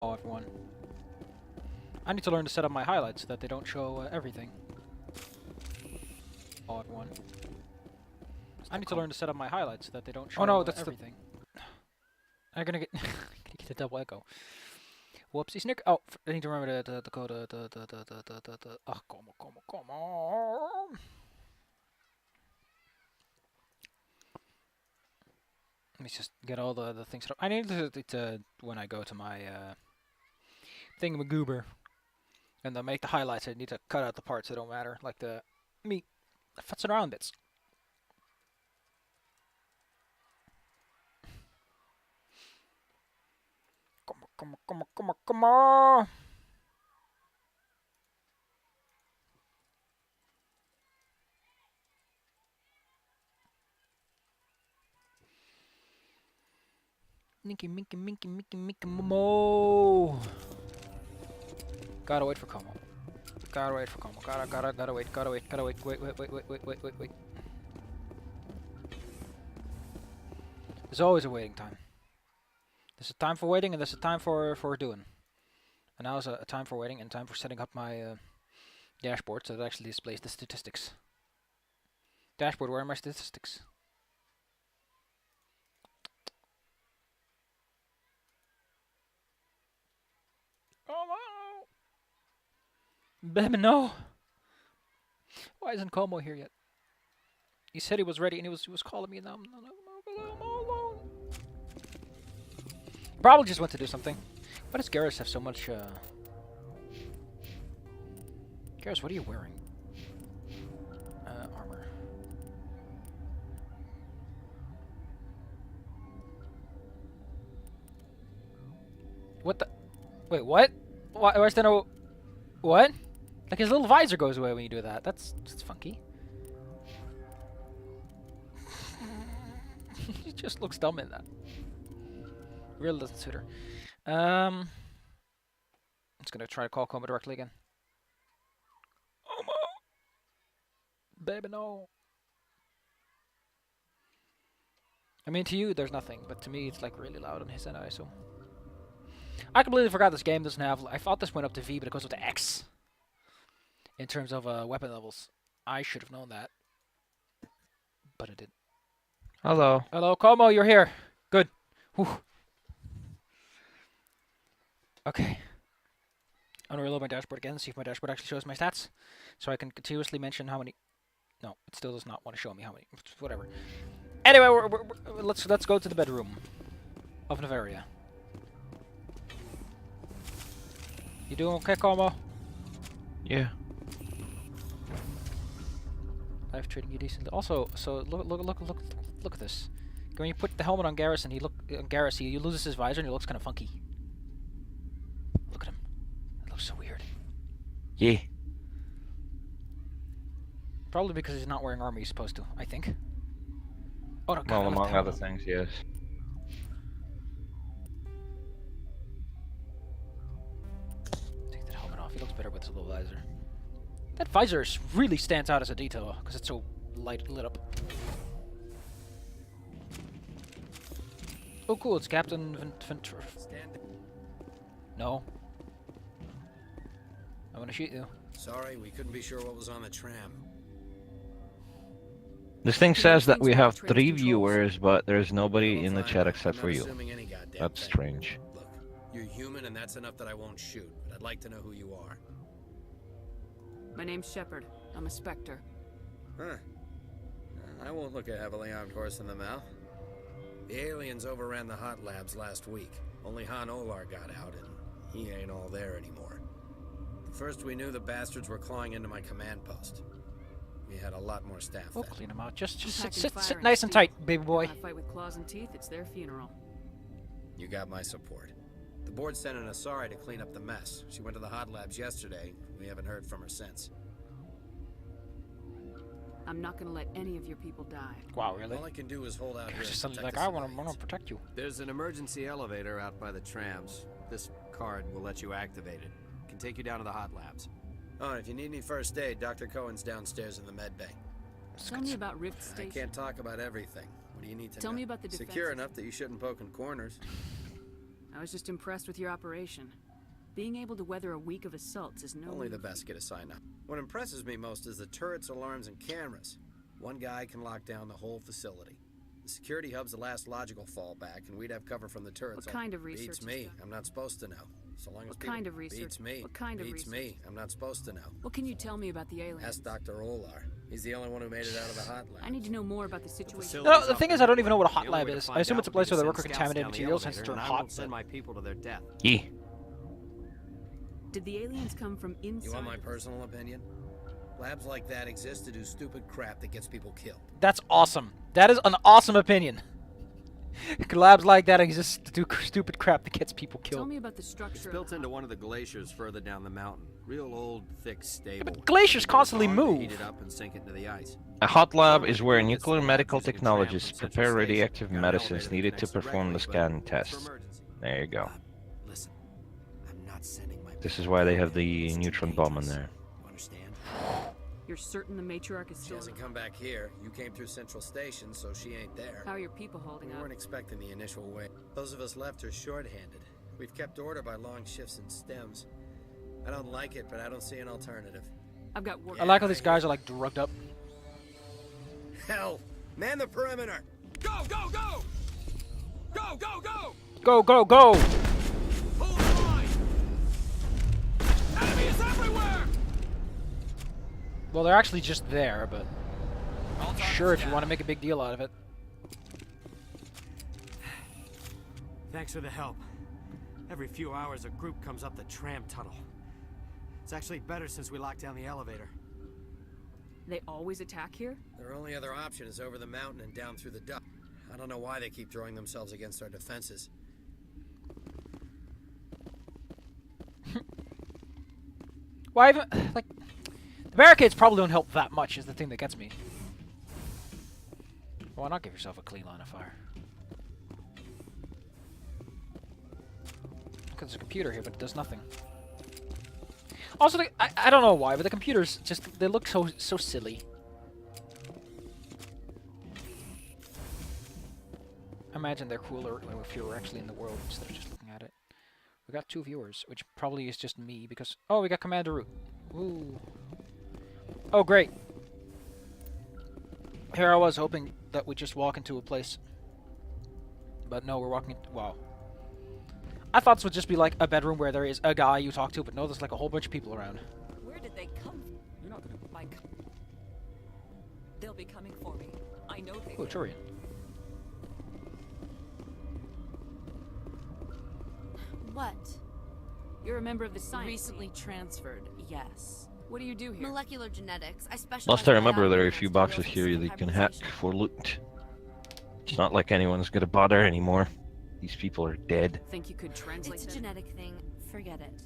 Hello everyone. I need to learn to set up my highlights so that they don't show everything. Hello everyone. I need to learn to set up my highlights so that they don't show everything. I'm gonna get get a double echo. Whoopsie snicker. Oh, I need to remember the code. Oh, Komo. Let me just get all the things set up. I need to when I go to my thingamagoober and then make the highlights. I need to cut out the parts that don't matter, like the me futzing around bits. Come on. Minky, Momo. Gotta wait for Komo. Gotta wait for Komo. Gotta wait. There's always a waiting time. There's a time for waiting and there's a time for doing. And now is a time for waiting and time for setting up my dashboard so that it actually displays the statistics. Dashboard, where are my statistics? Baby, no. Why isn't Komo here yet? He said he was ready and he was calling me. Now I'm alone. Probably just went to do something. Why does Garrus have so much? Garrus, what are you wearing? Armor. What the? Wait, what? Where's there no? What? Like his little visor goes away when you do that. That's funky. He just looks dumb in that. Really doesn't suit her. I'm just gonna try to call Komo directly again. Komo! Baby, no. I mean, to you, there's nothing, but to me, it's like really loud on his end, I assume. I completely forgot this game doesn't have. I thought this went up to V, but it goes up to X. In terms of weapon levels, I should have known that, but I didn't. Hello. Hello, Komo, you're here. Good. Whew. Okay. I'm gonna reload my dashboard again, see if my dashboard actually shows my stats, so I can continuously mention how many. No, it still does not want to show me how many. Whatever. Anyway, let's go to the bedroom of Navaria. You doing okay, Komo? Yeah. Life treating you decently. Also, so look at this. When you put the helmet on Garrus and he loses his visor and he looks kind of funky. Look at him. It looks so weird. Yeah. Probably because he's not wearing armor he's supposed to, I think. Oh no, God, Well, among other things, yes. Take that helmet off. He looks better with his little visor. That visor really stands out as a detail because it's so lit up. Oh, cool! It's Captain No. I want to shoot you. Sorry, we couldn't be sure what was on the tram. This thing says that we have 3 viewers, but there's nobody in the chat except for you. That's strange. Look, you're human and that's enough that I won't shoot, but I'd like to know who you are. My name's Shepard. I'm a Spectre. Huh. I won't look a heavily armed horse in the mouth. The aliens overran the hot labs last week. Only Han Olar got out, and he ain't all there anymore. First we knew the bastards were clawing into my command post. We had a lot more staff We'll then. clean him out. Just Packing sit fire nice and steel. tight, baby boy. When I fight with claws and teeth, it's their funeral. You got my support. The board sent an Asari to clean up the mess. She went to the hot labs yesterday. We haven't heard from her since. I'm not gonna let any of your people die. Wow, really? All I can do is hold out here. It's just and something protect like the I want civilians. to protect you. There's an emergency elevator out by the trams. This card will let you activate it. Can take you down to the hot labs. Oh, and if you need any first aid, Dr. Cohen's downstairs in the med bay. Tell me about Rift I Station. can't talk about everything. What do you need to know? Tell me about the Secure defenses. enough that you shouldn't poke in corners. I was just impressed with your operation. Being able to weather a week of assaults is no... Only the best get a sign up. What impresses me most is the turrets, alarms, and cameras. One guy can lock down the whole facility. The security hub's the last logical fallback, and we'd have cover from the turrets. What kind of research Beats is me. done? I'm not supposed to know. So long as What people... kind of research? Beats me. What kind of Beats research? me. I'm not supposed to know. What can you tell me about the aliens? Ask Dr. Olar. He's the only one who made it out of the hot lab. I need to know more about the situation. No, the thing is, I don't even know what a hot lab is. I assume it's a place where they work with contaminated materials, hence it's turned hot. I'll send my people to their death. Yeah. Did the aliens come from inside? You want my personal opinion? Labs like that exist to do stupid crap that gets people killed. That's awesome. That is an awesome opinion. Labs like that exist to do stupid crap that gets people Tell killed. me about the structure. It's of built the into hub. one of the glaciers further down the mountain. Real old, thick, stable. but glaciers When it goes constantly on, they move. Heat it up and sink it into the ice. A hot lab is where nuclear medical technologists prepare radioactive medicines needed to perform the scan tests. There you go. Listen, I'm not sending my... This is why they have the neutron bomb in there. You understand? You're certain the matriarch is She still... hasn't come back here. You came through Central Station, so she ain't there. How are your people We holding up? weren't expecting the initial wave. Those of us left are short-handed. We've kept order by long shifts and stems. I don't like it, but I don't see an alternative. I've got work. I like how these guys are like drugged up. Hell! Man the perimeter! Go, go, go! Go, go, go! Go, go, go! Pull the line! Enemies everywhere! Well, they're actually just there, but sure, if you want to make a big deal out of it. Thanks for the help. Every few hours, a group comes up the tram tunnel. It's actually better since we locked down the elevator. They always attack here? Their only other option is over the mountain and down through the duct. I don't know why they keep throwing themselves against our defenses. Why even, like, the barricades probably don't help that much is the thing that gets me. Why not give yourself a clean line of fire? Because there's a computer here, but it does nothing. Also, I don't know why, but the computers just, they look so silly. I imagine they're cooler if you were actually in the world instead of just looking at it. We got 2 viewers, which probably is just me because... Oh, we got Commander Root. Ooh. Oh, great. Here I was hoping that we'd just walk into a place. But no, we're walking... Wow. I thought this would just be like a bedroom where there is a guy you talk to, but no, there's like a whole bunch of people around. Where did they come from? You're not gonna... They'll be coming for me. I know they Oh, will. Turian. What? You're a member of the science Recently team. transferred, yes. What do you do here? Molecular genetics. I specialize Last I in remember, there are a biology few and boxes stereotypes here of that you can hack hybridization. for loot. It's not like anyone's gonna bother anymore. These people are dead. Think you could translate It's a them? genetic thing. Forget it.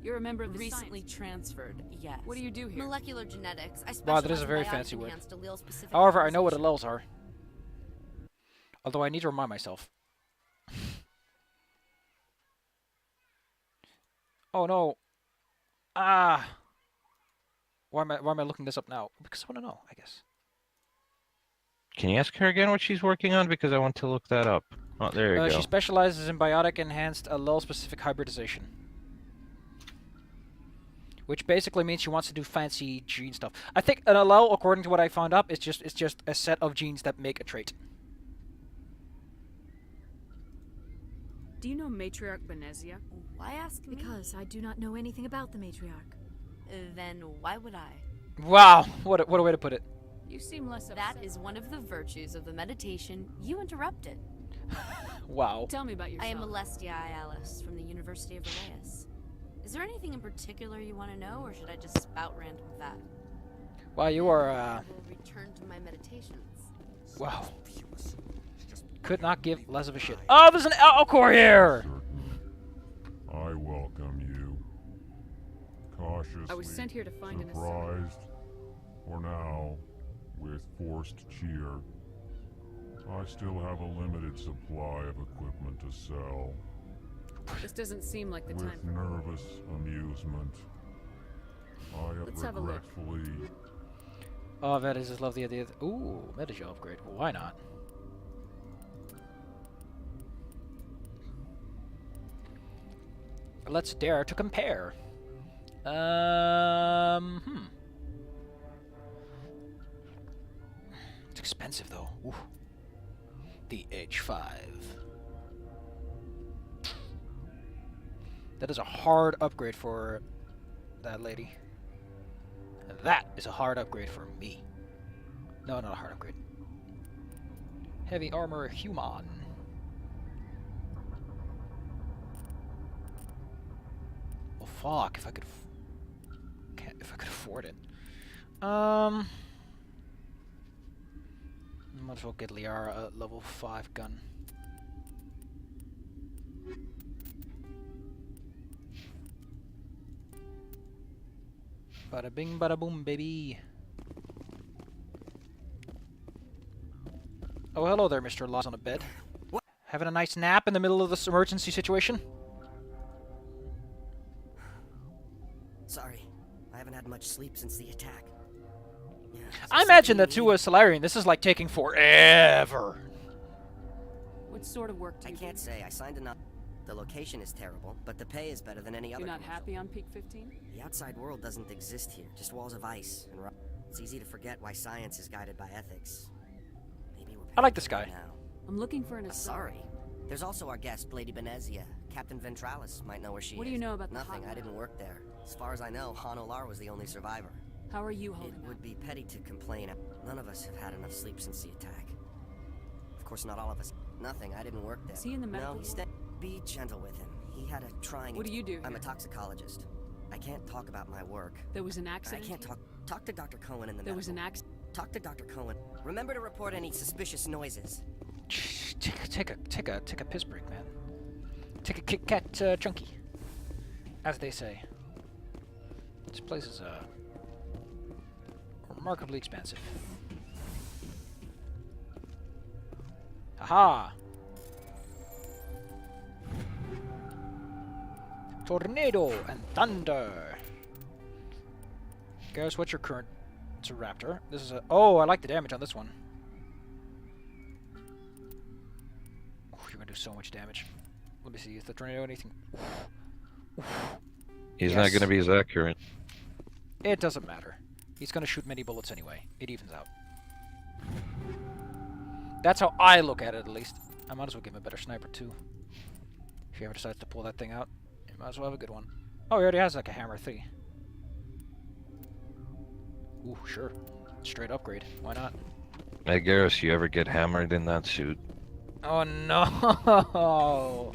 You're a member of the Recently science transferred, yes. What do you do here? Molecular genetics. I Wow, that specialize is a in very biotic fancy word. enhanced allele-specific However, I know what hybridization. alleles are. Although I need to remind myself. Oh no. Ah. Why am I looking this up now? Because I want to know, I guess. Can you ask her again what she's working on? Because I want to look that up. Oh, there you go. She specializes in biotic enhanced allele-specific hybridization. Which basically means she wants to do fancy gene stuff. I think an allele, according to what I found up, is just a set of genes that make a trait. Do you know Matriarch Benezia? Why ask me? Because I do not know anything about the matriarch. Then why would I? Wow, what a way to put it. You seem less That upset. is one of the virtues of the meditation you interrupted. Wow. Tell me about I yourself. am Alestia Alice from the University of Reyes. Is there anything in particular you want to know, or should I just spout random that? Wow, you are, I will return to my meditations. wow. Could not give less of a shit. Oh, there's an Alcor here! I welcome you. Cautiously I was sent here to find an surprised, for now, with forced cheer. I still have a limited supply of equipment to sell, This doesn't seem like the with time for... nervous amusement. I Let's have a look. regretfully Oh, that is just love the idea. Ooh, Metagel upgrade. Well, why not? Let's dare to compare. It's expensive though. Ooh. The H5. That is a hard upgrade for that lady. And that is a hard upgrade for me. No, not a hard upgrade. Heavy armor human. Well, fuck! If I could afford it. Might as well get Liara a level 5 gun. Bada bing, bada boom, baby. Oh, hello there, Mr. Laws on a bed. What? Having a nice nap in the middle of this emergency situation? Sorry, I haven't had much sleep since the attack. Yeah, I imagine that to a Solarian, this is like taking forever. What sort of work do I you can't do? say. I signed enough. The location is terrible, but the pay is better than any other. You're not commercial. happy on Peak 15? The outside world doesn't exist here. Just walls of ice and rock. It's easy to forget why science is guided by ethics. Maybe we're I like this paying for guy. it now. I'm looking for an assault. Sorry. There's also our guest, Lady Benezia. Captain Ventralis might know where she is. What do you know about the Nothing. hot I didn't work there. As far as I know, Han Olar was the only survivor. How are you It holding up? would be petty to complain. None of us have had enough sleep since the attack. Of course, not all of us. Nothing. I didn't work there. Is he in the medical No, ward? Be gentle with him. He had a trying. What do you do I'm a here? toxicologist. I can't talk about my work. There was an I accident? can't here? talk to Dr. Cohen in the There was an medical- accident? Talk to Dr. Cohen. Remember to report any suspicious noises. Take a piss break, man. Take a Kit Kat chunky, as they say. This place is remarkably expensive. Aha! Tornado and thunder. Guys, what's your current? It's a Raptor. This is a. Oh, I like the damage on this one. Ooh, you're gonna do so much damage. Let me see. Is the tornado anything? He's not going to be as accurate. It doesn't matter. He's gonna shoot many bullets anyway. It evens out. That's how I look at it, at least. I might as well give him a better sniper too. If he ever decides to pull that thing out, he might as well have a good one. Oh, he already has like a hammer 3. Ooh, sure. Straight upgrade. Why not? I guess you ever get hammered in that suit. Oh no!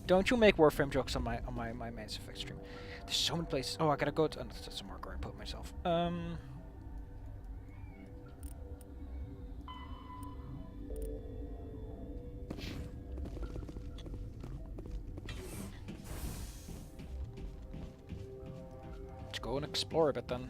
Don't you make Warframe jokes on my Mass Effect stream. There's so many places. Oh, I gotta go to some marker I put myself. Let's go and explore a bit then.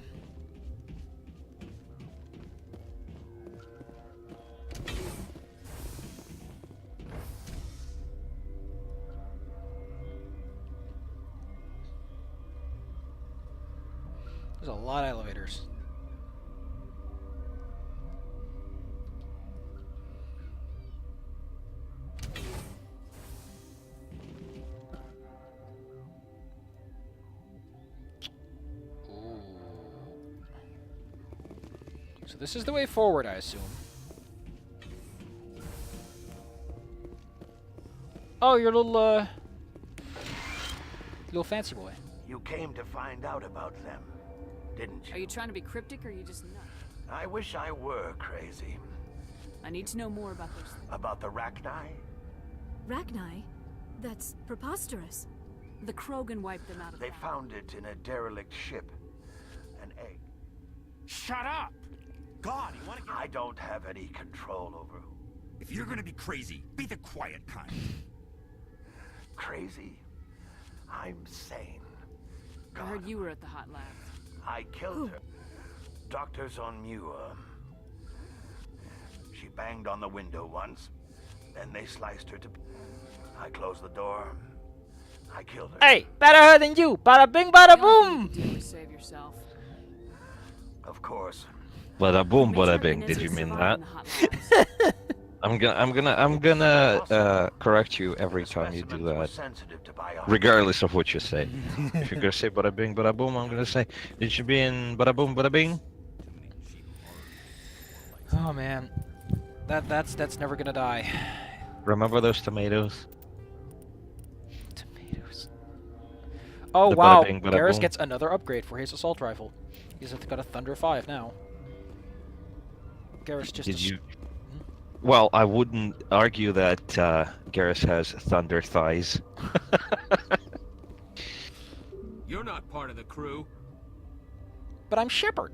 There's a lot of elevators. Ooh. So this is the way forward, I assume. Oh, you're a little fancy boy. You came to find out about them, didn't you? Are you trying to be cryptic or are you just nuts? I wish I were crazy. I need to know more about those things. About the Rachni? Rachni? That's preposterous. The Krogan wiped them out of They the found it in a derelict ship. An egg. Shut up! God, you want to get... I don't have any control over who. If you're gonna be crazy, be the quiet kind. Crazy? I'm sane. I heard you were at the hot labs. I killed her. Doctors on Muir. She banged on the window once. Then they sliced her to... I closed the door. I killed her. Hey, better her than you. Bada bing, bada boom. You do is save yourself. Of course. Bada boom, Make sure bada bing. Inez Did you is mean surviving that? the hot labs. I'm gonna correct you every time you do Specimens were that, sensitive to biotic. regardless of what you say. If you're gonna say bada bing, bada boom, I'm gonna say it should be in bada boom, bada bing. Oh man, that's never gonna die. Remember those tomatoes? Tomatoes. Oh The bada wow, bing, bada Garrus boom. gets another upgrade for his assault rifle. He's got a Thunder 5 now. Garrus just. Did you? Well, I wouldn't argue that Garrus has thunder thighs. You're not part of the crew. But I'm Shepard.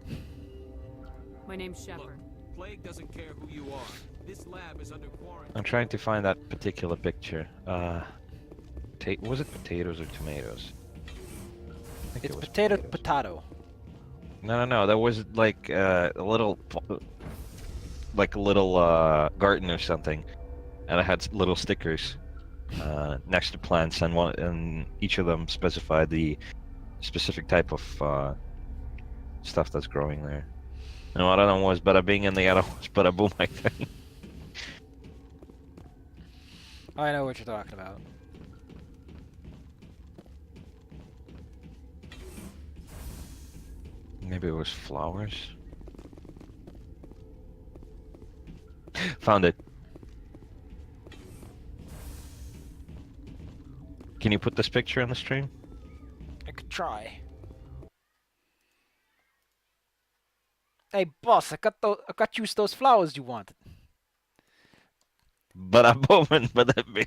My name's Shepard. Plague doesn't care who you are. This lab is under quarantine. I'm trying to find that particular picture. Was it potatoes or tomatoes? I think It's it was potato, potatoes. potato. No. That was like a little garden or something, and I had little stickers next to plants, and each of them specified the specific type of stuff that's growing there. And one of them was bada bing, and the other was bada boom, I think. I know what you're talking about. Maybe it was flowers. Found it. Can you put this picture on the stream? I could try. Hey boss, I got you those flowers you wanted. Bada boom and bada bing.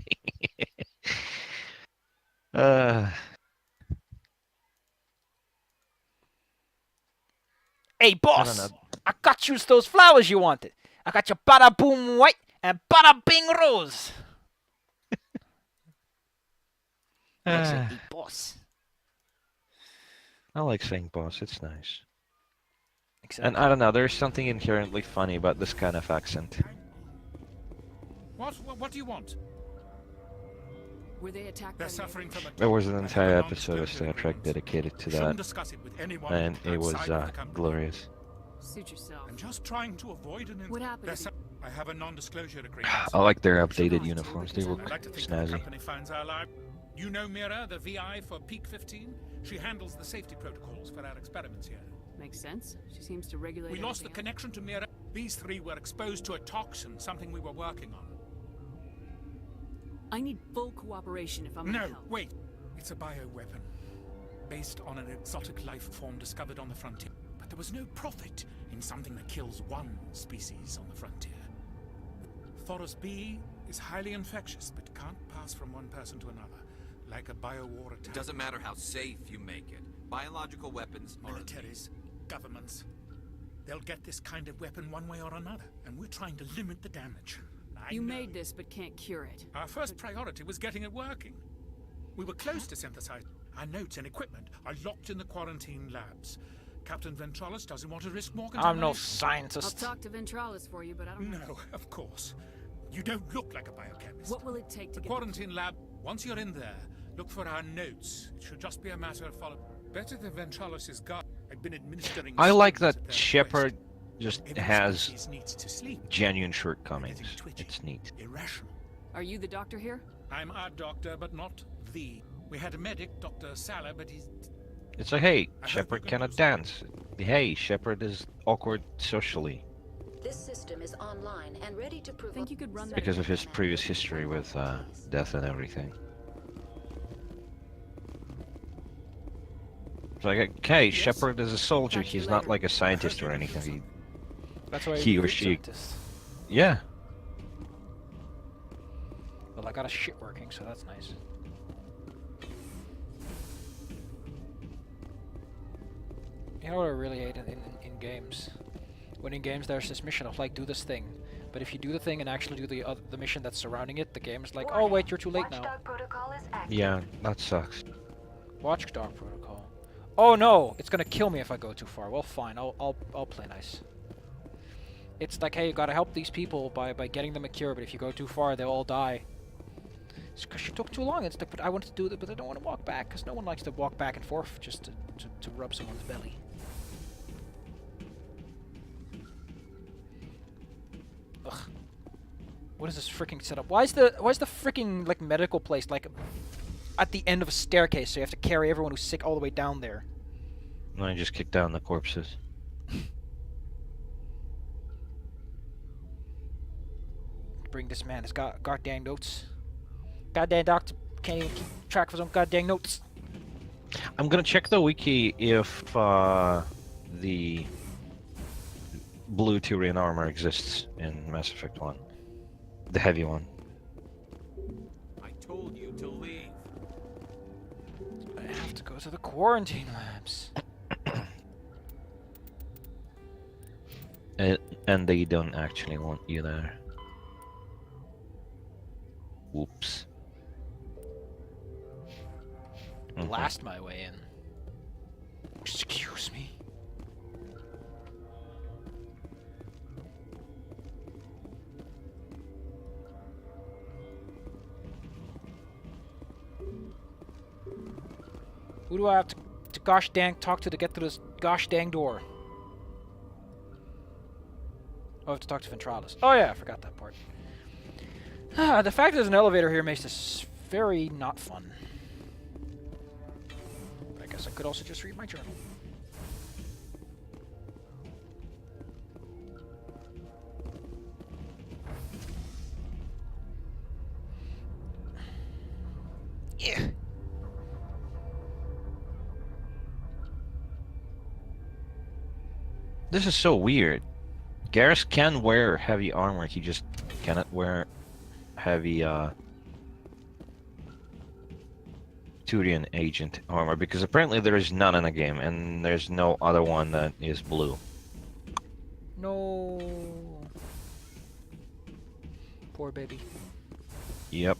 Hey boss, I got you those flowers you wanted. I got your bada boom white and bada bing rose. I say, hey boss. I like saying boss, it's nice. Exactly. And I don't know, there's something inherently funny about this kind of accent. What do you want? Were they attacked They're by suffering from a... There was an entire episode of Star Trek dedicated to that, Discuss it with anyone and it was outside of the company. glorious. Suit yourself. I'm just trying to avoid an... What happened? I have a non-disclosure agreement. I like their updated uniforms, they look I'd like to think the snazzy. company finds our life. You know Mira, the VI for Peak 15? She handles the safety protocols for our experiments here. Makes sense. She seems to regulate. We lost the everything connection to Mira. These three were exposed to a toxin, something we were working on. I need full cooperation if I'm gonna No, help. wait. It's a bioweapon. Based on an exotic life form discovered on the frontier. But there was no profit in something that kills one species on the frontier. Thoros B is highly infectious, but can't pass from one person to another, like a biowar attack. It doesn't matter how safe you make it. Biological weapons are Militaries, governments, they'll get this kind of weapon one way or another, and we're trying to limit the damage. You made this, but can't cure it. Our first priority was getting it working. We were close to synthesizing. Our notes and equipment are locked in the quarantine labs. Captain Ventralis doesn't want to risk more I'm no contamination. scientist. I'll talk to Ventralis for you, but I don't know. No, of course. You don't look like a biochemist. What will it take to The get quarantine lab, once you're in there, look for our notes. It should just be a matter of follow. Better than Ventralis' guard. I've been administering... I like that stimulants at their Shepard request. just Every has species needs to sleep. genuine shortcomings. It's neat. Irrational. Are you the doctor here? I'm our doctor, but not the. We had a medic, Dr. Salah, but he's... It's like, hey, Shepard cannot dance. Hey, Shepard is awkward socially. This system is online and ready to prove. Think you could run that Because of his previous history with death and everything. It's like, okay, Shepard is a soldier. He's not like a scientist or anything. That's why He you're or a she. scientist. Yeah. Well, I got a shit working, so that's nice. You know what I really hate in games? When in games there's this mission of like, do this thing. But if you do the thing and actually do the mission that's surrounding it, the game's like, oh wait, you're too late now. Yeah, that sucks. Watchdog protocol. Oh no, it's gonna kill me if I go too far. Well, fine, I'll play nice. It's like, hey, you gotta help these people by getting them a cure, but if you go too far, they'll all die. It's because you took too long. It's like, but I want to do that, but I don't want to walk back, because no one likes to walk back and forth just to rub someone's belly. Ugh. What is this freaking setup? Why is the freaking like medical place like at the end of a staircase? So you have to carry everyone who's sick all the way down there. And I just kick down the corpses. Bring this man his goddamn notes. Goddamn doctor can't even keep track of his own goddamn notes. I'm gonna check the wiki if the blue Turian armor exists in Mass Effect 1. The heavy one. I told you to leave. I have to go to the quarantine labs. And they don't actually want you there. Whoops. Blast my way in. Excuse me. Who do I have to gosh dang talk to get through this gosh dang door? Oh, I have to talk to Ventralis. Oh yeah, I forgot that part. The fact there's an elevator here makes this very not fun. But I guess I could also just read my journal. Yeah. This is so weird. Garrus can wear heavy armor, he just cannot wear heavy Turian agent armor, because apparently there is none in the game, and there's no other one that is blue. No. Poor baby. Yep.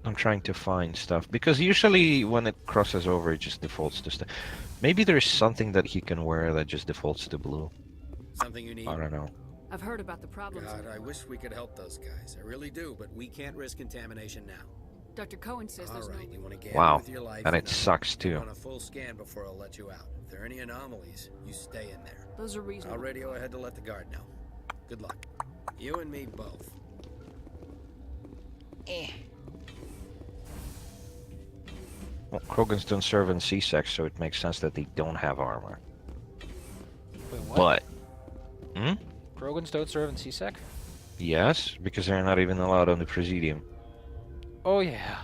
I'm trying to find stuff, because usually when it crosses over it just defaults to stuff. Maybe there's something that he can wear that just defaults to blue. Something you need? I don't know. I've heard about the problems. God, I wish we could help those guys. I really do, but we can't risk contamination now. Dr. Cohen says there's All right, you want to get Wow, with your life, and it sucks too. On a full scan before I'll let you out. If there are any anomalies, you stay in there. Those are reasonable. I'll radio ahead to let the guard know. Good luck. You and me both. Well, Krogans don't serve in C-Sec, so it makes sense that they don't have armor. Wait, what? But... Krogans don't serve in C-Sec? Yes, because they're not even allowed on the Presidium. Oh yeah.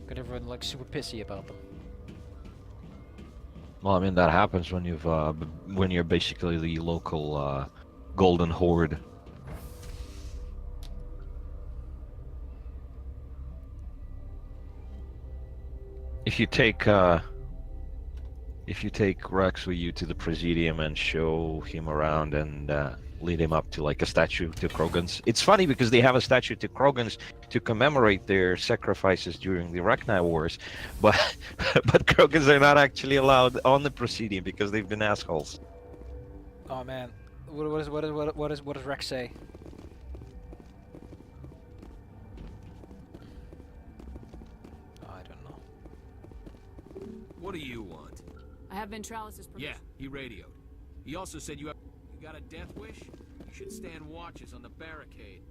Got everyone like super pissy about them. Well, I mean that happens when you've when you're basically the local Golden Horde. If you take Rex with you to the Presidium and show him around and lead him up to like a statue to Krogans. It's funny because they have a statue to Krogans to commemorate their sacrifices during the Rachni Wars, but Krogans are not actually allowed on the Presidium because they've been assholes. Oh man, what does Rex say? I don't know. What do you want? I have Ventralis' permission. Yeah, he radioed. He also said you got a death wish? You should stand watches on the barricade.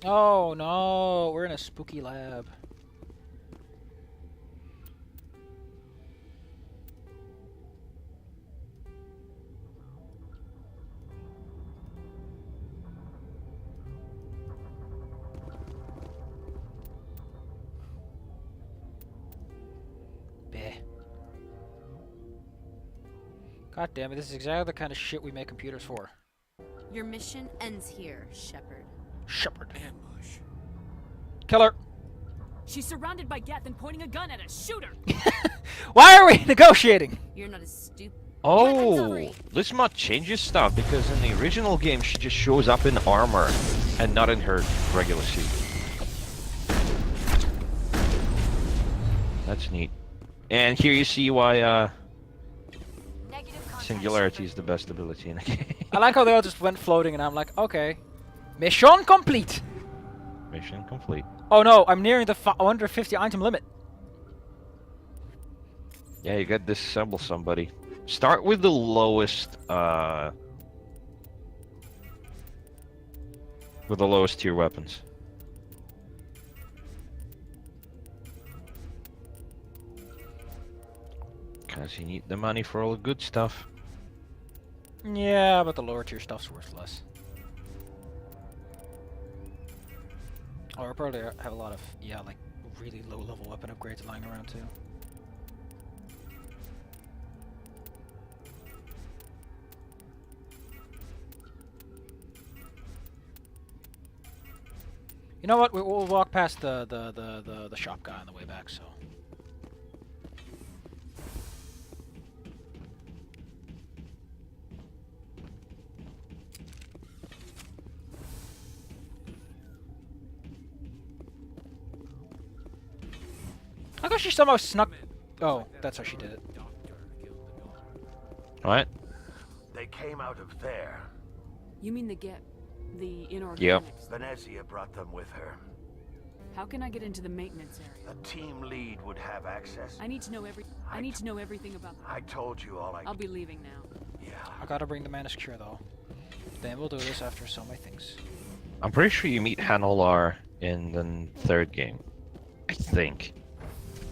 Oh no, we're in a spooky lab. God damn it, this is exactly the kind of shit we make computers for. Your mission ends here, Shepard. Shepard. Ambush. Killer! She's surrounded by Geth and pointing a gun at us. Shoot her! Why are we negotiating? You're not as stupid. Oh, this mod changes stuff because in the original game she just shows up in armor and not in her regular suit. That's neat. And here you see why Singularity is the best ability in the game. I like how they all just went floating and I'm like, okay. Mission complete! Mission complete. Oh no, I'm nearing the 150 item limit. Yeah, you gotta disassemble somebody. Start with the lowest, tier weapons. Because you need the money for all the good stuff. Yeah, but the lower tier stuff's worth less. Or I'll probably have a lot of, yeah, like really low level weapon upgrades lying around too. You know what? We'll walk past the shop guy on the way back. So. How come she somehow snuck? Oh, that's how she did it. What? They came out of there. You mean the inorganics? Yep. Venezia brought them with her. How can I get into the maintenance area? The team lead would have access. I need to know everything about them. I told you all I... I'll be leaving now. Yeah. I gotta bring the manicure though. Then we'll do this after I sell my things. I'm pretty sure you meet Hanolar in the third game. I think.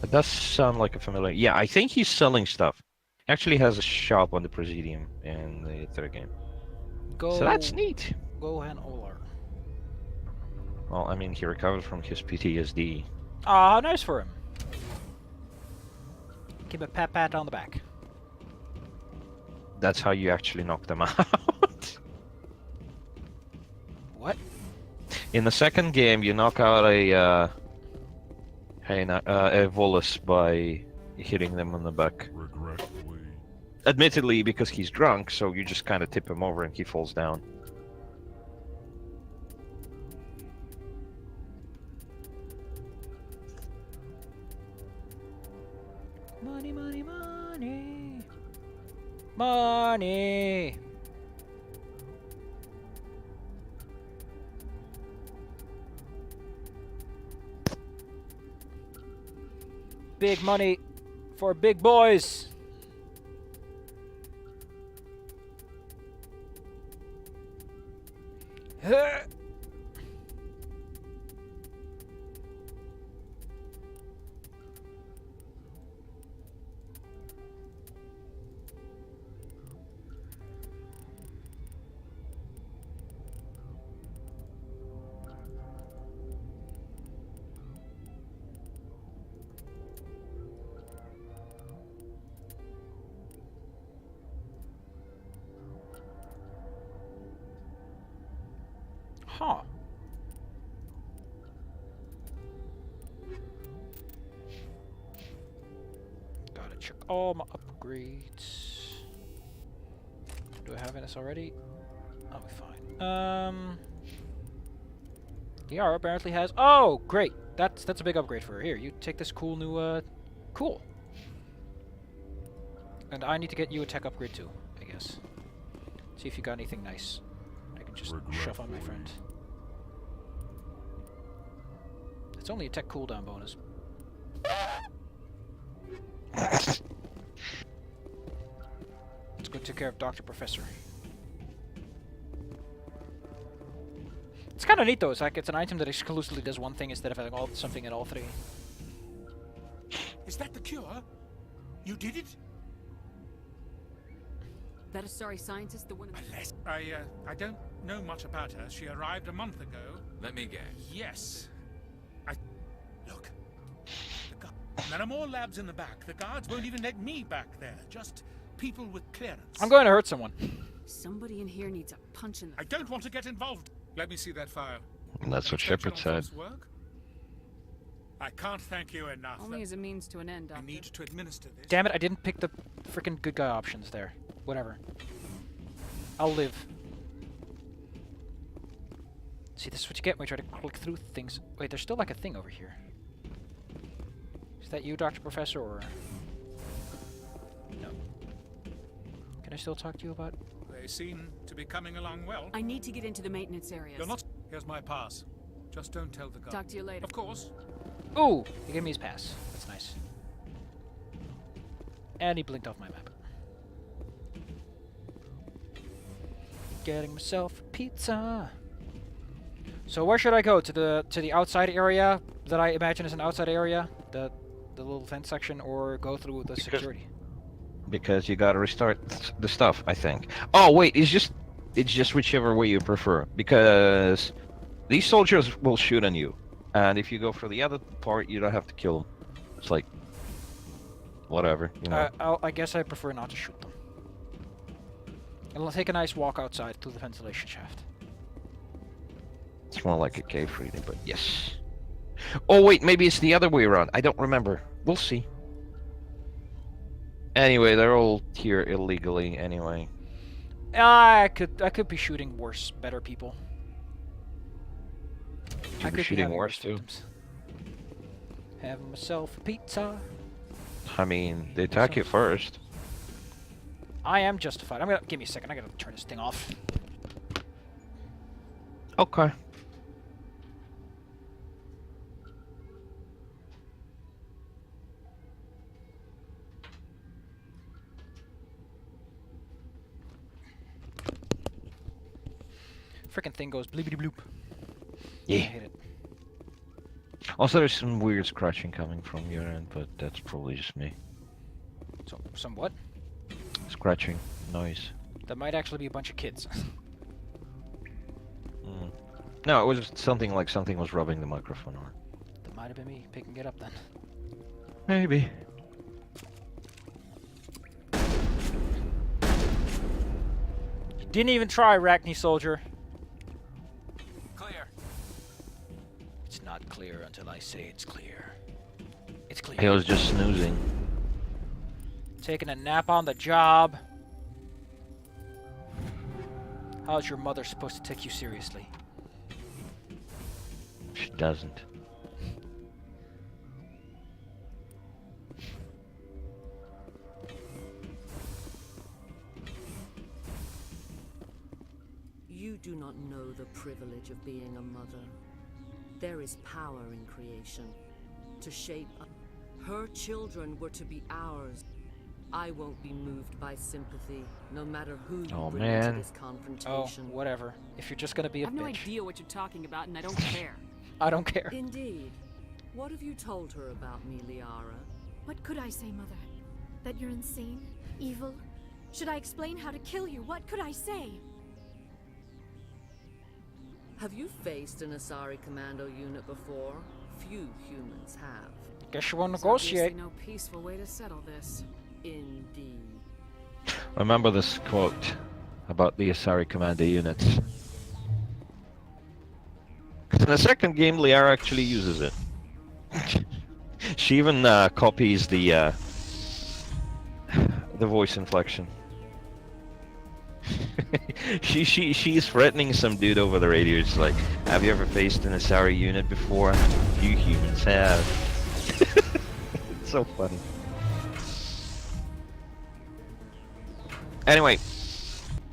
It does sound like a familiar... Yeah, I think he's selling stuff. He actually has a shop on the Presidium in the third game. Go. So that's neat. Gohan Olar. Well, I mean, he recovered from his PTSD. Ah, nice for him. Give a pat on the back. That's how you actually knock them out. What? In the second game, you knock out a Volus by hitting them on the back. Regretfully. Admittedly, because he's drunk, so you just kind of tip him over and he falls down. Money, money, money. Money. Big money for big boys. Huh. Gotta check all my upgrades. Do I have this already? I'll be fine. DR apparently has. Oh, great! That's a big upgrade for her. Here, you take this cool new. Cool. And I need to get you a tech upgrade too, I guess. See if you got anything nice. I can just shove on my friend. It's only a tech cooldown bonus. Let's go take care of Dr. Professor. It's kind of neat though. It's like it's an item that exclusively does one thing instead of having something in all three. Is that the cure? You did it? That Asari scientist, the one in the... I don't know much about her. She arrived a month ago. Let me guess. Yes. Look. There are more labs in the back. The guards won't even let me back there. Just people with clearance. I'm going to hurt someone. Somebody in here needs a punch in the... I don't want to get involved. Let me see that file. And that's what Shepard said. Work? I can't thank you enough. Only as a means to an end, Doctor. I need to administer this. Damn it, I didn't pick the freaking good guy options there. Whatever. I'll live. See, this is what you get when you try to click through things. Wait, there's still like a thing over here. Is that you, Dr. Professor, or... No. Can I still talk to you about... They seem to be coming along well. I need to get into the maintenance areas. You're not... Here's my pass. Just don't tell the guard. Talk to you later. Of course. Ooh! He gave me his pass. That's nice. And he blinked off my map. Getting myself a pizza. So where should I go? To the outside area that I imagine is an outside area, the little fence section, or go through the security? Because you gotta restart the stuff, I think. Oh wait, it's just whichever way you prefer. Because these soldiers will shoot on you, and if you go for the other part, you don't have to kill them. It's like whatever, you know. I guess I prefer not to shoot them. I'll take a nice walk outside to the ventilation shaft. It's more like a cave reading, but yes. Oh wait, maybe it's the other way around. I don't remember. We'll see. Anyway, they're all here illegally anyway. I could be shooting worse, better people. You could be shooting worse too. Having myself a pizza. I mean, they attack you first. I am justified. Give me a second. I gotta turn this thing off. Okay. Frickin' thing goes bleepity bloop. Yeah. I hate it. Also, there's some weird scratching coming from your end, but that's probably just me. So, some what? Scratching noise. That might actually be a bunch of kids. No, it was something like something was rubbing the microphone on. That might have been me picking it up then. Maybe. You didn't even try, Arachne soldier. Clear. It's not clear until I say it's clear. It's clear. He was just snoozing. Taking a nap on the job. How's your mother supposed to take you seriously? She doesn't. You do not know the privilege of being a mother. There is power in creation. To shape her children were to be ours. I won't be moved by sympathy, no matter who you bring into this confrontation. Oh, whatever. If you're just gonna be a I have no bitch. idea what you're talking about, and I don't care. I don't care. Indeed. What have you told her about me, Liara? What could I say, Mother? That you're insane? Evil? Should I explain how to kill you? What could I say? Have you faced an Asari commando unit before? Few humans have. Guess you won't There's negotiate. obviously no peaceful way to settle this. Indeed. Remember this quote about the Asari commander units. 'Cause in the second game, Liara actually uses it. She even copies the voice inflection. She's threatening some dude over the radio. She's like, "Have you ever faced an Asari unit before? You humans have." It's so funny. Anyway,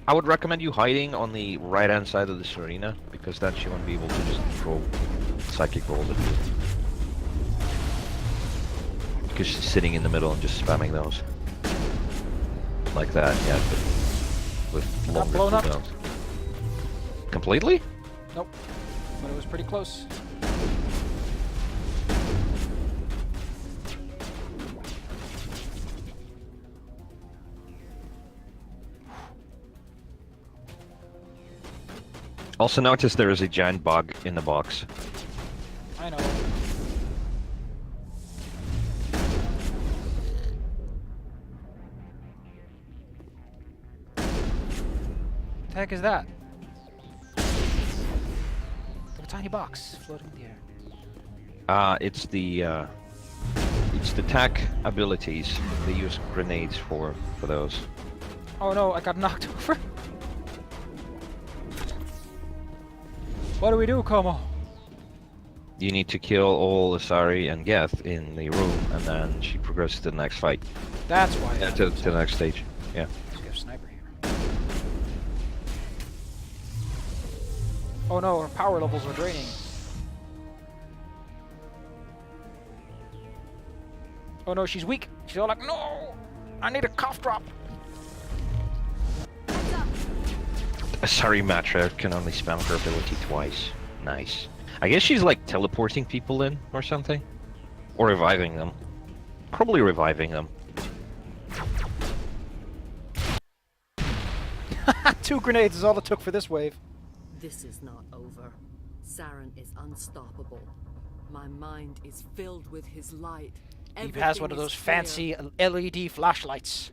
I would recommend you hiding on the right-hand side of this arena, because then she won't be able to just throw psychic rolls at you. Because she's sitting in the middle and just spamming those. Like that, yeah, but with longer blown up. cooldowns. Completely? Nope. But it was pretty close. Also notice there is a giant bug in the box. I know. The heck is that? Like a tiny box floating in the air. It's the tac abilities. They use grenades for those. Oh no, I got knocked over. What do we do, Komo? You need to kill all Asari and Geth in the room, and then she progresses to the next fight. That's why. Yeah, to the next stage. Yeah. We have a sniper here. Oh no, her power levels are draining. Oh no, she's weak. She's all like, no! I need a cough drop. Sorry, Matra can only spam her ability twice. Nice. I guess she's like teleporting people in or something. Or reviving them. Probably reviving them. 2 grenades is all it took for this wave. This is not over. Saren is unstoppable. My mind is filled with his light. Eve has one of those fancy LED flashlights.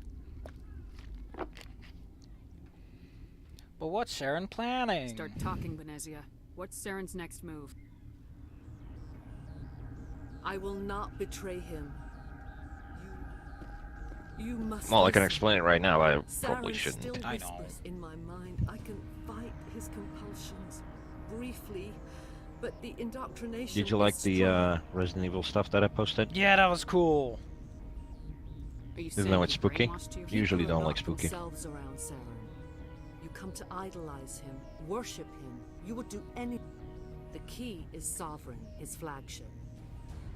But what's Saren planning? Start talking, Benezia. What's Saren's next move? I will not betray him. You must. Well, I can listen. explain it right now. I probably Saren shouldn't. still I know. whispers in my mind. I can fight his compulsions briefly, but the indoctrination. Did you like is the strong. Resident Evil stuff that I posted? Yeah, that was cool. Are you Even saying though it's he spooky. brainwashed you? Usually People are don't like not spooky. themselves around Saren. You come to idolize him, worship him. You would do any. The key is Sovereign, his flagship.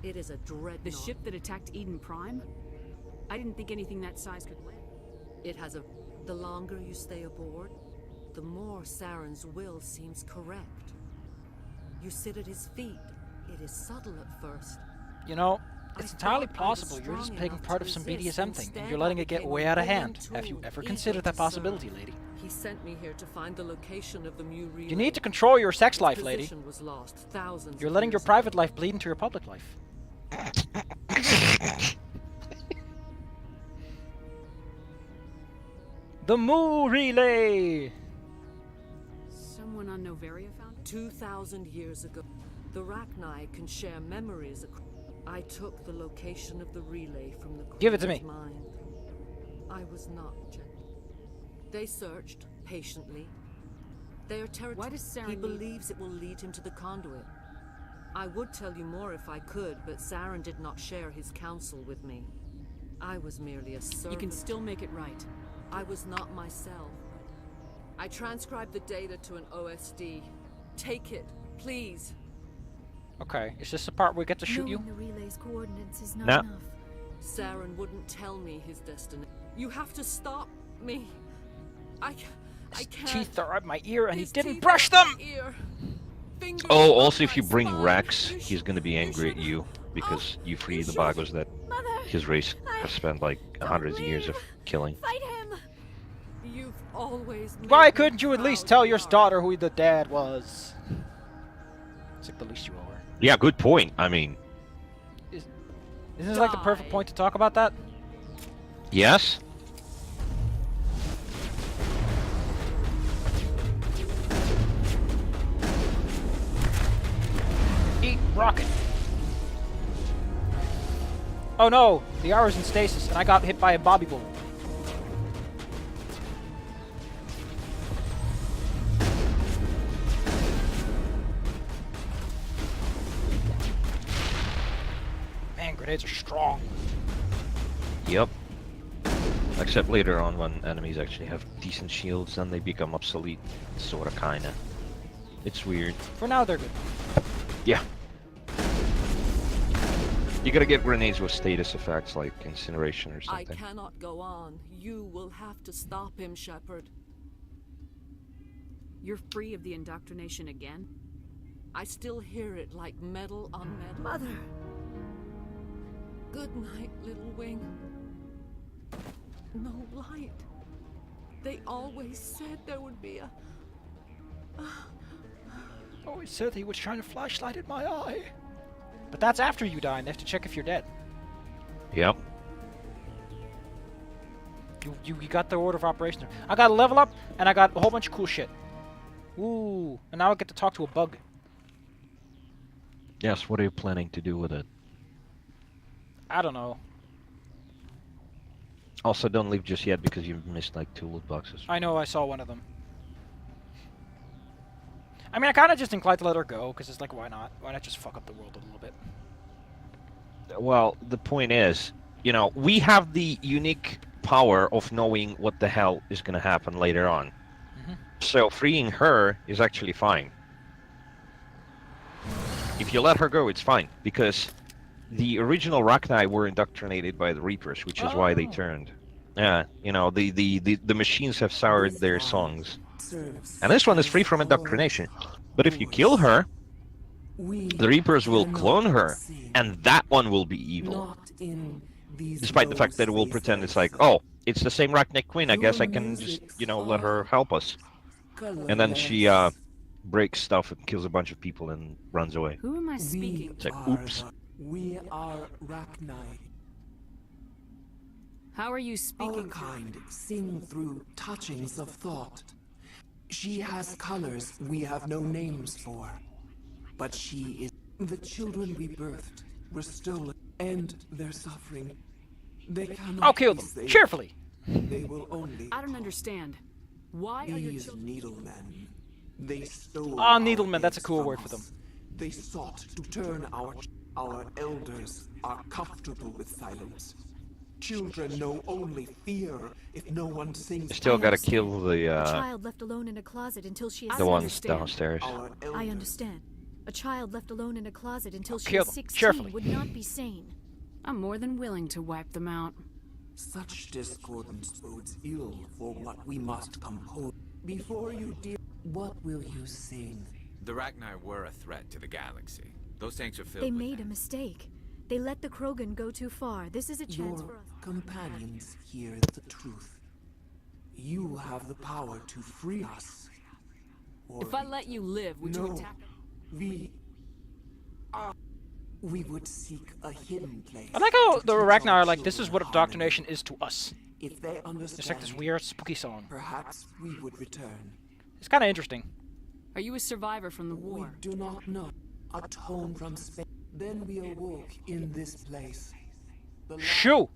It is a dreadnought. The ship that attacked Eden Prime? I didn't think anything that size could land. It has a. The longer you stay aboard, the more Saren's will seems correct. You sit at his feet. It is subtle at first. You know, it's I entirely thought I was possible you're just strong taking enough part to of some resist. BDSM thing, and Instead, you're letting I it get became way a out of willing hand. Have you tool, ever eager considered that to possibility, serve. lady? He sent me here to find the location of the Mu relay. You need to control your sex Its life, lady. position was lost thousands You're of letting your years private life bleed into your public life. The Moo Relay! Someone on Novaria found it? 2,000 years ago, the Rachni can share memories. I took the location of the relay from the Give it to Queen's me. mind. I was not rejected. They searched patiently. They are territorial. Why does Saren He need- believes it will lead him to the conduit. I would tell you more if I could, but Saren did not share his counsel with me. I was merely a servant. You can still make it right. I was not myself. I transcribed the data to an OSD. Take it, please. Okay, is this the part where we get to shoot you? Knowing the relay's coordinates is not No. enough. Saren wouldn't tell me his destiny. You have to stop me. I His can't. teeth are at my ear and he His didn't teeth brush are them! at my ear. Fingers Oh, up also if my you bring spine. Rex, You he's should- gonna be angry at should- you because you free you the should- Bagos that Mother! his race has spent like hundreds of years of killing. Fight him! You've always made Why me couldn't you at least proud, tell your Yara. daughter who the dad was? It's like the least you owe her. Yeah, good point. I mean, Isn't this like the perfect Die. point to talk about that? yes. Eat rocket! Oh no! The hour's in stasis and I got hit by a bobby bull. Man, grenades are strong. Yep. Except later on when enemies actually have decent shields, then they become obsolete. Sorta, kinda. It's weird. For now, they're good. Yeah. You gotta get grenades with status effects like incineration or I something. cannot go on. You will have to stop him, Shepard. You're free of the indoctrination again? I still hear it like metal on metal. Mother! Good night, little wing. No light. They always said there would be a... Oh, he said he was trying to flashlight at my eye. But that's after you die and they have to check if you're dead. Yep. You got the order of operations. I got a level up and I got a whole bunch of cool shit. Ooh, and now I get to talk to a bug. Yes, what are you planning to do with it? I don't know. Also, don't leave just yet because you missed like 2 loot boxes. I know I saw one of them. I mean, I kind of just inclined to let her go because it's like, why not? Why not just fuck up the world a little bit? Well, the point is, you know, we have the unique power of knowing what the hell is going to happen later on. Mm-hmm. So freeing her is actually fine. If you let her go, it's fine because the original Rachni were indoctrinated by the Reapers, which is why they Oh. turned. Yeah, you know, the machines have soured their songs. serves And this one is as free from our indoctrination. But if you kill her, the Reapers will clone her, and that one will be evil. not in these Despite the fact that it will low pretend it's spaces. like, oh, it's the same Arachnic Queen, I guess I Your can just, music's you know, let her help us. And then she colorless. breaks stuff and kills a bunch of people and runs away. Who am I speaking It's like, are oops. We are Rachni. How are you Our speaking? kind sing through touchings of thought. She has colors we have no names for. But she is the children we birthed were stolen, and their suffering. They cannot I'll kill be them saved. cheerfully. They will only I don't understand. Why are your these children? needlemen. They stole Ah, our needlemen, that's a heads cool from word for us. them. They sought to turn our elders are comfortable with silence. Children know only fear if no one sings. You still gotta understand. kill A the child left alone in a closet until she is the ones understand. downstairs. Our I elders understand. A child left alone in a closet until she kill is them, 16 cheerfully. would not be sane. I'm more than willing to wipe them out. Such discordance bodes ill for what we must compose. Before you deal, what will you sing? The Rachni were a threat to the galaxy. Those tanks are filled They with made a mistake. They let the Krogan go too far. This is a chance Your for us. companions hear the truth. You have the power to free us. Or If I let you live, would you no, attack? we would seek a hidden place. I like how to the teach Arachni our are like, this is children what harmony. indoctrination is to us. If they understand, It's like this weird spooky song. perhaps we would return. It's kind of interesting. Are you a survivor from the We war? do not know. Atone from space. Then we awoke in this place. The Shoo!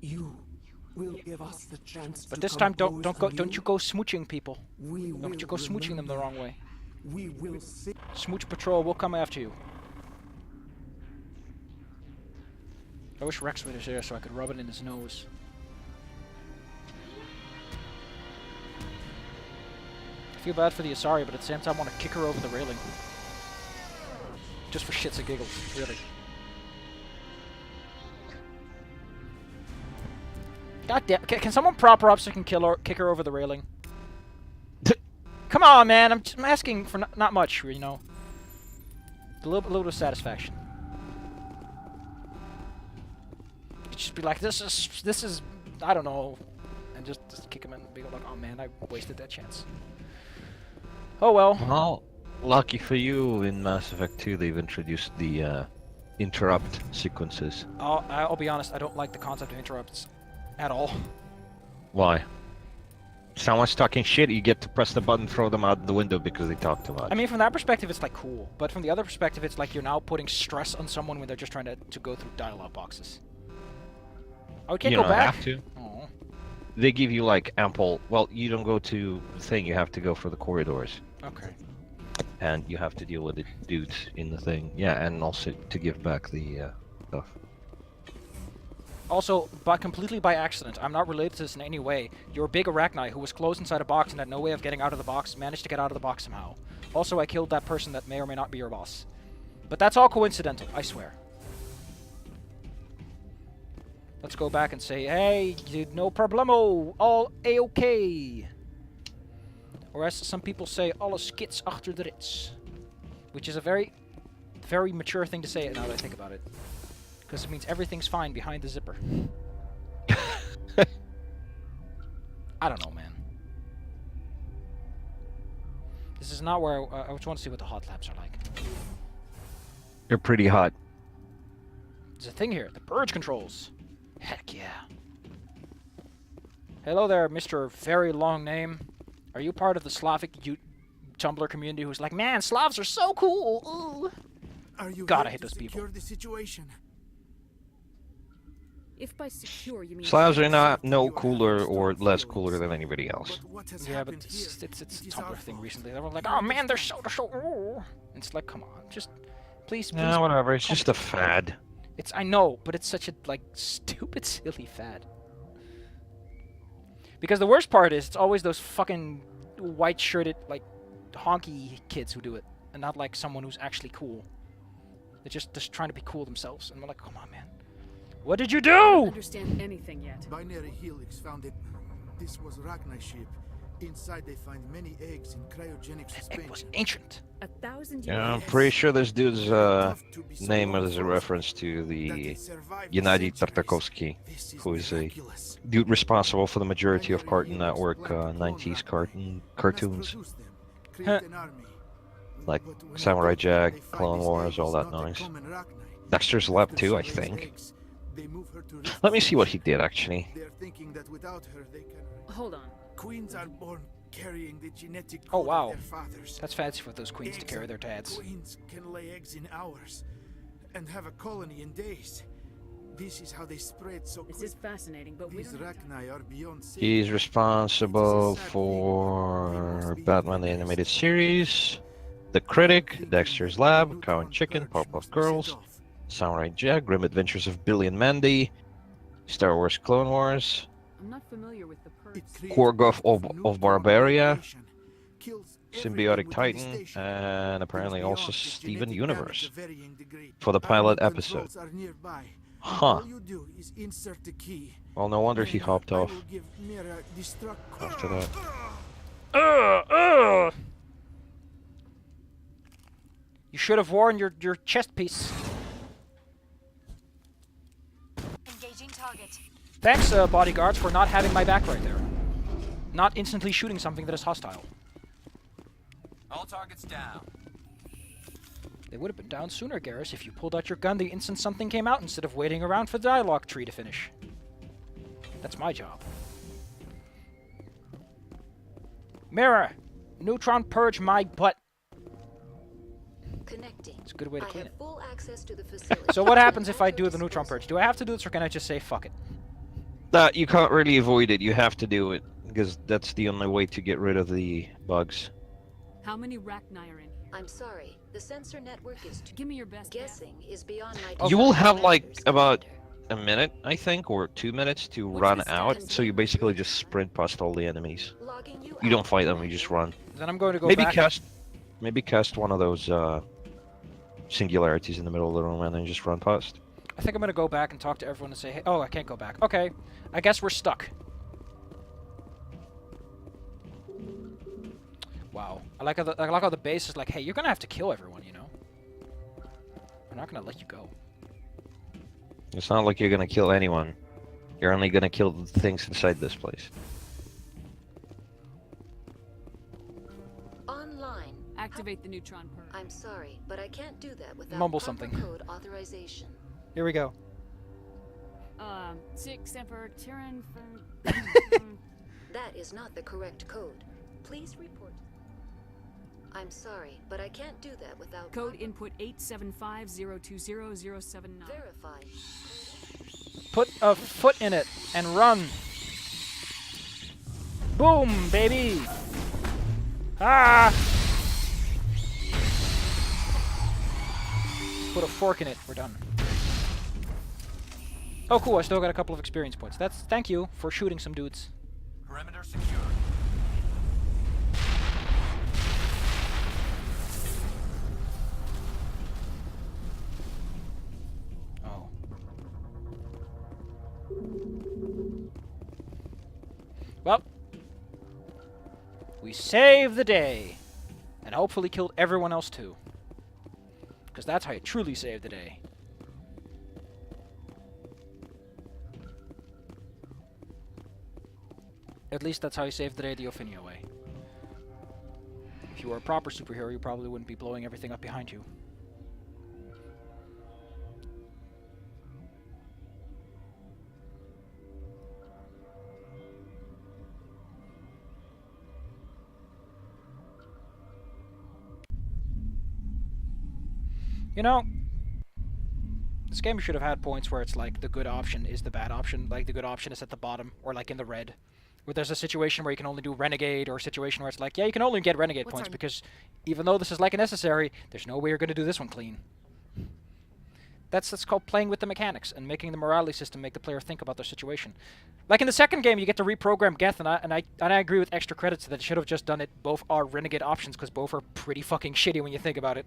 You will give us the chance But to this time, compose don't anew. you go smooching people. We Don't will you go smooching them the remember. wrong way. We will sing. Smooch Patrol will come after you. I wish Rex was here so I could rub it in his nose. I feel bad for the Asari, but at the same time I want to kick her over the railing. Just for shits and giggles, really. God damn! Can someone prop her up so I can kick her over the railing? Come on, man! I'm asking for not much, you know. A little bit of satisfaction. Just be like, this is, I don't know, and just kick him and be like, oh man, I wasted that chance. Oh well. Well, lucky for you, in Mass Effect 2 they've introduced the interrupt sequences. I'll be honest, I don't like the concept of interrupts at all. Why? Someone's talking shit, you get to press the button, throw them out the window because they talk too much. I mean, from that perspective, it's like cool, but from the other perspective, it's like you're now putting stress on someone when they're just trying to go through dialogue boxes. Oh, we can't you go don't back. have to. Oh. They give you like ample. Well, you don't go to the thing. You have to go for the corridors. Okay. And you have to deal with the dudes in the thing. Yeah, and also to give back the stuff. Also, completely by accident, I'm not related to this in any way. Your big Arachni, who was closed inside a box and had no way of getting out of the box, managed to get out of the box somehow. Also, I killed that person that may or may not be your boss. But that's all coincidental, I swear. Let's go back and say, hey, no problemo, all a-okay. Or as some people say, alle skits achter de rits. Which is a very, very mature thing to say now that I think about it. Because it means everything's fine behind the zipper. I don't know, man. This is not where I just want to see what the hot labs are like. They're pretty hot. There's a thing here, the purge controls. Heck yeah. Hello there, Mr. Very Long Name. Are you part of the Slavic Tumblr community who's like, man, Slavs are so cool. Ooh. Are you God, here I hate to those people. secure the situation? If by secure you mean Slavs are not no cooler or less cooler than anybody else. Yeah, but it's a Tumblr thing recently. They were like, oh man, they're so. Ooh. It's like, come on, just please. Nah, whatever. It's just a fad. I know, but it's such a like stupid, silly fad. Because the worst part is, it's always those fucking white-shirted, like, honky kids who do it, and not like someone who's actually cool. They're just trying to be cool themselves, and we're like, come on, man. What did you I don't do? understand anything yet. Binary Helix found it. This was Rachni's ship. Inside they find many eggs in cryogenic suspension. It was ancient. 1,000 Yeah, I'm years. pretty sure this dude's name is a reference to the Gennady Tartakovsky, who is a dude responsible for the majority of Cartoon Network 90s cartoons. Like Samurai Jack, Clone Wars, all that noise. Dexter's Lab too, I think. Let me see what he did, actually. Hold on. Queens are born carrying the genetic Oh code wow, of their fathers. that's fancy for those queens to carry their dads. Queens can lay eggs in hours and have a colony in days. This is how they spread so quick. This is fascinating, but we These don't have time. Rachni are beyond safe. He's responsible for Batman the Animated Series, The Critic, Dexter's Lab, Cow and Chicken, Powerpuff Girls, Samurai Jack, Grim Adventures of Billy and Mandy, Star Wars Clone Wars, I'm not familiar with the perks. Korgoth of Barbaria, Symbiotic Titan, and apparently also Steven Universe for the pilot episode. Huh. Well, no wonder he hopped off after that. You should have worn your chest piece. Engaging target. Thanks, bodyguards, for not having my back right there. Not instantly shooting something that is hostile. All targets down. They would have been down sooner, Garrus, if you pulled out your gun the instant something came out instead of waiting around for the dialogue tree to finish. That's my job. Mirror! Neutron purge my butt! Connecting. It's a good way to I clean have it. full access to the facility. So what happens if I do the neutron purge? Do I have to do this, or can I just say fuck it? That you can't really avoid it. You have to do it because that's the only way to get rid of the bugs. How many Rachni are in here? I'm sorry. The sensor network is Give me your best guessing is beyond my. You will have like about a minute, I think, or 2 minutes to run out. So you basically just sprint past all the enemies. You don't fight them. You just run. Then I'm going to go maybe back. Maybe cast one of those singularities in the middle of the room and then just run past. I think I'm going to go back and talk to everyone and say, hey, oh, I can't go back. Okay, I guess we're stuck. Wow. I like how the base is like, hey, you're going to have to kill everyone, you know? We're not going to let you go. It's not like you're gonna kill anyone. You're only gonna kill the things inside this place. Online. Activate the neutron purge. I'm sorry, but I can't do that without Mumble proper something. code authorization. Here we go. 6 Emperor Tyrann from... That is not the correct code. Please report. I'm sorry, but I can't do that without Code input 875020079. verified. Put a foot in it and run. Boom, baby. Ah! Put a fork in it. We're done. Oh, cool. I still got a couple of experience points. Thank you for shooting some dudes. Perimeter secure. Oh. Well, we saved the day, and hopefully killed everyone else too. Because that's how you truly save the day. At least that's how you save the day the Ophinia way. If you were a proper superhero, you probably wouldn't be blowing everything up behind you. You know, this game should have had points where it's like the good option is the bad option, like the good option is at the bottom, or like in the red. Where there's a situation where you can only do Renegade, or a situation where it's like, yeah, you can only get Renegade points because even though this is like a necessary, there's no way you're going to do this one clean. That's called playing with the mechanics and making the morality system make the player think about their situation. Like in the second game, you get to reprogram Geth, and I agree with extra credits that it should have just done it. Both are Renegade options because both are pretty fucking shitty when you think about it.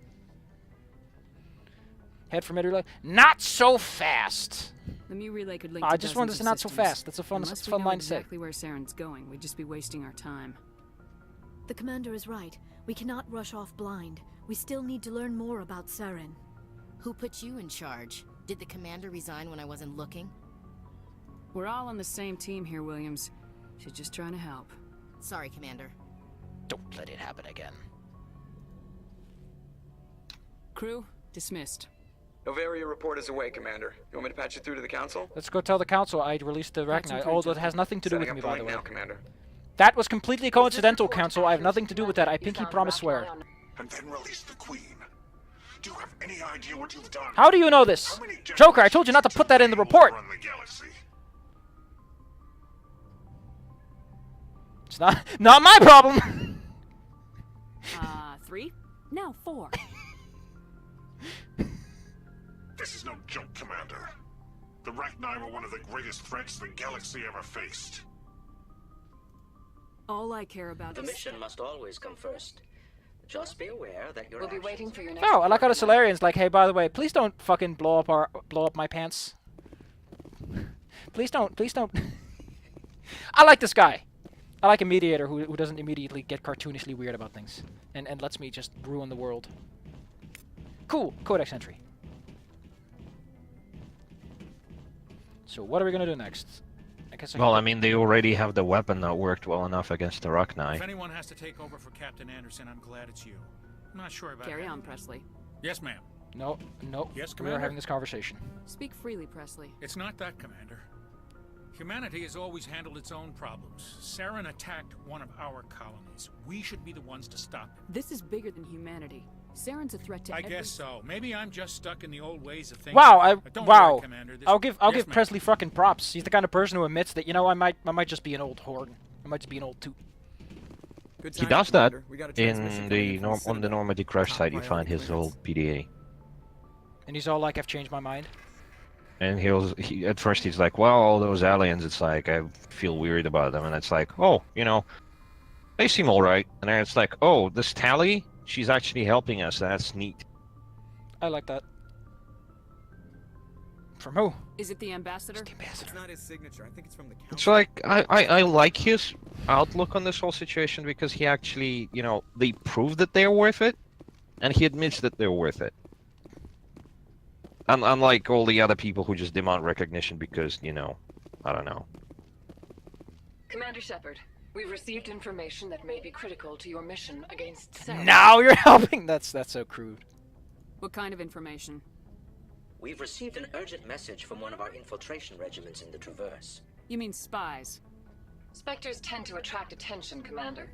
Head for mid relay. Not so fast. The mu relay could link I to just wanted to dozens say of not so systems. fast. That's a fun Unless we line know to say. exactly where Saren's going, we'd just be wasting our time. The commander is right. We cannot rush off blind. We still need to learn more about Saren. Who put you in charge? Did the commander resign when I wasn't looking? We're all on the same team here, Williams. She's just trying to help. Sorry, Commander. Don't let it happen again. Crew, dismissed. Novaria report is away, Commander. You want me to patch you through to the Council? Let's go tell the Council I released the Recognize. Oh, that has nothing to do with Setting me, up the by the link way. now, Commander. That was completely coincidental, Council. I have nothing to do with that. I pinky promise swear. And then release the Queen. Do you have any idea what you've done? How do you know this? Joker, I told you not to put that in the report. It's not my problem. 3? No, 4. This is no joke, Commander. The Rachni were one of the greatest threats the galaxy ever faced. All I care about The is... mission must always come first. Just be aware that your We'll be waiting for your next... Oh, I like how the Solarian's like, hey, by the way, please don't fucking blow up my pants. Please don't. I like this guy. I like a mediator who doesn't immediately get cartoonishly weird about things and lets me just ruin the world. Cool. Codex entry. So what are we gonna do next? I guess Well, I mean, they already have the weapon that worked well enough against the Rachni. If anyone has to take over for Captain Anderson, I'm glad it's you. I'm not sure about Carry that. on, Presley. Yes, ma'am. No. Yes, We Commander? are having this conversation. Speak freely, Presley. It's not that, Commander. Humanity has always handled its own problems. Saren attacked one of our colonies. We should be the ones to stop it. This is bigger than humanity. Saren's a threat to I every... guess so. Maybe I'm just stuck in the old ways of thinking. Wow, But don't wow. worry, Commander. This... I'll give Yes, ma'am. Presley fucking props. He's the kind of person who admits that, you know, I might just be an old horn. I might just be an old toot. He does that in the on the Normandy crash site. You find his old PDA, And he's all like, I've changed my mind. and at first he's like, well, all those aliens, it's like I feel weird about them, and it's like, oh, you know, they seem all right, and then it's like, oh, this Tally, she's actually helping us. That's neat. I like that. From who? Is it the ambassador? It's the ambassador. It's not his signature. I think it's from the council. It's like I like his outlook on this whole situation because he actually, you know, they prove that they're worth it, and he admits that they're worth it. Unlike all the other people who just demand recognition because, you know, I don't know. Commander Shepard, we've received information that may be critical to your mission against Saren. Now you're helping. That's so crude. What kind of information? We've received an urgent message from one of our infiltration regiments in the Traverse. You mean spies? Spectres tend to attract attention, Commander,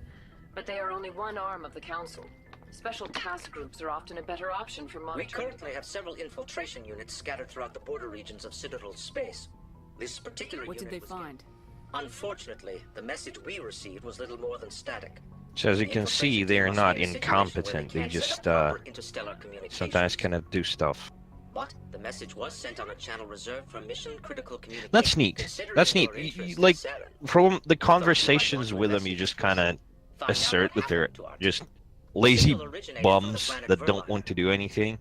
but they are only one arm of the Council. Special task groups are often a better option for We monitoring. currently have several infiltration units scattered throughout the border regions of Citadel space. This particular What did unit they find? Unfortunately, the message we received was little more than static. So as you can see, they're not incompetent. They just Interstellar communication. sometimes cannot do stuff. But the message was sent on a channel reserved for mission critical communication. That's neat. Considering That's neat. your interest in Like Saren, from the conversations with them, you just kind of assert that they're just lazy bums that don't want to do anything,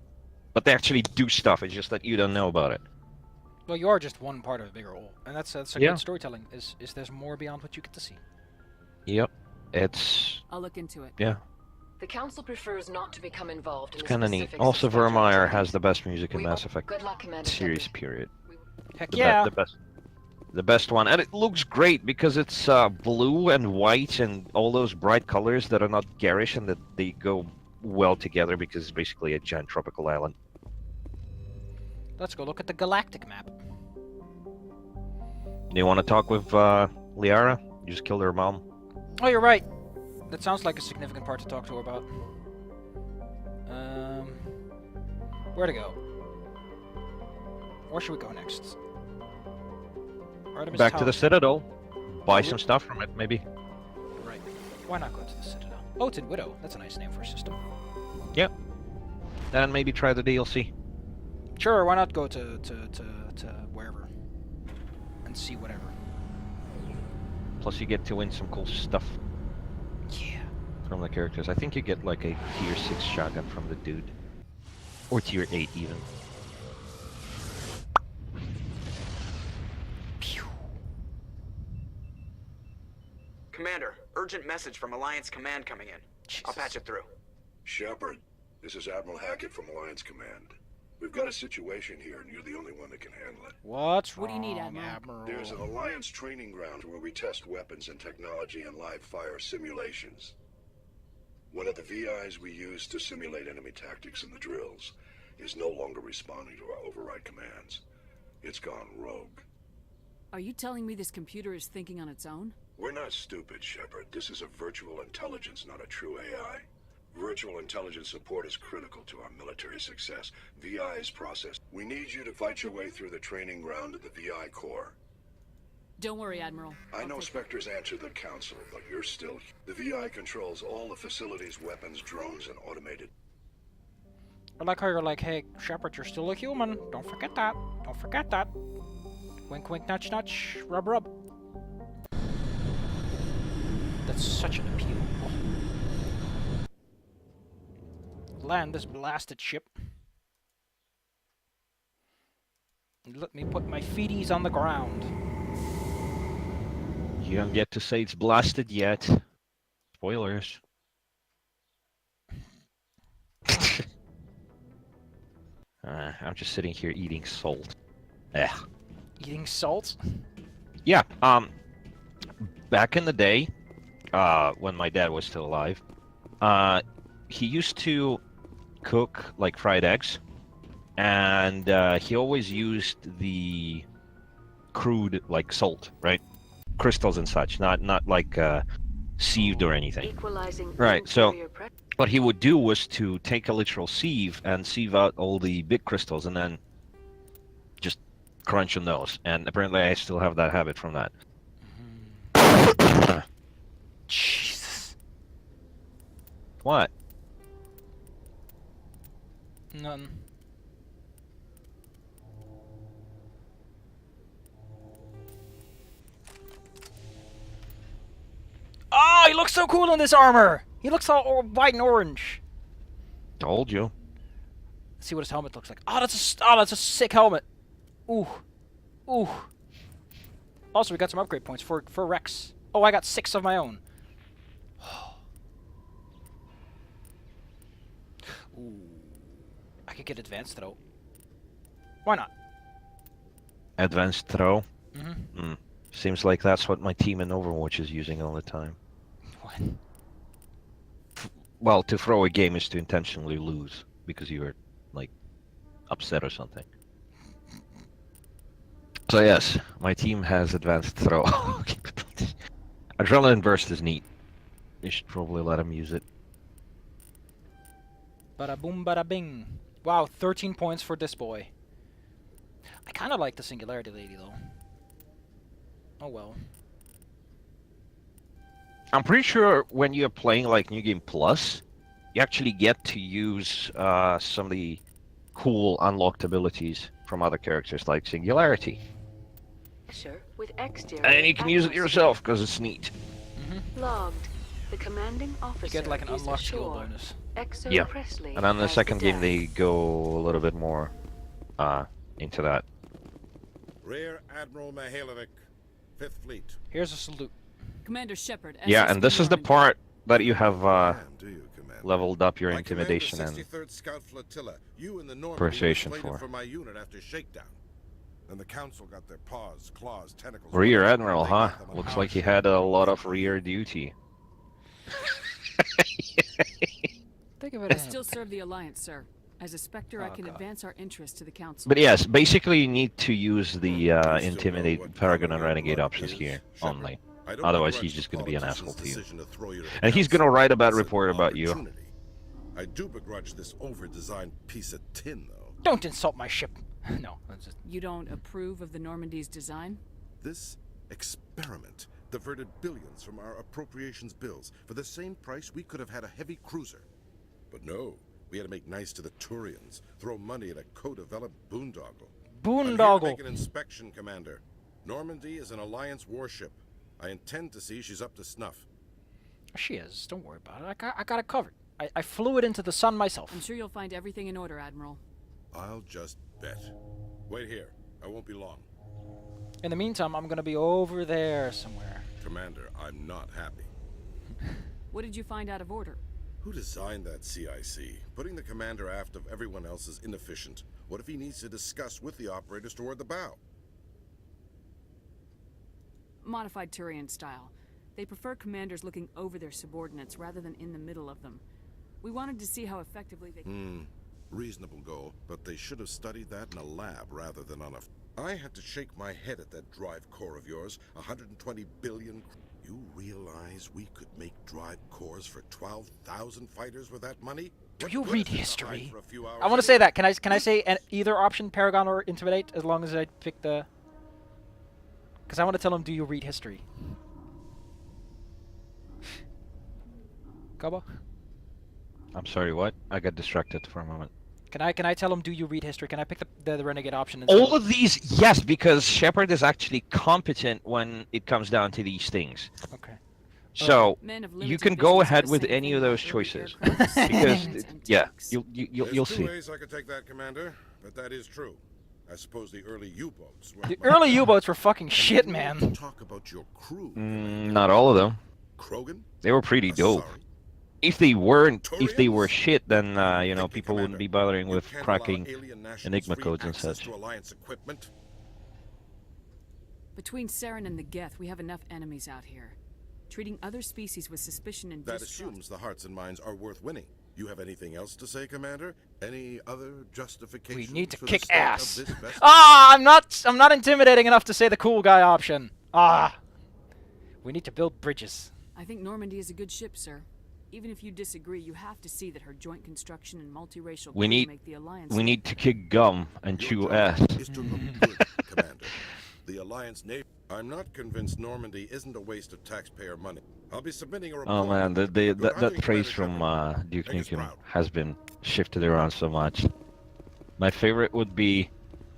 but they actually do stuff. It's just that you don't know about it. Well, you are just one part of a bigger whole, and that's a Yeah. good storytelling. Is there's more beyond what you get to see. Yep, it's I'll look into it. yeah, The Council prefers not to become involved in it's the kind of neat. specifics of Also, Spectre Vermeer activity. has the best music in We Mass hope- Effect Good luck, Commander series. Shepard. Period. Heck The yeah. the best one, and it looks great because it's blue and white and all those bright colors that are not garish and that they go well together because it's basically a giant tropical island. Let's go look at the galactic map. Do you want to talk with Liara? You just killed her mom. Oh, you're right. That sounds like a significant part to talk to her about. Where to go? Where should we go next? Artemis Back to Tower. the Citadel. Buy some stuff from it, maybe. Right. Why not go to the Citadel? Oh, it's in Widow. That's a nice name for a system. Yep. Then maybe try the DLC. Sure, why not go to wherever and see whatever. Plus, you get to win some cool stuff. Yeah. From the characters. I think you get like a tier 6 shotgun from the dude. Or tier 8 even. Commander, urgent urgent message from Alliance Command coming in. I'll patch it through. Shepard, this is Admiral Hackett from Alliance Command. We've got a situation here, and you're the only one that can handle it. What's What do you need, wrong, Admiral? There's an Alliance training ground where we test weapons and technology in live fire simulations. One of the VIs we use to simulate enemy tactics in the drills is no longer responding to our override commands. It's gone rogue. Are you telling me this computer is thinking on its own? We're not stupid, Shepard. This is a virtual intelligence, not a true AI. Virtual intelligence support is critical to our military success. VI is process. We need you to fight your way through the training ground of the VI Corps. Don't worry, Admiral. I know Spectre's answered the Council, but you're still... The VI controls all the facilities, weapons, drones, and automated... I like how you're like, hey, Shepard, you're still a human. Don't forget that. Don't forget that. Wink, wink, nudge, nudge. Rub, rub. That's such an appeal. Land this blasted ship. And let me put my feeties on the ground. You don't get to say it's blasted yet. Spoilers. I'm just sitting here eating salt. Eating salt? Yeah, back in the day, when my dad was still alive, he used to cook, like, fried eggs, and he always used the crude, like, salt, right? Crystals and such, not like sieved or anything. Right, so what he would do was to take a literal sieve and sieve out all the big crystals and then just crunch on those. And apparently I still have that habit from that. Jesus. What? None. Oh, he looks so cool in this armor! He looks all white and orange. Told you. Let's see what his helmet looks like. Oh, that's a sick helmet. Ooh. Ooh. Also, we got some upgrade points for Rex. Oh, I got 6 of my own. Ooh. I could get advanced throw. Why not? Advanced throw? Mm-hmm. Seems like that's what my team in Overwatch is using all the time. What? Well, to throw a game is to intentionally lose because you're, like, upset or something. So yes, my team has advanced throw capabilities. Adrenaline burst is neat. You should probably let him use it. Bada boom, bada bing. Wow, 13 points for this boy. I kind of like the Singularity Lady though. Oh well. I'm pretty sure when you're playing like New Game Plus, you actually get to use some of the cool unlocked abilities from other characters like Singularity. With exterior And you can use it yourself because it's neat. Logged. The commanding officer You get like an is unlocked skill ashore. bonus. Exo Yeah. Presley And on the has second game, death. they go a little bit more into that. Rear Admiral Mihailovic, 5th Fleet. Here's a salute. Commander Shepard. Yeah, SS and this is the Normandy. part that you have Do you, Commander? leveled up your I command intimidation the and 63rd Scout Flotilla. You and the Normandy persuasion were slated for. my unit after shakedown. Then the Council got their paws, claws, tentacles. Rear whatever, Admiral, they huh? got them on Looks our like he ship. had a lot of rear duty. Think of it I as still serve the Alliance, sir. As a Spectre, I Oh, can God. advance our interests to the Council. But yes, basically you need to use the still Intimidate, know what Paragon, color and Renegade your options blood is, here Shepard? only. I don't Otherwise begrudge he's just going to be an politicians' asshole to you. decision to throw you to the And he's Council. going to write a bad It's an report about you. opportunity. I do begrudge this over-designed piece of tin, though. Don't insult my ship. No, that's just... You don't approve of the Normandy's design? This experiment diverted billions from our appropriations bills. For the same price, we could have had a heavy cruiser. But no, we had to make nice to the Turians, throw money at a co-developed boondoggle. I'm here to Boondoggle. make an inspection, Commander. Normandy is an Alliance warship. I intend to see she's up to snuff. She is. Don't worry about it. I got it covered. I flew it into the sun myself. I'm sure you'll find everything in order, Admiral. I'll just bet. Wait here. I won't be long. In the meantime, I'm gonna be over there somewhere. Commander, I'm not happy. What did you find out of order? Who designed that CIC? Putting the commander aft of everyone else is inefficient. What if he needs to discuss with the operators toward the bow? Modified Turian style. They prefer commanders looking over their subordinates rather than in the middle of them. We wanted to see how effectively they... Reasonable goal, but they should have studied that in a lab rather than on a... I had to shake my head at that drive core of yours. 120 billion... You realize we could make drive cores for 12,000 fighters with that money? Do you read history? I want to say that. Can I say either option, Paragon or Intimidate, as long as I pick the... Because I want to tell him, do you read history? Komo? I'm sorry, what? I got distracted for a moment. Can I tell him, do you read history? Can I pick the Renegade option? All of these, yes, because Shepard is actually competent when it comes down to these things. Okay. So you can go ahead with any of those choices, because yeah, you'll see. There's 2 ways I could take that, Commander, but that is true. I suppose the early U-boats were... The early U-boats were fucking shit, man. Talk about your crew. Not all of them. Krogan? They were pretty dope. If they were shit, then you know, people wouldn't be bothering with cracking Enigma codes and such. Between Saren and the Geth, we have enough enemies out here. Treating other species with suspicion and that distrust... assumes the hearts and minds are worth winning. You have anything else to say, Commander? Any other justification? We need to for kick the start of ass. this best... I'm not intimidating enough to say the cool guy option. We need to build bridges. I think Normandy is a good ship, sir. Even if you disagree, you have to see that her joint construction and multiracial crew make the alliance. We need to kick gum and chew ass. Is to look good, Commander. The Alliance navy. I'm not convinced Normandy isn't a waste of taxpayer money. I'll be submitting a report. Oh man, that phrase from Duke Nukem has been shifted around so much. My favorite would be,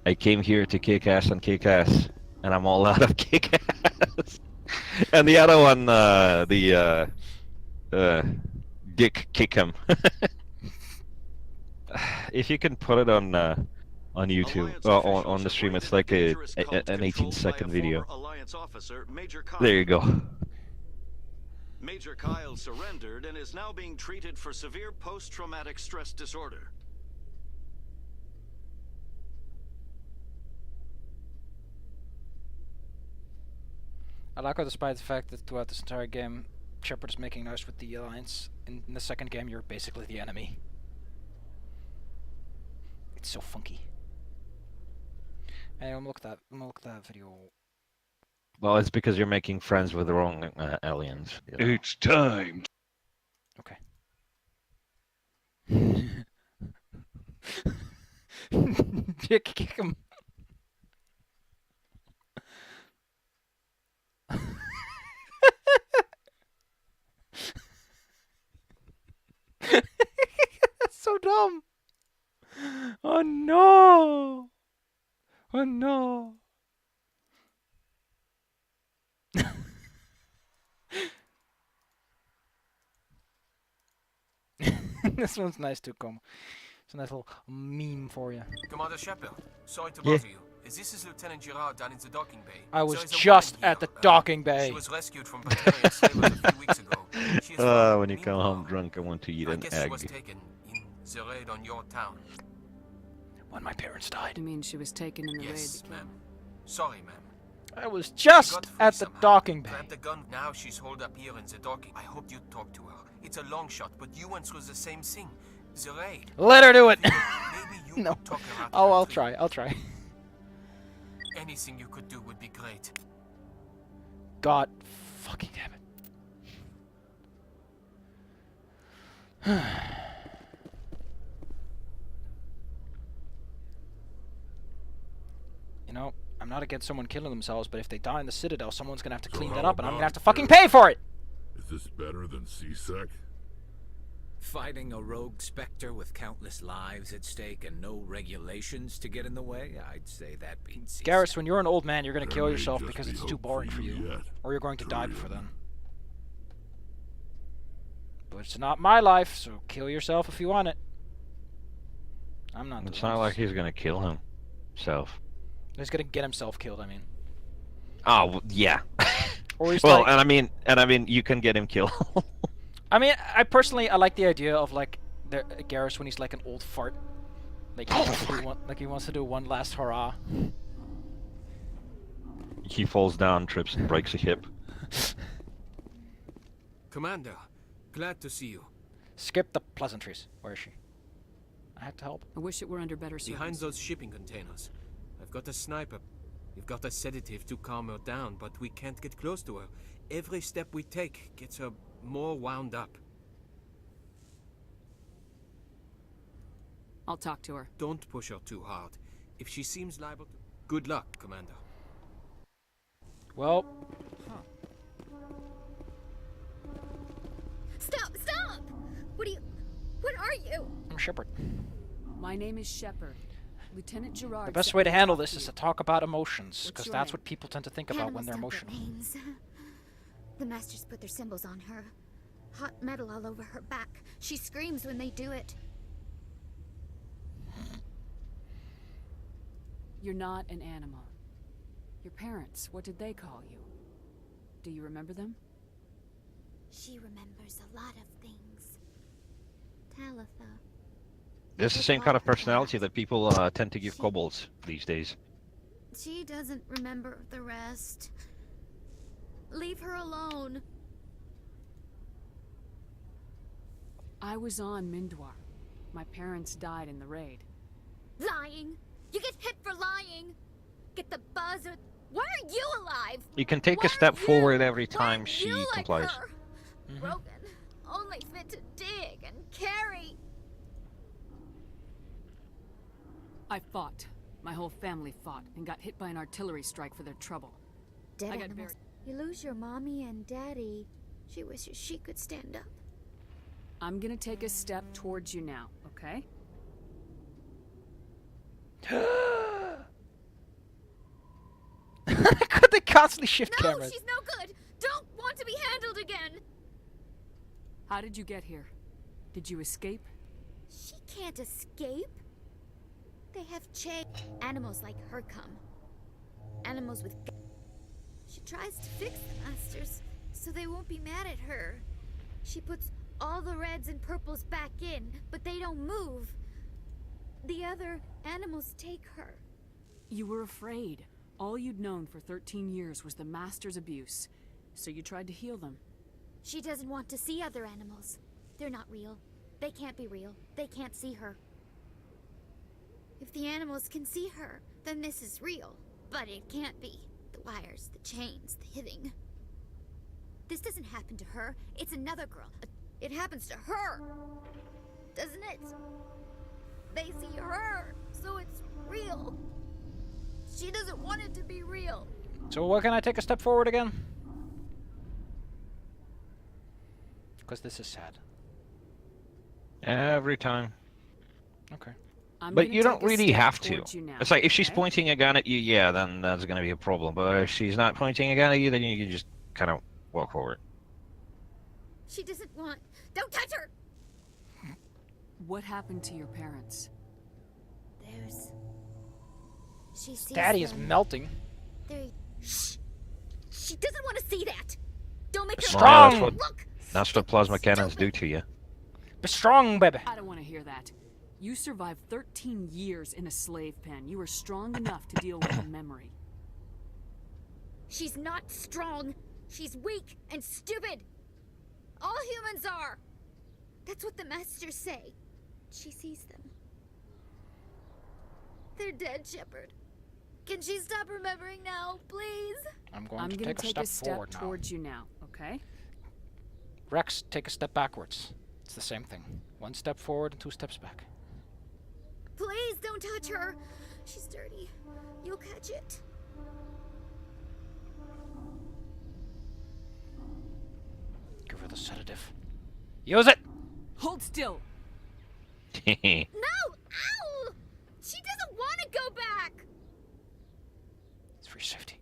I came here to kick ass and kick ass, and I'm all out of kick ass. And the other one, Dick kick him. If you can put it on YouTube, on the stream, it's like an 18-second video. There you go. Major Kyle surrendered and is now being treated for severe post-traumatic stress disorder. I like how, despite the fact that throughout this entire game, Shepard is making noise with the Alliance, in the second game you're basically the enemy. It's so funky. Hey, I'm gonna look at that video. Well, it's because you're making friends with the wrong aliens. You know? It's time. Okay. Kick him. That's so dumb. Oh no. Oh no. This one's nice too, Komo. It's a nice little meme for you. Commander Shepard, sorry to Yeah. bother you. This is Lieutenant Girard down in the docking bay. I was There is a just woman at the here. docking bay. She was rescued from Batarian slavers a few weeks ago. She is When you come home drunk, I want to eat I an guess egg. she was taken in the raid on your town. When my parents died. You mean she was taken in the Yes, raid? ma'am. Sorry, ma'am. I was just at the docking bay. Grab the gun. Now she's holed up here in the docking. I hope you talk to her. It's a long shot, but you went through the same thing. The raid. Let her do it. Maybe you No. could talk her out. I'll try. I'll try. Anything you could do would be great. God fucking damn it. You know, I'm not against someone killing themselves, but if they die in the Citadel, someone's gonna have to clean that up, and I'm gonna have to fucking pay for it! Is this better than CSEC? Fighting a rogue Spectre with countless lives at stake and no regulations to get in the way? I'd say that beats CSEC. Garrus, when you're an old man, you're gonna There kill may yourself just because be it's hope too boring for you. yet, Or you're going to die before Turian. then. But it's not my life, so kill yourself if you want it. I'm not. It's not like he's gonna kill himself. He's gonna get himself killed, I mean. Oh, yeah. Or he's Well, like, and I mean, you can get him killed. I mean, I personally I like the idea of like Garrus when he's like an old fart, like he wants to do one last hurrah. He falls down, trips, and breaks a hip. Commander, glad to see you. Skip the pleasantries. Where is she? I have to help. I wish it were under better Behind circumstances. those shipping containers. I've got a sniper. We've got a sedative to calm her down, but we can't get close to her. Every step we take gets her more wound up. I'll talk to her. Don't push her too hard. If she seems liable to... Good luck, Commander. Well... Stop! Stop! What are you? I'm Shepard. My name is Shepard. Lieutenant Gerard. The best way to handle this is to talk about emotions, because that's what people tend to think about when they're Animals emotional. don't get names. The Masters put their symbols on her. Hot metal all over her back. She screams when they do it. You're not an animal. Your parents, what did they call you? Do you remember them? She remembers a lot of things. Talitha. There's the same kind of personality that people tend to give kobolds these days. She doesn't remember the rest. Leave her alone. I was on Mindwar. My parents died in the raid. Lying! You get hit for lying! Get the buzz or... Why are you alive? You can take a step forward every time she You like complies. her? Broken. Only fit to dig and carry. I fought. My whole family fought and got hit by an artillery strike for their trouble. Dead I got animals. You lose your mommy and daddy. She wishes she could stand up. I'm gonna take a step towards you now, okay? Could they constantly shift No, cameras? she's no good. Don't want to be handled again. How did you get here? Did you escape? She can't escape. They have animals like her come. Animals with She tries to fix the Masters so they won't be mad at her. She puts all the reds and purples back in, but they don't move. The other animals take her. You were afraid. All you'd known for 13 years was the Master's abuse, so you tried to heal them. She doesn't want to see other animals. They're not real. They can't be real. They can't see her. If the animals can see her, then this is real. But it can't be. The wires, the chains, the hitting. This doesn't happen to her. It's another girl. It happens to her. Doesn't it? They see her, so it's real. She doesn't want it to be real. So what can I take a step forward again? Because this is sad. Every time. Okay. But you don't really have to. Now, It's like if she's pointing a gun at you, yeah, then that's gonna be a problem. But if she's not pointing a gun at you, then you can just kind of walk forward. She doesn't want... Don't touch her! What happened to your parents? There's... She sees Daddy is them. melting. Shh! She doesn't want to see that! Don't make her... Strong! Look! That's what plasma cannons do to you. Be strong, baby. I don't want to hear that. You survived 13 years in a slave pen. You were strong enough to deal with a memory. She's not strong. She's weak and stupid. All humans are. That's what the Masters say. She sees them. They're dead, Shepard. Can she stop remembering now, please? I'm I'm going to gonna take a step forward now. towards you now, okay? Rex, take a step backwards. It's the same thing. 1 step forward and 2 steps back. Please don't touch her. She's dirty. You'll catch it. Give her the sedative. Use it! Hold still! No! Ow! She doesn't want to go back! It's for your safety.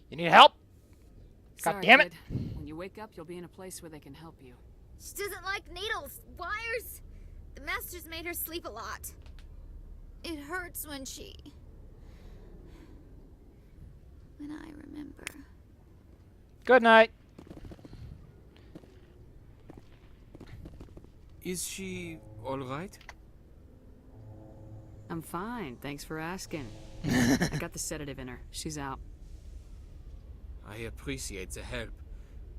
You need help? God Sorry, damn it! kid. When you wake up, you'll be in a place where they can help you. She doesn't like needles, wires. The Masters made her sleep a lot. It hurts when she... When I remember. Good night. Is she all right? I'm fine, thanks for asking. I got the sedative in her. She's out. I appreciate the help,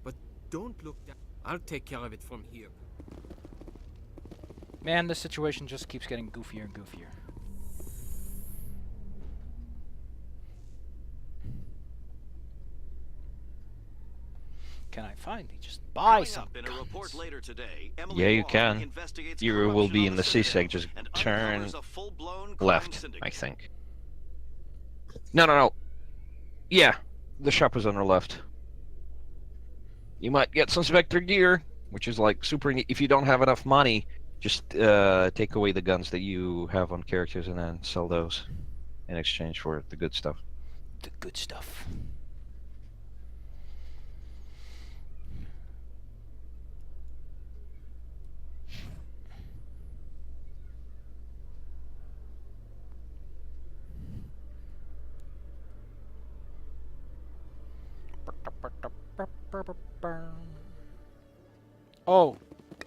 but don't look down. I'll take care of it from here. Man, this situation just keeps getting goofier and goofier. Can I finally just buy some in a report later today, Yeah, you can. You will be in the C-seg. Just turn left, I think. No. Yeah, the shop is on our left. You might get some Spectre gear, which is like super neat. If you don't have enough money, just take away the guns that you have on characters and then sell those in exchange for the good stuff. The good stuff.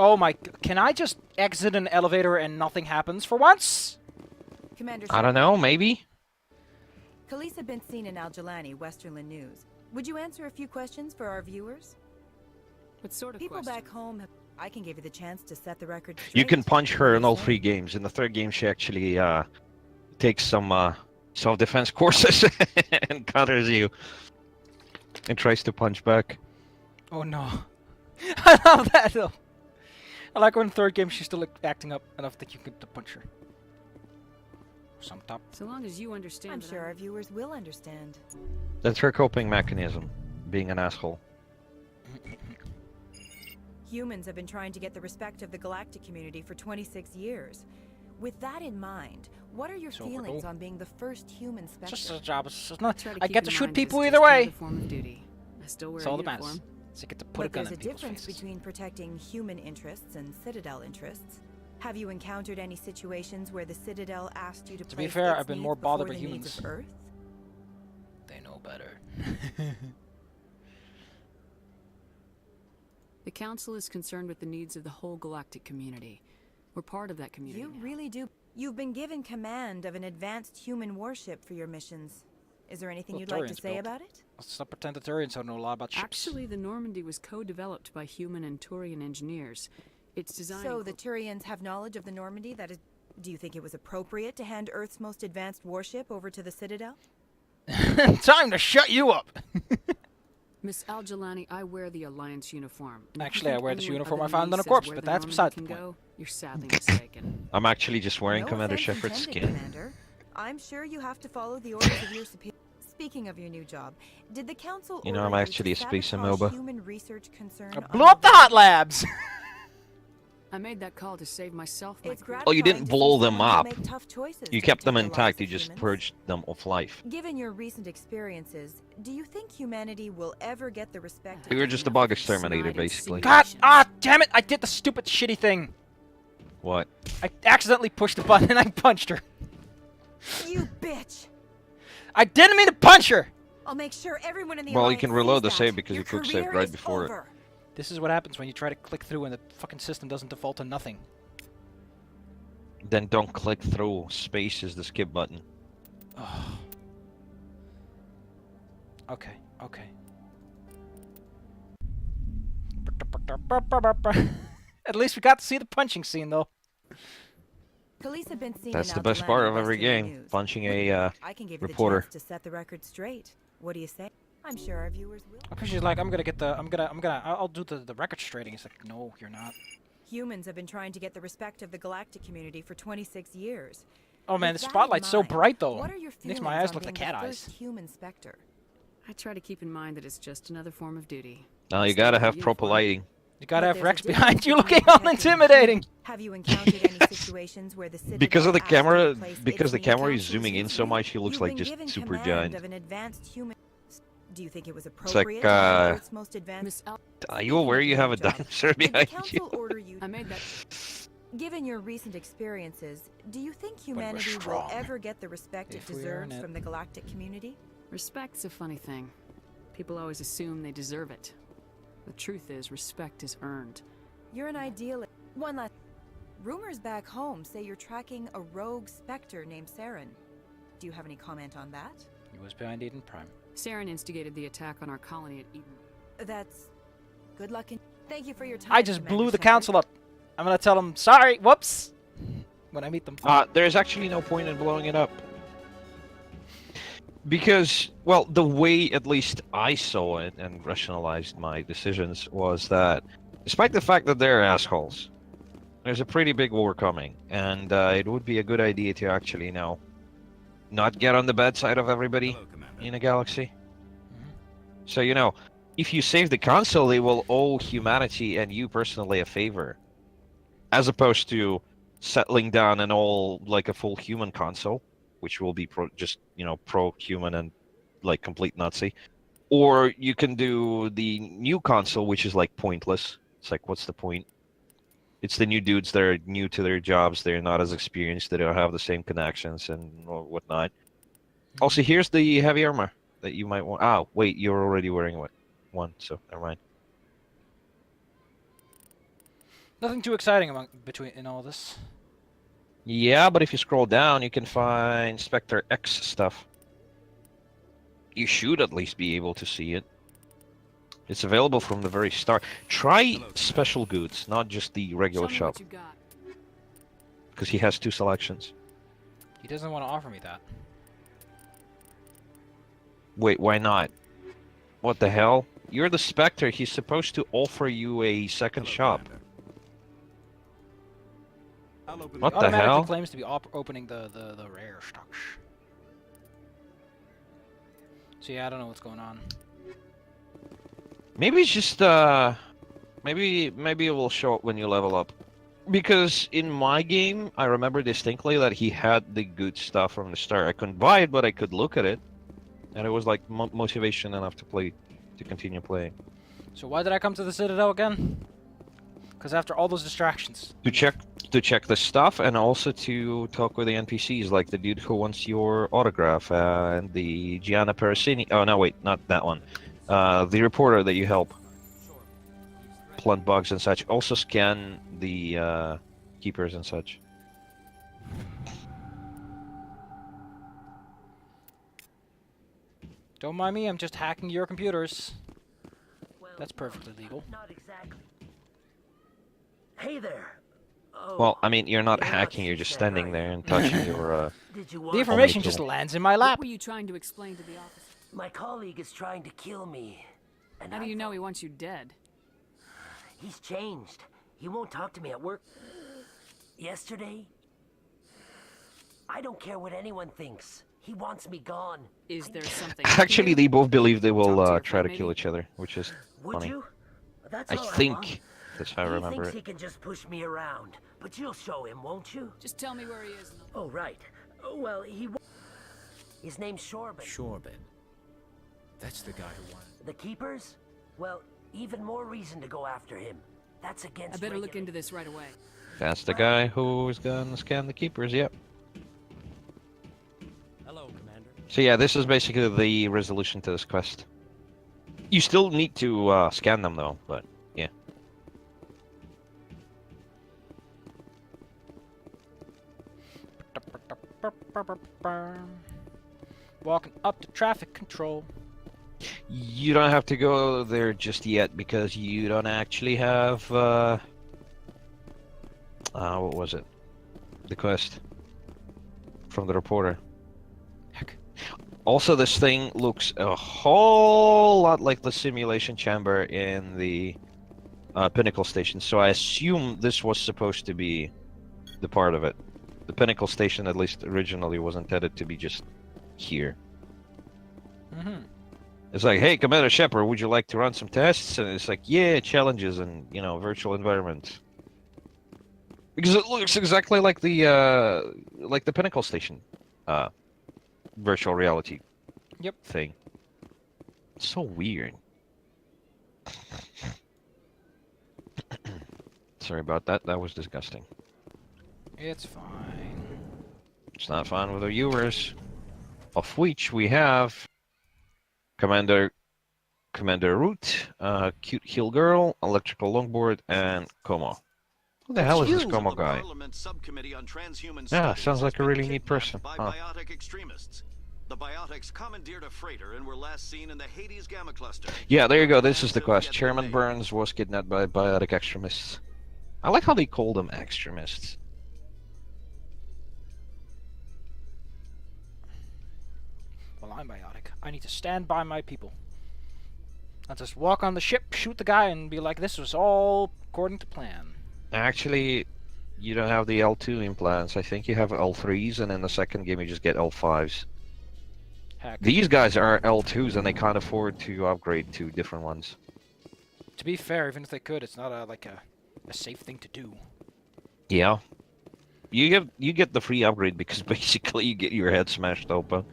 Oh my, can I just exit an elevator and nothing happens for once? Commander, I don't know, maybe? Khalees had been seen in Al-Jalani, Westerland News. Would you answer a few questions for our viewers? What sort of People back home have... I can give you the chance to set the record straight. You can punch her in all 3 games. In the 3rd game, she actually takes some self-defense courses and counters you. And tries to punch back. Oh no. I love that though. I like when in 3rd game she's still like, acting up enough that you can punch her. Some top. So long as you understand. I'm sure our viewers will understand. That's her coping mechanism, being an asshole. Humans have been trying to get the respect of the galactic community for 26 years. With that in mind, what are your feelings on being the first human Spectre? It's just a job. It's just not. I keep get to in shoot mind that people it's either just way. another form of duty. I still wear It's a all that uniform. matters. So I get to put a gun There's in a people's difference faces. between protecting human interests and Citadel interests. Have you encountered any situations where the Citadel asked you to To be place fair, its I've been needs more bothered before with the needs humans. of Earth? They know better. The Council is concerned with the needs of the whole galactic community. We're part of that community. You really do. You've been given command of an advanced human warship for your missions. Is there anything Well, you'd like to Turian's say built. about it? Let's not pretend the Turians don't know a lot about ships. Actually, the Normandy was co-developed by human and Turian engineers. It's designed. So the Turians have knowledge of the Normandy. That is. Do you think it was appropriate to hand Earth's most advanced warship over to the Citadel? Time to shut you up. Miss Al-Jalani, I wear the Alliance uniform. And if you Actually, I think wear this anyone uniform other I found than on a me says corpse, where but the that's Normandy beside the can point. go, you're sadly mistaken. I'm actually just wearing No Commander offense Shepard's intended, skin. Commander. I'm sure you have to follow the orders of your superior. Speaking of your new job, did the council You know, order I'm you actually a to space sabotage amoeba. human research concern I on blew up the hot labs. I made that call to save myself. It's Oh, you didn't blow them up. make tough choices You to kept them protect the lives intact. You of just humans. purged them of life. Given your recent experiences, do you think humanity will ever get the respect? We were just a bug exterminator, basically. God, damn it! I did the stupid shitty thing. What? I accidentally pushed the button and I punched her. You bitch! I didn't mean to punch her. I'll make sure everyone in the Well, you Alliance can reload the sees save that. because Your you quick saved career right is before it. over. This is what happens when you try to click through and the fucking system doesn't default to nothing. Then don't click through. Space is the skip button. Okay, okay. At least we got to see the punching scene, though. Khalees had been seen That's in the best Al-Jalani, part of every Westerland game. News. Punching a I can give reporter. you the chance to set the record straight. What do you say? I'm sure our viewers will. Because she's like, I'll do the record straighting. It's like, no, you're not. Humans have been trying to get the respect of the galactic community for 26 years. Oh man, With the that in spotlight's so mind, bright though. What are your Makes feelings my eyes on look like being cat the eyes. first human Spectre? I try to keep in mind that it's just another form of duty. Now you gotta have proper lighting. You gotta But have there's a Rex difference behind you between looking all protecting intimidating. Have you encountered any situations where the Citadel Because of the asked you to camera, place because its the new camera is council's zooming in so needs? much, he looks You've like been just given super command giant. of an advanced human. Do you think it was like, appropriate to have Earth's most advanced? Are you aware you have a Job. dinosaur Did the behind council you? order you? I made that. Given your recent experiences, do you think humanity will strong. ever get the respect it If we deserves earn it. from the galactic community? Respect's a funny thing. People always assume they deserve it. The truth is, respect is earned. You're an idealist. One last... Rumors back home say you're tracking a rogue Spectre named Saren. Do you have any comment on that? He was behind Eden Prime. Saren instigated the attack on our colony at Eden. That's... Good luck and... Thank you for your time, I just Commander blew the Shepard. council up. I'm gonna tell them, sorry, whoops, when I meet them. There's actually no point in blowing it up. Because, well, the way at least I saw it and rationalized my decisions was that, despite the fact that they're assholes, there's a pretty big war coming, and it would be a good idea to actually, you know, not get on the bad side of everybody in a galaxy. So, you know, if you save the console, they will owe humanity and you personally a favor. As opposed to settling down an all, like, a full human console, which will be just, you know, pro-human and, like, complete Nazi. Or you can do the new console, which is, like, pointless. It's like, what's the point? It's the new dudes that are new to their jobs. They're not as experienced. They don't have the same connections and whatnot. Also, here's the heavy armor that you might want. Oh, wait, you're already wearing one, so never mind. Nothing too exciting in all this. Yeah, but if you scroll down, you can find Spectre X stuff. You should at least be able to see it. It's available from the very start. Try special goods, not just the regular shop. Because he has 2 selections. He doesn't want to offer me that. Wait, why not? What the hell? You're the Spectre. He's supposed to offer you a second shop. What the hell? He claims to be opening the rare stocks. So yeah, I don't know what's going on. Maybe it's just maybe it will show up when you level up. Because in my game, I remember distinctly that he had the good stuff from the start. I couldn't buy it, but I could look at it, and it was like motivation enough to continue playing. So why did I come to the Citadel again? Because after all those distractions. To check the stuff, and also to talk with the NPCs, like the dude who wants your autograph, and the Gianna Parasini. Oh no, wait, not that one. The reporter that you help plant bugs and such. Also scan the keepers and such. Don't mind me, I'm just hacking your computers. That's perfectly legal. Not exactly. Hey there. Oh, Well, I mean, you're not hacking, you're just standing there and touching your, The information just lands in my lap. What were you trying to explain to the officer? my colleague is trying to kill me. And How do you know he wants you dead? He's changed. He won't talk to me at work. Yesterday, I don't care what anyone thinks. He wants me gone. Is there something? Actually, they both believe they will try to kill each other, which is Would funny. you? That's I all want. think that's how I He remember thinks it. he can just push me around, but you'll show him, won't you? Just tell me where he is. Oh, right. Well, his name's Shorbin. Shorbin. That's the guy who won. The Keepers? Well, even more reason to go after him. That's against I better look into this right away. That's the guy who's gonna scan the keepers, yep. Hello, Commander. So yeah, this is basically the resolution to this quest. You still need to scan them though, but yeah. Walking up to traffic control. You don't have to go there just yet because you don't actually have what was it? The quest from the reporter. Heck. Also, this thing looks a whole lot like the simulation chamber in the Pinnacle Station, so I assume this was supposed to be the part of it. The Pinnacle Station, at least originally, was intended to be just here. Mm-hmm. It's like, hey, Commander Shepard, would you like to run some tests? And it's like, yeah, challenges and, you know, virtual environment. Because it looks exactly like the Pinnacle Station virtual reality thing. It's so weird. Sorry about that. That was disgusting. It's fine. It's not fine with our viewers, of which we have Commander Commander Root, Cute Heel Girl, Electrical Longboard, and Komo. Who the hell is this Komo guy? Yeah, sounds like a really neat person. Huh. Biotic extremists. The Biotics commandeered a freighter and were last seen in the Hades Gamma cluster. Yeah, there you go. This is the quest. Chairman Burns was kidnapped by biotic extremists. I like how they call them extremists. Well, I'm biotic. I need to stand by my people. I'll just walk on the ship, shoot the guy, and be like, this was all according to plan. Actually, you don't have the L2 implants. I think you have L3s, and in the second game you just get L5s. Heck. These guys are L2s, and they can't afford to upgrade to different ones. To be fair, even if they could, it's not like a safe thing to do. Yeah. You get the free upgrade because basically you get your head smashed open.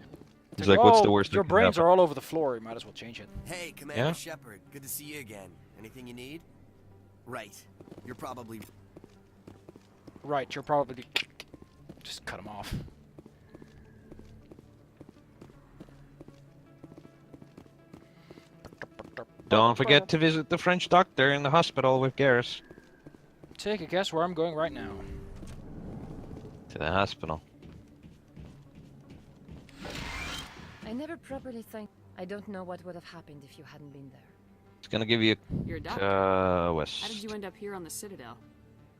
It's like, what's the worst? Your brains are all over the floor. You might as well change it. Hey, Commander Shepard. Good to see you again. Anything you need? Right. You're probably... Right, you're probably... Just cut him off. Don't forget to visit the French doctor in the hospital with Garrus. Take a guess where I'm going right now. To the hospital. I never properly think. I don't know what would have happened if you hadn't been there. It's gonna give you You're a doctor. west. How did you end up here on the Citadel?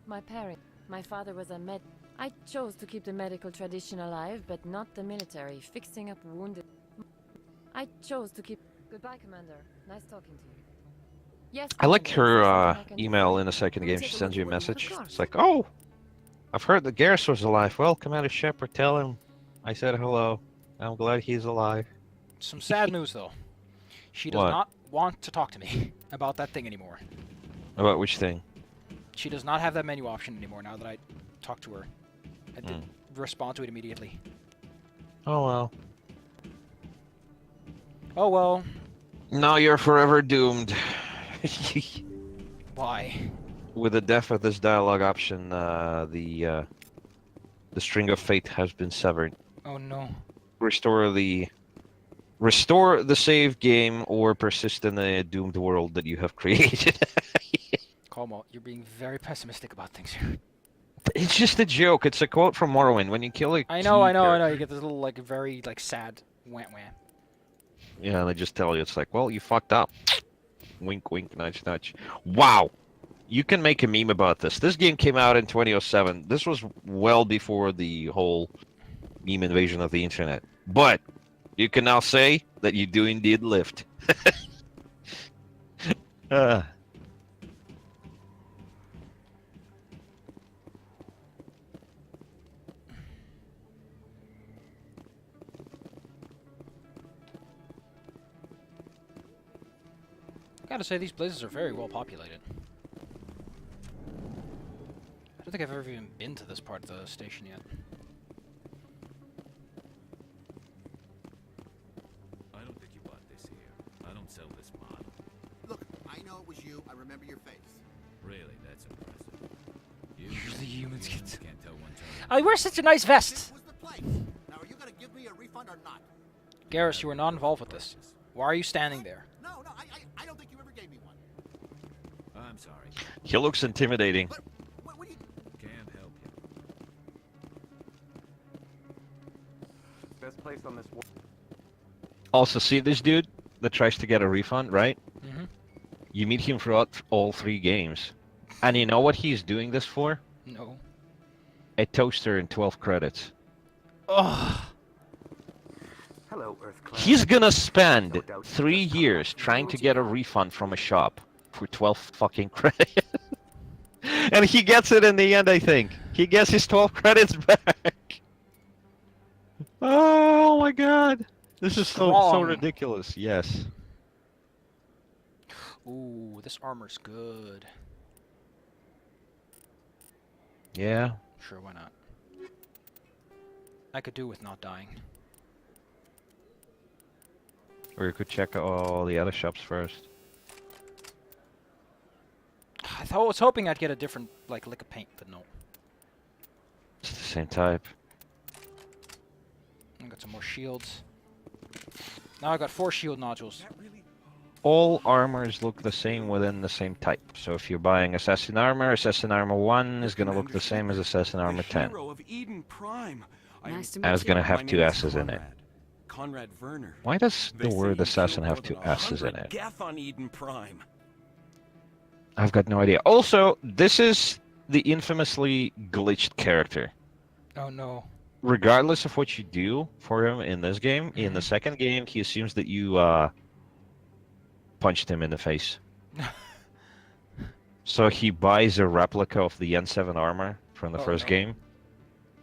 My parents. My father was a med. I chose to keep the medical tradition alive, but not the military, fixing up wounded. I chose to keep... Goodbye, Commander. Nice talking to you. Yes, I like Commander, her email in the second game. She sends you a message. It's like, oh, I've heard that Garrus was alive. Well, Commander Shepard, tell him I said hello. I'm glad he's alive. Some sad news, though. She does not want to talk to me about that thing anymore. About which thing? She does not have that menu option anymore now that I talked to her. I didn't respond to it immediately. Oh, well. Oh, well. Now you're forever doomed. Why? With the death of this dialogue option, the string of fate has been severed. Oh, no. Restore the save game or persist in the doomed world that you have created. Komo, you're being very pessimistic about things here. It's just a joke. It's a quote from Morrowind. When you kill a I know. You get this little, like, very, like, sad wah-wah. Yeah, they just tell you, it's like, well, you fucked up. Wink, wink, nudge, nudge. Wow! You can make a meme about this. This game came out in 2007. This was well before the whole meme invasion of the internet. But you can now say that you do indeed lift. I gotta say, these places are very well populated. I don't think I've ever even been to this part of the station yet. I don't think you bought this here. I don't sell this model. Look, I know it was you. I remember your face. Really, that's impressive. Usually humans can't tell one turn. I wear such a nice vest! This was the place. Now, are you gonna give me a refund or not? Garrus, you were not involved with this. Why are you standing there? No, I don't think you ever gave me one. I'm sorry. He looks intimidating. What do you... Can't help you. Best place on this world. Also, see this dude that tries to get a refund, right? Mm-hmm. You meet him throughout all 3 games. And you know what he's doing this for? No. A toaster and 12 credits. Ugh. Hello, Earth Clan. He's gonna spend 3 years trying to get a refund from a shop for 12 fucking credits. And he gets it in the end, I think. He gets his 12 credits back. Oh my god. This is so ridiculous. Yes. Ooh, this armor's good. Yeah. Sure, why not? I could do with not dying. Or you could check all the other shops first. I was hoping I'd get a different, like, lick of paint, but no. It's the same type. I got some more shields. Now I got 4 shield nodules. all armors look the same within the same type. So if you're buying Assassin Armor 1 is going to look the same as Assassin Armor 10. Hero of Eden Prime. Nice to And meet it's going to you. have My 2 name is S's in it. Conrad Werner. Why does They the say word you assassin killed have more 2 than S's in 100 it? Geth on Eden Prime. I've got no idea. Also, this is the infamously glitched character. Oh no. Regardless of what you do for him in this game, in the second game, he assumes that you punched him in the face. So he buys a replica of the N7 armor from the first game,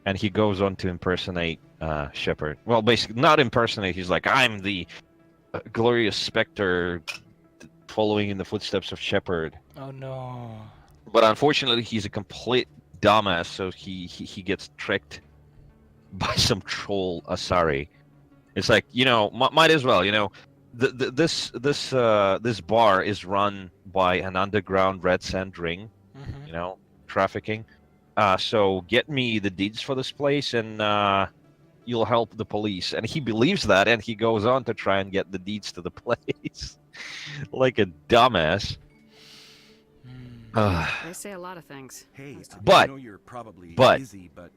and he goes on to impersonate Shepard. Well, basically, not impersonate. He's like, I'm the glorious Spectre following in the footsteps of Shepard. Oh no. But unfortunately, he's a complete dumbass, so he gets tricked by some troll Asari. It's like, you know, might as well, you know, this bar is run by an underground red sand ring, you know, trafficking. So get me the deeds for this place, and you'll help the police. And he believes that, and he goes on to try and get the deeds to the place, like a dumbass. They say a lot of things. Hey, but I know you're probably but busy, but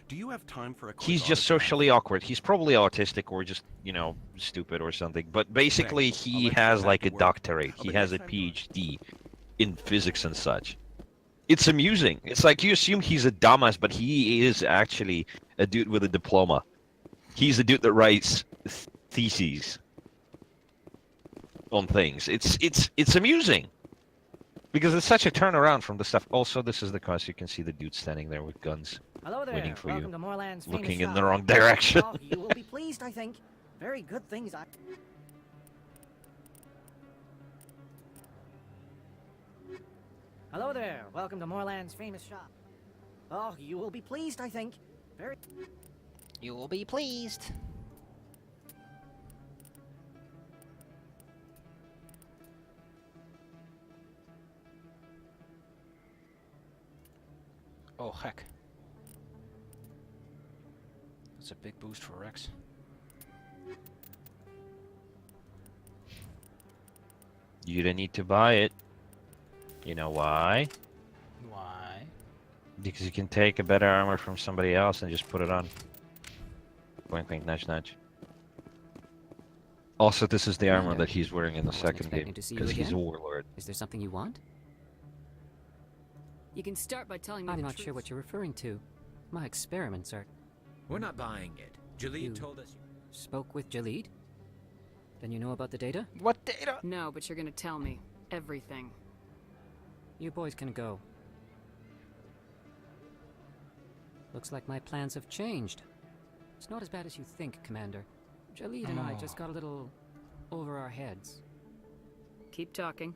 do you have time for a quick he's just socially awkward. He's probably autistic or just, you know, stupid or something. But basically, he has like a doctorate. He has a PhD in physics and such. It's amusing. It's like you assume he's a dumbass, but he is actually a dude with a diploma. He's a dude that writes theses on things. It's amusing. Because it's such a turnaround from the stuff. Also, this is the cause you can see the dude standing there with guns, Hello there. waiting for Welcome you, to Moorland's looking famous in the shop. wrong direction. Oh, you will be pleased, I think. Very good things. Hello there. Welcome to Moorland's famous shop. Oh, you will be pleased, I think. Very. You will be pleased. Oh, heck. That's a big boost for Rex. You don't need to buy it. You know why? Why? Because you can take a better armor from somebody else and just put it on. Wink, wink, nudge, nudge. Also, this is the armor that he's wearing in the second game, because he's a warlord. Is there something you want? You can start by telling me I'm the not truth. sure what you're referring to. My experiments are... We're not buying it. Jalid told us... Spoke with Jalid? Then you know about the data? What data? No, but you're gonna tell me everything. You boys can go. Looks like my plans have changed. It's not as bad as you think, Commander. Jalid and I just got a little over our heads. Keep talking.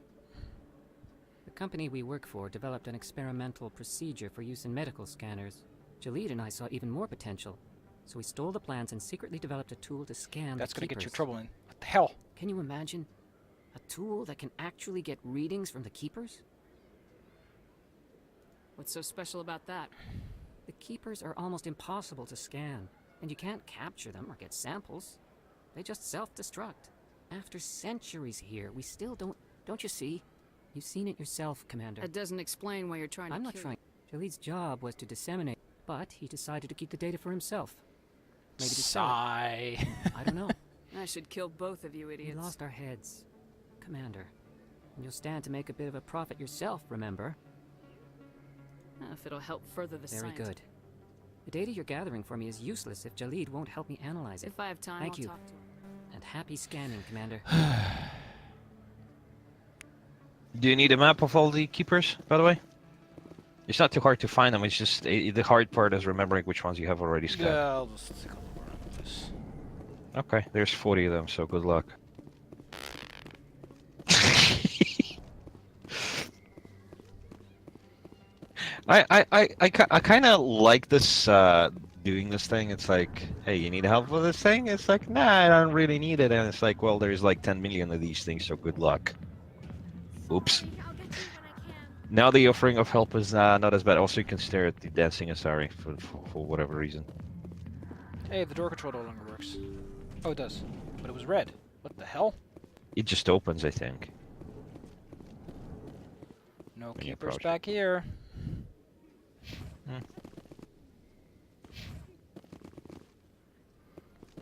The company we work for developed an experimental procedure for use in medical scanners. Jalid and I saw even more potential, so we stole the plans and secretly developed a tool to scan That's the gonna get you keepers. trouble in. What the hell? Can you imagine? A tool that can actually get readings from the keepers? What's so special about that? The keepers are almost impossible to scan, and you can't capture them or get samples. They just self-destruct. After centuries here, we still don't you see? You've seen it yourself, Commander. That doesn't explain why you're trying to I'm not kill trying. Jalid's job was to disseminate, but he decided to keep the data for himself. Maybe to sell it. Sigh. I don't know. I should kill both of you idiots. We lost our heads, Commander. And you'll stand to make a bit of a profit yourself, remember? If it'll help further the Very science. good. The data you're gathering for me is useless if Jalid won't help me analyze it. If I have time, Thank I'll you. talk to him. And happy scanning, Commander. Do you need a map of all the keepers, by the way? It's not too hard to find them, it's just the hard part is remembering which ones you have already scanned. Yeah, I'll just take a look around with this. Okay, there's 40 of them, so good luck. I kind of like this, doing this thing. It's like, hey, you need help with this thing? It's like, nah, I don't really need it. And it's like, well, there's like 10 million of these things, so good luck. Oops. Now the offering of help is not as bad. Also, you can stare at the dancing Asari for whatever reason. Hey, the door control no longer works. Oh, it does. But it was red. What the hell? It just opens, I think. No when you keepers approach back here.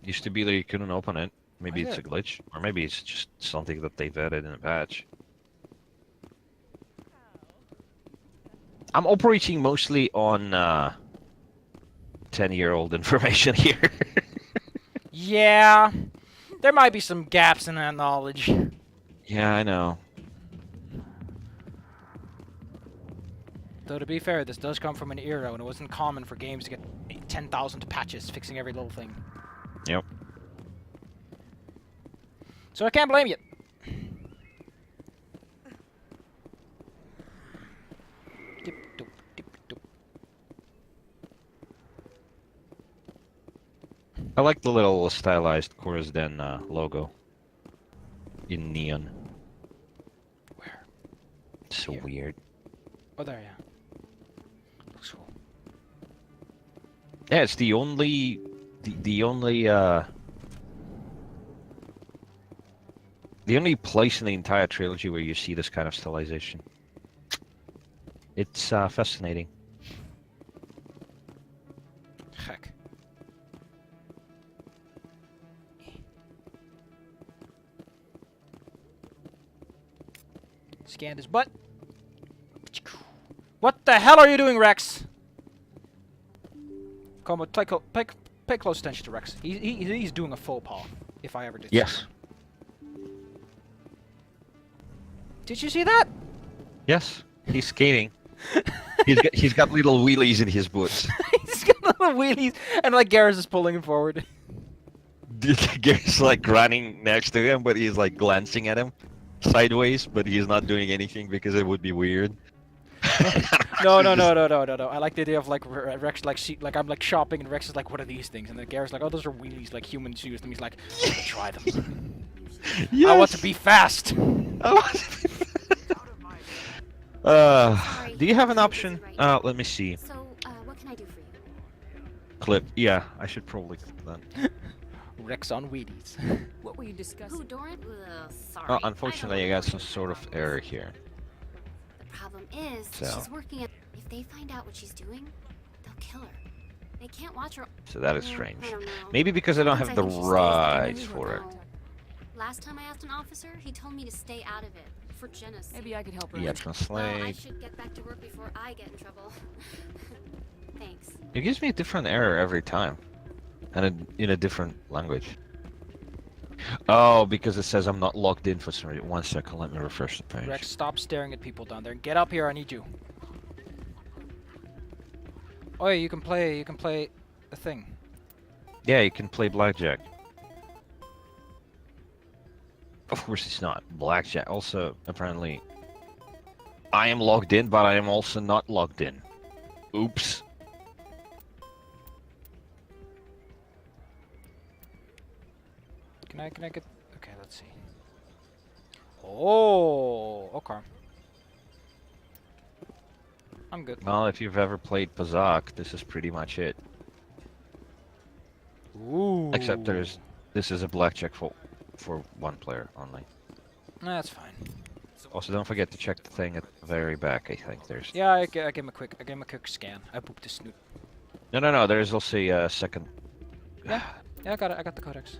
Used to be that you couldn't open it. Maybe Why is it's a it? glitch, or maybe it's just something that they've added in a patch. I'm operating mostly on 10-year-old information here. Yeah, there might be some gaps in that knowledge. Yeah, I know. Though to be fair, this does come from an era when it wasn't common for games to get 10,000 patches fixing every little thing. Yep. So I can't blame you. I like the little stylized Chorus Den logo in neon. Where? It's so weird. Oh, there, yeah. Looks cool. Yeah, it's the only place in the entire trilogy where you see this kind of stylization. It's fascinating. Heck. Scanned his butt. What the hell are you doing, Rex? Komo, pay close attention to Rex. He's doing a faux pas, if I ever did. Yes. Did you see that? Yes. He's skating. he's got little wheelies in his boots. He's got little wheelies, and like Garrus is pulling him forward. Garrett's like running next to him, but he's like glancing at him sideways, but he's not doing anything because it would be weird. No. I like the idea of like Rex like I'm like shopping and Rex is like, what are these things? And then Garrett's like, oh, those are wheelies, like human shoes. And he's like, I'm gonna try them. Yes. I want to be fast. Do you have an option? Let me see. So, what can I do for you? Clip. Yeah, I should probably clip that. Rex on wheelies. What were you discussing? Who, Doran? Sorry. Well, unfortunately, I got some sort of error here. The problem is, So. she's working at... If they find out what she's doing, they'll kill her. They can't watch her... So that is strange. I don't know. Maybe because I don't have the Sometimes I think she stays there. rights for it. Last time I asked an officer, he told me to stay out of it. For Jenna's. Maybe I could help her. Yeah, Well, I translate. should get back to work before I get in trouble. Thanks. It gives me a different error every time, and in a different language. Oh, because it says I'm not logged in for some reason. 1 second, let me refresh the page. Rex, stop staring at people down there and get up here. I need you. Oh, yeah, you can play the thing. Yeah, you can play blackjack. Of course it's not. Blackjack. Also, apparently, I am logged in, but I am also not logged in. Oops. Can I get... Okay, let's see. Oh, okay. I'm good. Well, if you've ever played Pazak, this is pretty much it. Ooh. Except this is a blackjack for one player only. That's fine. Also, don't forget to check the thing at the very back. I think there's. Yeah, I gave him a quick scan. I booped the snoot. No. There's also a second. Yeah, I got it. I got the codex.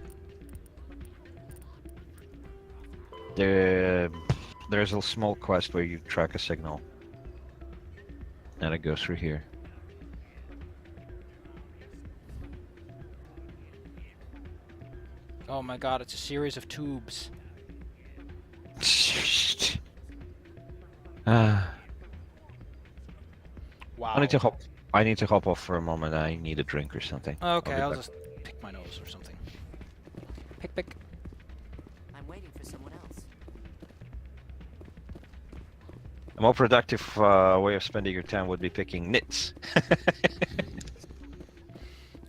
There's a small quest where you track a signal, and it goes through here. Oh my god, it's a series of tubes. Wow. I need to hop off for a moment. I need a drink or something. Okay, I'll back. just pick my nose or something. Pick. I'm waiting for someone else. A more productive way of spending your time would be picking nits.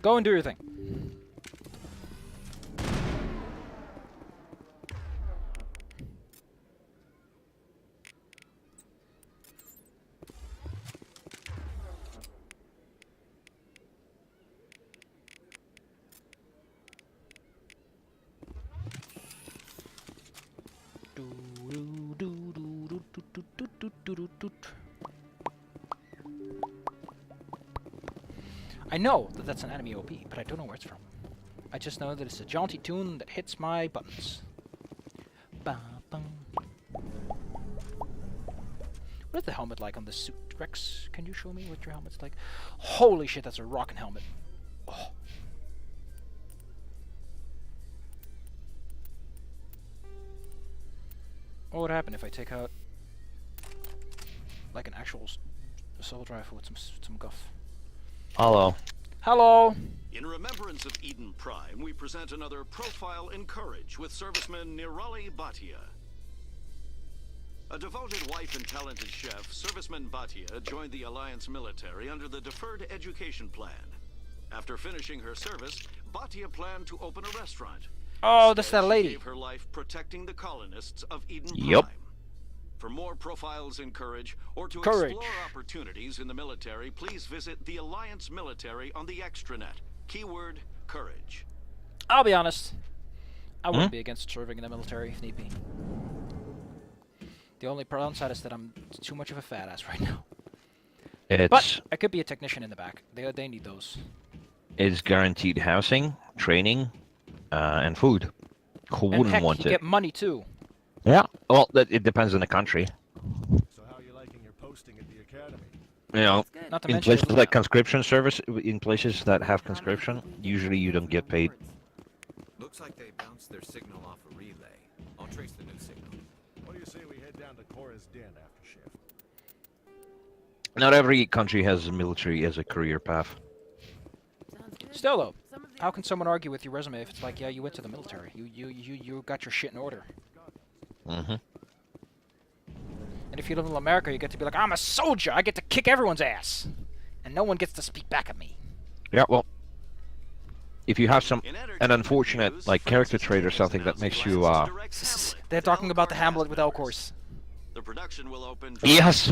Go and do your thing. I know that that's an enemy OP, but I don't know where it's from. I just know that it's a jaunty tune that hits my buttons. Ba-bum. What is the helmet like on this suit? Rex, can you show me what your helmet's like? Holy shit, that's a rockin' helmet. Oh. What would happen if I take out like an actual assault rifle with some guff? Hello. Hello. In remembrance of Eden Prime, we present another profile in courage with serviceman Nirali Bhatia. A devoted wife and talented chef, serviceman Bhatia joined the Alliance military under the Deferred Education Plan. After finishing her service, Bhatia planned to open a restaurant. Oh, that's that lady. She gave her life protecting the colonists of Eden Yep. Prime. For more profiles in Courage, or to Courage. explore opportunities in the military, please visit the Alliance Military on the extranet. Keyword, Courage. I'll be honest. I wouldn't be against serving in the military if need be. The only downside is that I'm too much of a fat ass right now. But I could be a technician in the back. They need those. It's guaranteed housing, training, and food. Who And wouldn't heck, want you it? get money too. Yeah. Well, it depends on the country. So how are you liking your posting at the academy? You know, Not to in mention places like conscription service, in places that have conscription, usually you don't get paid. Looks like they bounced their signal off a relay. I'll trace the new signal. What do you say we head down to Cora's Den after shift? Not every country has a military as a career path. Still though, how can someone argue with your resume if it's like, yeah, you went to the military, you got your shit in order? Mm-hmm. And if you live in America, you get to be like, I'm a soldier, I get to kick everyone's ass, and no one gets to speak back at me. Yeah, well, if you have an unfortunate like character trait or something that makes you They're talking about the Hamlet with Elcourse. The production will open yes,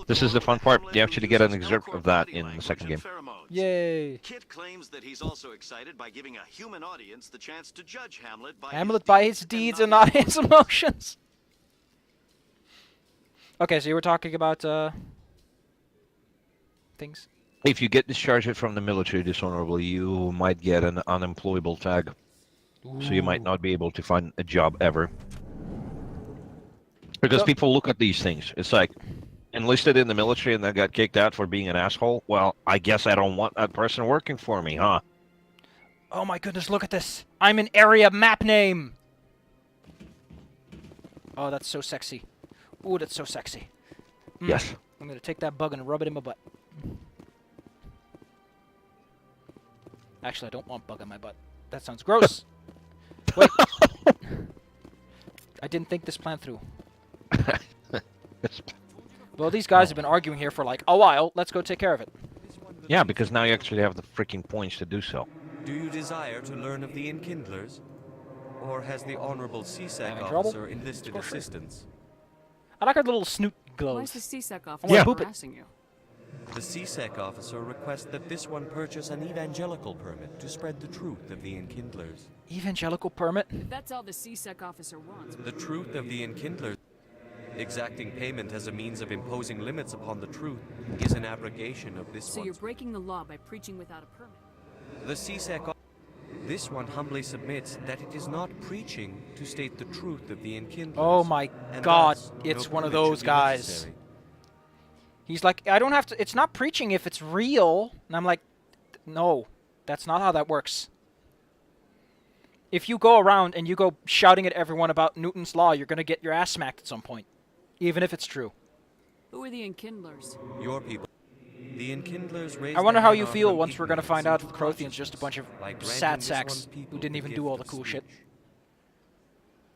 this is the fun part. You actually get an excerpt of that in the second game. Yay! Kit claims that he's also excited by giving a human audience the chance to judge Hamlet by his deeds and not his emotions. Okay, so you were talking about things. If you get discharged from the military dishonorably, you might get an unemployable tag. So you might not be able to find a job ever. Because people look at these things. It's like, enlisted in the military and then got kicked out for being an asshole? Well, I guess I don't want that person working for me, huh? Oh my goodness, look at this. I'm an area map name. Oh, that's so sexy. Ooh, that's so sexy. Yes. I'm going to take that bug and rub it in my butt. Actually, I don't want bug in my butt. That sounds gross. Wait. I didn't think this plan through. Well, these guys have been arguing here for like a while. Let's go take care of it. Yeah, because now you actually have the freaking points to do so. Do you desire to learn of the Enkindlers? Or has the Honorable CSEC Having trouble? officer enlisted Go for it. assistance? I like our little snoot glows. Why is the CSEC I officer wanna boop it. harassing you? The CSEC officer requests that this one purchase an evangelical permit to spread the truth of the Enkindlers. Evangelical permit? If that's all the CSEC officer wants. The truth of the Enkindlers. Exacting payment as a means of imposing limits upon the truth is an abrogation of this So one's. you're breaking the law by preaching without a permit. The CSEC. This one humbly submits that it is not preaching to state the truth of the Enkindlers. Oh my and god, thus, it's no one of permit those should be guys. necessary. He's like, I don't have to, it's not preaching if it's real. And I'm like, no, that's not how that works. If you go around and you go shouting at everyone about Newton's law, you're going to get your ass smacked at some point. Even if it's true. Who are the Enkindlers? Your people. The Enkindlers raise I wonder the how you Hanar feel from once we're going to find out that the ignorance Prothean's just a bunch of by granting sad this sacks one's people who didn't the even gift do all of the cool shit. speech.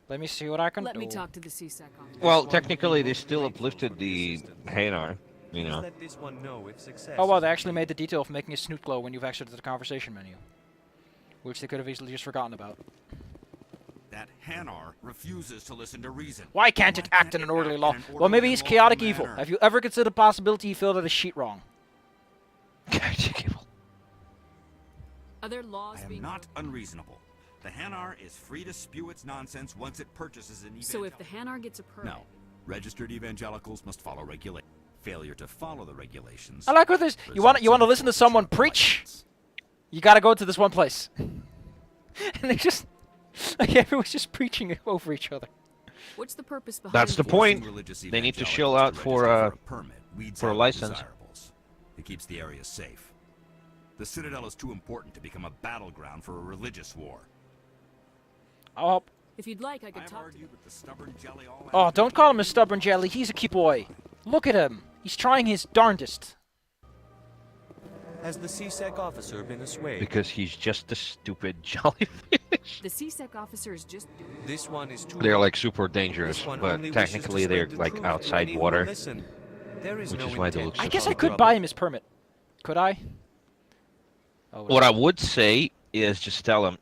Let me see what I can Let do. me talk to the CSEC officer. Well, technically, they still uplifted the Hanar, you Please know. let this one know if success Oh, well, is they actually made the detail of making a snoot glow when you've exited the conversation menu. Which they could have easily just forgotten about. That Hanar refuses to listen to reason. Why can't it act in an orderly law? Well, maybe he's chaotic evil. Have you ever considered the possibility he filled out his sheet wrong? Chaotic evil. Are there laws I am being not unreasonable. The Hanar is free to spew its nonsense once it purchases an evangelical. So if the Hanar gets a permit, No. Registered evangelicals must follow regulations. Failure to follow the regulations. I like what this. You want to listen to someone preach? You got to go to this one place. And they just like everyone's just preaching over each other. What's the purpose behind That's the point. They need to shill out for a license. It keeps the area safe. The Citadel is too important to become a battleground for a religious war. Oh. If you'd like, I could talk to you. With the stubborn jelly all Oh, don't call him a stubborn jelly. He's a cute boy. Look at him. He's trying his darndest. Has the CSEC officer been assuaged? Because he's just a stupid jellyfish. The CSEC officer is just. This one is too. They're like super dangerous, but technically they're like outside water, There is which no is why they look so I guess I funny. could buy him his permit. Could I? Oh, What I would say is just tell him,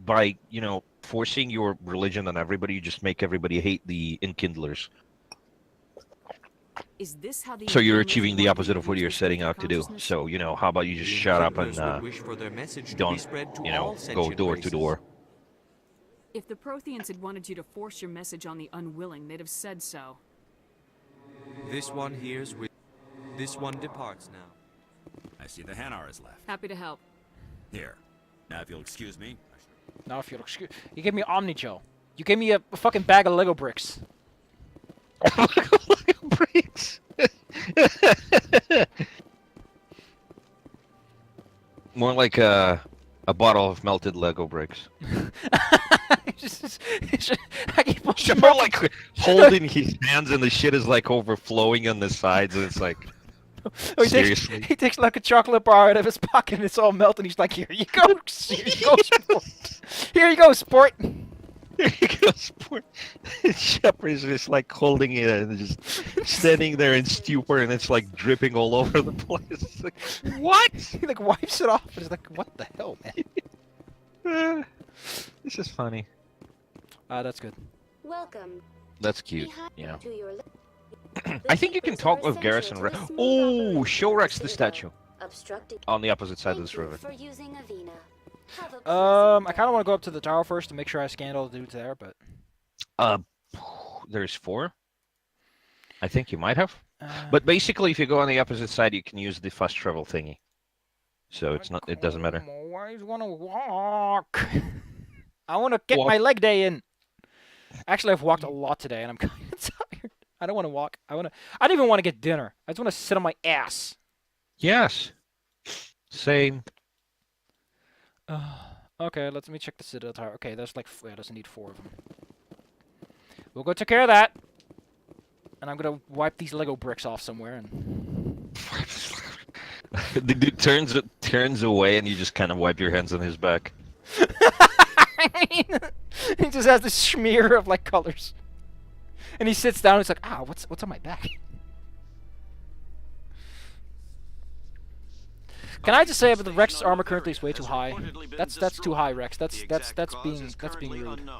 by, forcing your religion on everybody, you just make everybody hate the Enkindlers. Is this how the So you're achieving the opposite of what you're setting out to do. So, how about you just shut up and don't, go door to door. If the Protheans had wanted you to force your message on the unwilling, they'd have said so. This one hears with. This one departs now. I see the Hanar is left. Happy to help. Here. Now, if you'll excuse me. Now, if you'll excuse, you gave me Omni-Joe. You gave me a fucking bag of Lego bricks. Lego bricks. More like a bottle of melted Lego bricks. More like holding his hands and the shit is like overflowing on the sides and it's like. Seriously? He takes like a chocolate bar out of his pocket and it's all melted. He's like, here you go. Here you go, sport. Here you go, sport. Here you go, sport. Shepard is just like holding it and just standing there in stupor and it's like dripping all over the place. It's like, what? He like wipes it off and he's like, what the hell, man? This is funny. That's good. Welcome. That's cute, To your I think you can talk with Garrison. Oh, show Rex the statue. On the opposite side of this river. For using Avena. I kind of want to go up to the tower first to make sure I scanned all the dudes there, but. There's 4. I think you might have. But basically, if you go on the opposite side, you can use the fast travel thingy. So it's not. It doesn't matter. I just want to walk. I want to get my leg day in. Actually, I've walked a lot today, and I'm kind of tired. I don't want to walk. I don't even want to get dinner. I just want to sit on my ass. Yes. Same. Okay, let me check the Citadel Tower. Okay, there's like, yeah, doesn't need 4 of them. We'll go take care of that. And I'm gonna wipe these Lego bricks off somewhere and. The dude turns away, and you just kind of wipe your hands on his back. He just has this smear of like colors. And he sits down and he's like, what's on my back? Can I just say that the Rex's armor currently is way too high? That's too high, Rex. That's being rude.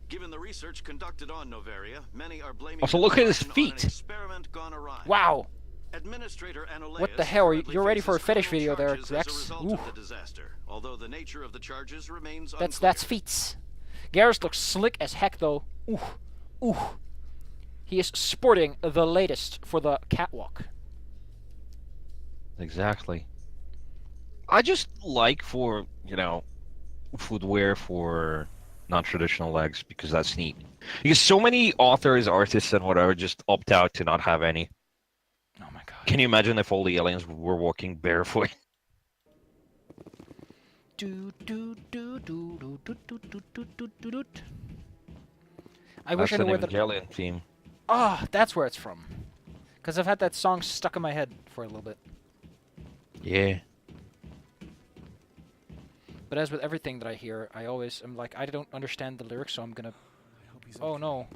Given the research conducted on Noveria, many are blaming Also, look at his feet. Experiment gone awry. Wow. Administrator What the hell? You're ready for a fetish video there, Rex? Ooh. Although the nature of the charges remains That's feats. Garrus looks slick as heck though. Ooh. Ooh. He is sporting the latest for the catwalk. Exactly. I just like for, footwear for non-traditional legs because that's neat. Because so many authors, artists, and whatever just opt out to not have any. Oh my god. Can you imagine if all the aliens were walking barefoot? I wish I knew where the Evangelion theme. Ah, that's where it's from. Because I've had that song stuck in my head for a little bit. Yeah. But as with everything that I hear, I'm like, I don't understand the lyrics, so I'm gonna. Oh no.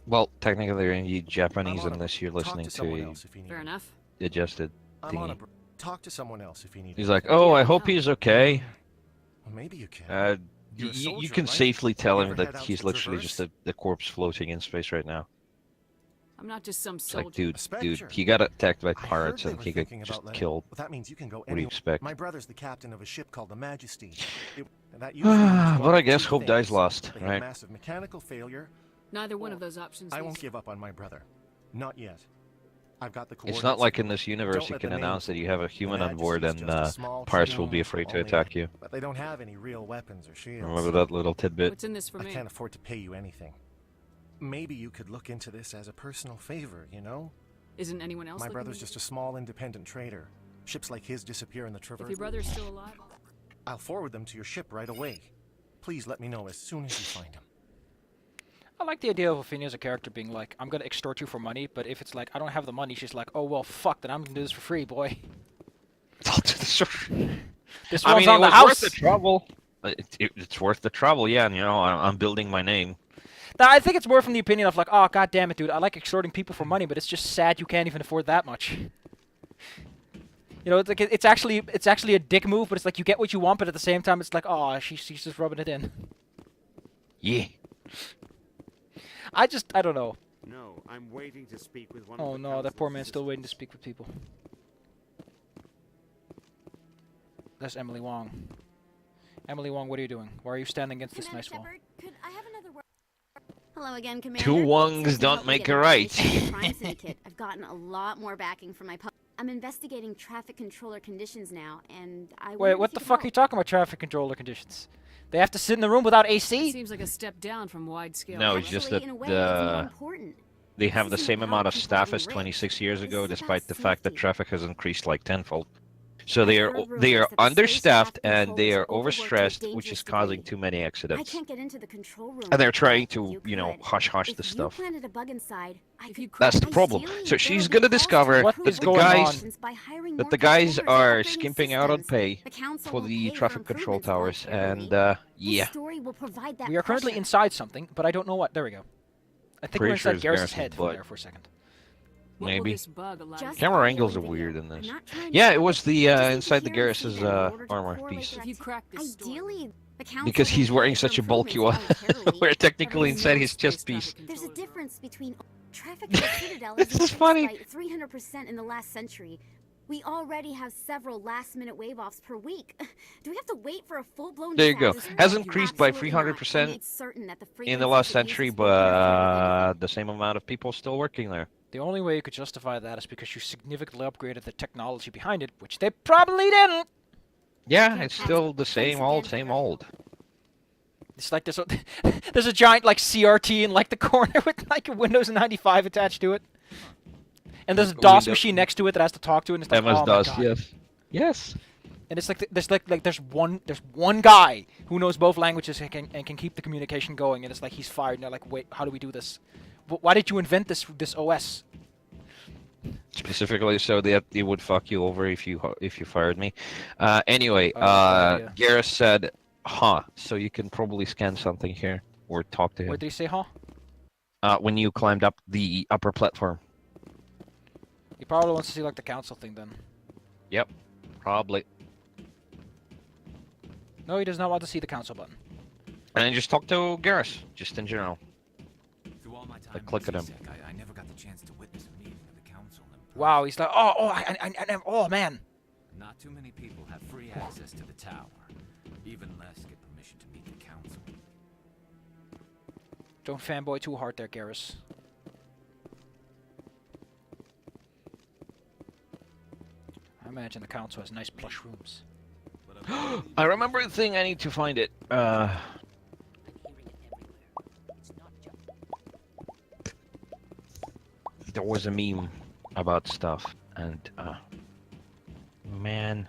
Well, technically they're in Japanese unless you're listening to Fair enough. adjusted thingy. Talk to someone else if you need. He's like, oh, I hope he's okay. Well, maybe you can. You can safely tell him that he's literally just a corpse floating in space right now. I'm not just some It's soldier. like, dude, he got attacked by pirates and he got just killed. Well, that means you can go What do you expect? My brother's the captain of a ship called the Majesty. But I guess hope dies lost, They had right? a massive mechanical failure, Neither one of those options. I won't give up on my brother. Not yet. I've got the It's coordinates. not like in this universe Don't you let can the announce name that you have a fool. human The on board Majesty's and just a small parts will team, be afraid to only- attack you. But they don't have any real weapons or shields. Remember that little tidbit? What's in this for I me? can't afford to pay you anything. Maybe you could look into this as a personal favor, you know? Isn't anyone else? My looking brother's to- just a small independent trader. Ships like his disappear in the Traverse. If your brother's still alive. I'll forward them to your ship right away. Please let me know as soon as you find them. I like the idea of Ophelia as a character being like, I'm gonna extort you for money, but if it's like, I don't have the money, she's like, oh well, fuck, then I'm gonna do this for free, boy. I'll do this for This I one's mean, on it the was house. worth the trouble. It's worth the trouble, yeah, and you know, I'm building my name. Now, I think it's more from the opinion of like, oh god damn it, dude, I like extorting people for money, but it's just sad you can't even afford that much. You know, it's like it's actually a dick move, but it's like you get what you want, but at the same time, it's like, oh, she's just rubbing it in. Yeah. I don't know. No, I'm waiting to speak with one Oh of the no, that poor council's man's still waiting to speak with people. That's Emily Wong. Emily Wong, what are you doing? Why are you standing against this nice wall? Could I have another word? Hello again, Commander. Two Wongs Since you don't helped me make get a a right. British crime syndicate, I've gotten a lot more backing from my I'm investigating traffic controller conditions now, and I Wait, what the fuck are you talking about traffic controller conditions? They have to sit in the room without AC? It seems like a step down from wide scale. No, it's just that they have the same amount of staff as 26 years ago, despite the fact that traffic has increased like tenfold. So they are understaffed and they are overstressed, which is causing too many I accidents. can't get into the control room. And they're trying to, you know, hush the If you stuff. planted a bug inside, I could That's the problem. So she's gonna discover that the guys are skimping out on pay for the traffic control towers, and yeah. We are currently inside something, but I don't know what. There we go. I think we're Pretty sure inside it's Garrus's Garrus's head butt. there for a second. Maybe. Just Camera angles are weird in this. Yeah, it was the inside the Garrus's armor piece. Ideally, the council Because he's will wearing pay such a for bulky one. improvements We're technically inside his chest piece. There's a difference between traffic in the Citadel has This is increased funny. by 300% in the last century. We already have several last-minute wave-offs per week. Do we have to wait for a full-blown There you go. disaster? Has increased by Absolutely not. I 300% made certain that the in the frequency last of century, abuses will interfere with but the same amount of people still working there. The only way you could justify that is because you significantly upgraded the technology behind it, which they probably didn't. Yeah, it's still the same old, same old. It's like there's a giant like CRT in like the corner with like a Windows 95 attached to it, and there's a DOS machine next to it that has to talk to it. And it's like, MS oh DOS, my God. yes, yes. And it's like there's one guy who knows both languages and can keep the communication going, and it's like he's fired. And they're like, wait, how do we do this? Why did you invent this OS? Specifically, so that it would fuck you over if you fired me. Anyway, yeah. Garrus said, "Huh." So you can probably scan something here or talk to him. What did he say, huh? When you climbed up the upper platform. He probably wants to see like the council thing then. Yep, probably. No, he does not want to see the council button. And then just talk to Garrus, just in general. Through all my time Like, click at him. I never got the chance to witness a meeting of the council. Wow, he's like, oh man. Not too many people have free access to the tower. Even less get permission to meet the council. Don't fanboy too hard there, Garrus. I imagine the council has nice plush rooms. I remember the thing. I need to find it. There was a meme about stuff, and man.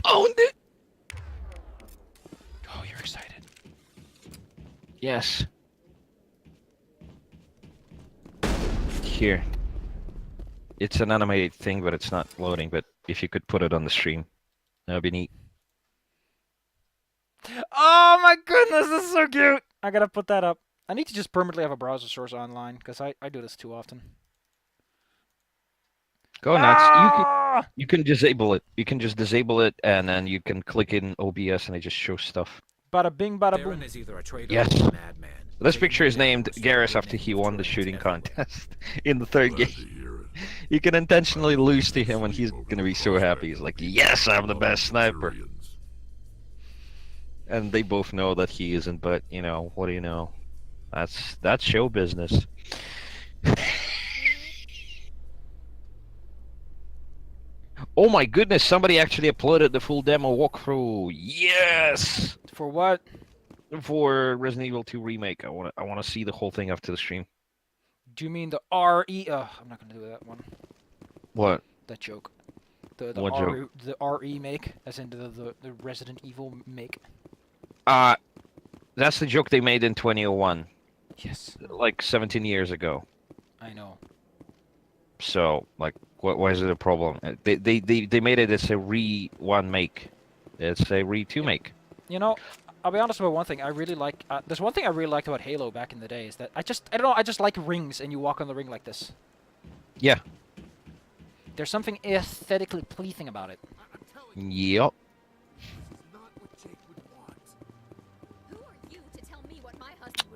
Found it! Oh, you're excited. Yes. Here. It's an animated thing, but it's not loading, but if you could put it on the stream, that would be neat. Oh my goodness, this is so cute! I gotta put that up. I need to just permanently have a browser source online, because I do this too often. Go nuts. You can disable it. You can just disable it, and then you can click in OBS, and it just shows stuff. Bada bing, bada boom. Theron is either a traitor Yes. or a madman. This picture is named Garrus after he won the shooting contest in the third game. You can intentionally lose to him and he's gonna be so happy. He's like, yes, I'm the best sniper. And they both know that he isn't, but, you know, what do you know? That's show business. Oh my goodness, somebody actually uploaded the full demo walkthrough. Yes! For what? For Resident Evil 2 Remake. I wanna see the whole thing after the stream. Do you mean the RE? I'm not gonna do that one. What? That joke. The What joke? The RE make, as in the Resident Evil make. That's the joke they made in 2001. Yes. Like 17 years ago. I know. So, like, why is it a problem? They made it as a re-1 make. It's a re-2 make. You know, I'll be honest about one thing. I really like. There's one thing I really liked about Halo back in the day is that I don't know. I just like rings, and you walk on the ring like this. Yeah. There's something aesthetically pleasing about it. Yep.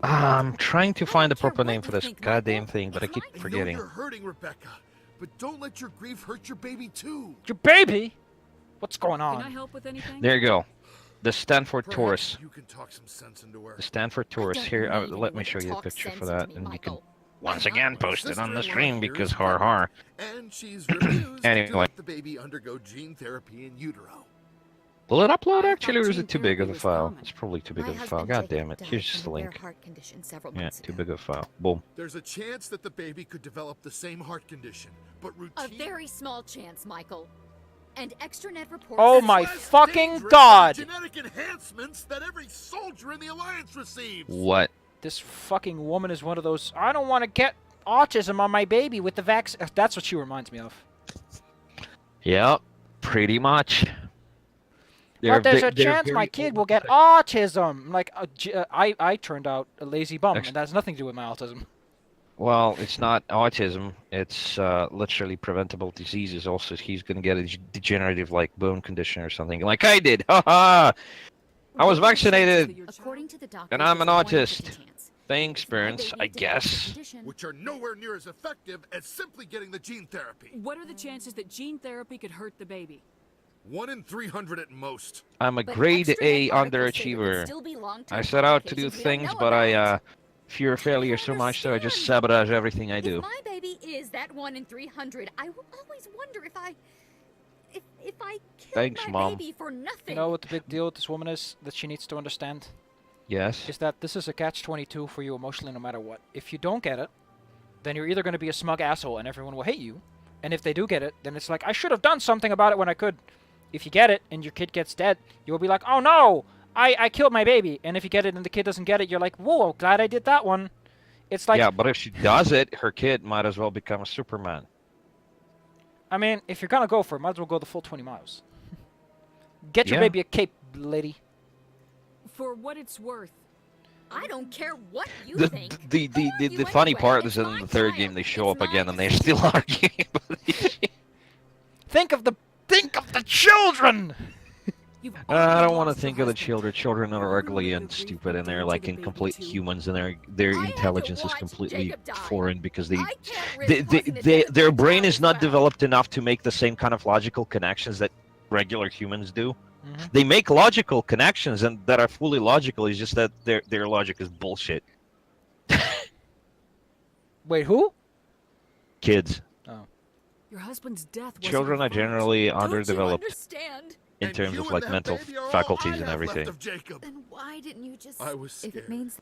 I'm trying to find the proper name for this goddamn thing, but I keep forgetting. You're hurting, Rebecca, but don't let your grief hurt your baby too. Your baby? What's going on? Can I help with anything? There you go. The Stanford Perhaps Taurus. you can talk some sense into her. The Stanford Taurus. Here, let me show you a picture for that, and you can once again post it on the stream because har har. And she's refused to Anyway, let the baby undergo gene therapy in utero. will it upload actually, or is it too big of a file? It's probably too big of a file. God damn it! Here's just the link. Yeah, too big of a file. Boom. There's a chance that the baby could develop the same heart condition, but A routine. very small chance, Michael. And extranet reports. Oh my fucking god! Genetic enhancements that every soldier in the Alliance receives. What? This fucking woman is one of those. I don't want to get autism on my baby with the vaccine. That's what she reminds me of. Yep, pretty much. But there's a chance my kid will get autism. Like, I turned out a lazy bum, and that has nothing to do with my autism. Well, it's not autism. It's literally preventable diseases. Also, he's gonna get a degenerative, like, bone condition or something, like I did. Haha! I was vaccinated, According to the doctor, and I'm an autist. Thanks, Burns. I guess. Which are nowhere near as effective as simply getting the gene therapy. What are the chances that gene therapy could hurt the baby? 1 in 300 at most. I'm a grade A underachiever. I set out to do things, but I fear failure so much, so I just sabotage everything I do. If my baby is that 1 in 300, I will always wonder if I killed Thanks, my Mom. baby for nothing. You know what the big deal with this woman is that she needs to understand? Yes. Is that this is a catch-22 for you emotionally no matter what. If you don't get it, then you're either going to be a smug asshole and everyone will hate you. And if they do get it, then it's like, I should have done something about it when I could. If you get it and your kid gets dead, you'll be like, oh no, I killed my baby. And if you get it and the kid doesn't get it, you're like, whoa, glad I did that one. It's like... Yeah, but if she does it, her kid might as well become a Superman. I mean, if you're going to go for it, might as well go the full 20 miles. Get your Yeah. baby a cape, lady. For what it's worth. I don't care what you The think. the funny part is that in the third game they show up again and they're still arguing about this shit. Think of the children! I don't want to think of the children. Children are ugly and stupid, and they're like incomplete humans, and their intelligence is completely foreign because their brain is not developed enough to make the same kind of logical connections that regular humans do. They make logical connections and that are fully logical. It's just that their logic is bullshit. Wait, who? Kids. Oh. Your husband's death was Children are generally Don't you underdeveloped understand? in terms of like mental faculties and everything. Then why didn't you just... I was If it means...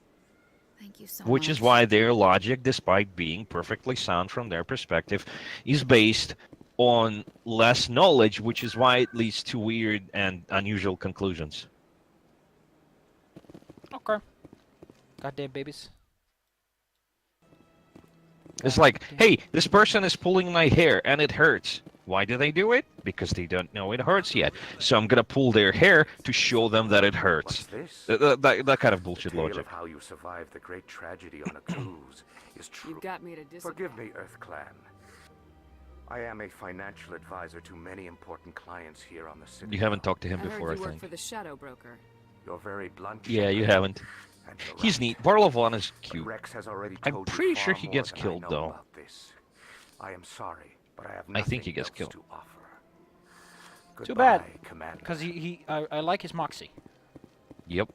Thank you so much. Which is why their logic, despite being perfectly sound from their perspective, is based on less knowledge, which is why it leads to weird and unusual conclusions. Okay. Goddamn babies. It's like, hey, this person is pulling my hair and it hurts. Why do they do it? Because they don't know it hurts yet. So I'm gonna pull their hair to show them that it hurts. That kind of bullshit Tale logic. of how you survived the great tragedy on a cruise is true. You've got me at a disadvantage. Forgive me, Earth Clan. I am a financial advisor to many important clients here on the city. You haven't talked to him I heard before, I you work think. for the Shadow Broker. You're very blunt. Yeah, you Shepard, haven't. and you're He's right. neat. Barlovon is But cute. Rex has already I'm told you pretty far sure he more gets than I killed, know though. about this. I am sorry, but I have I nothing think he gets else killed. to offer. Too bad. Goodbye, Commander. Because I like his moxie. Yep.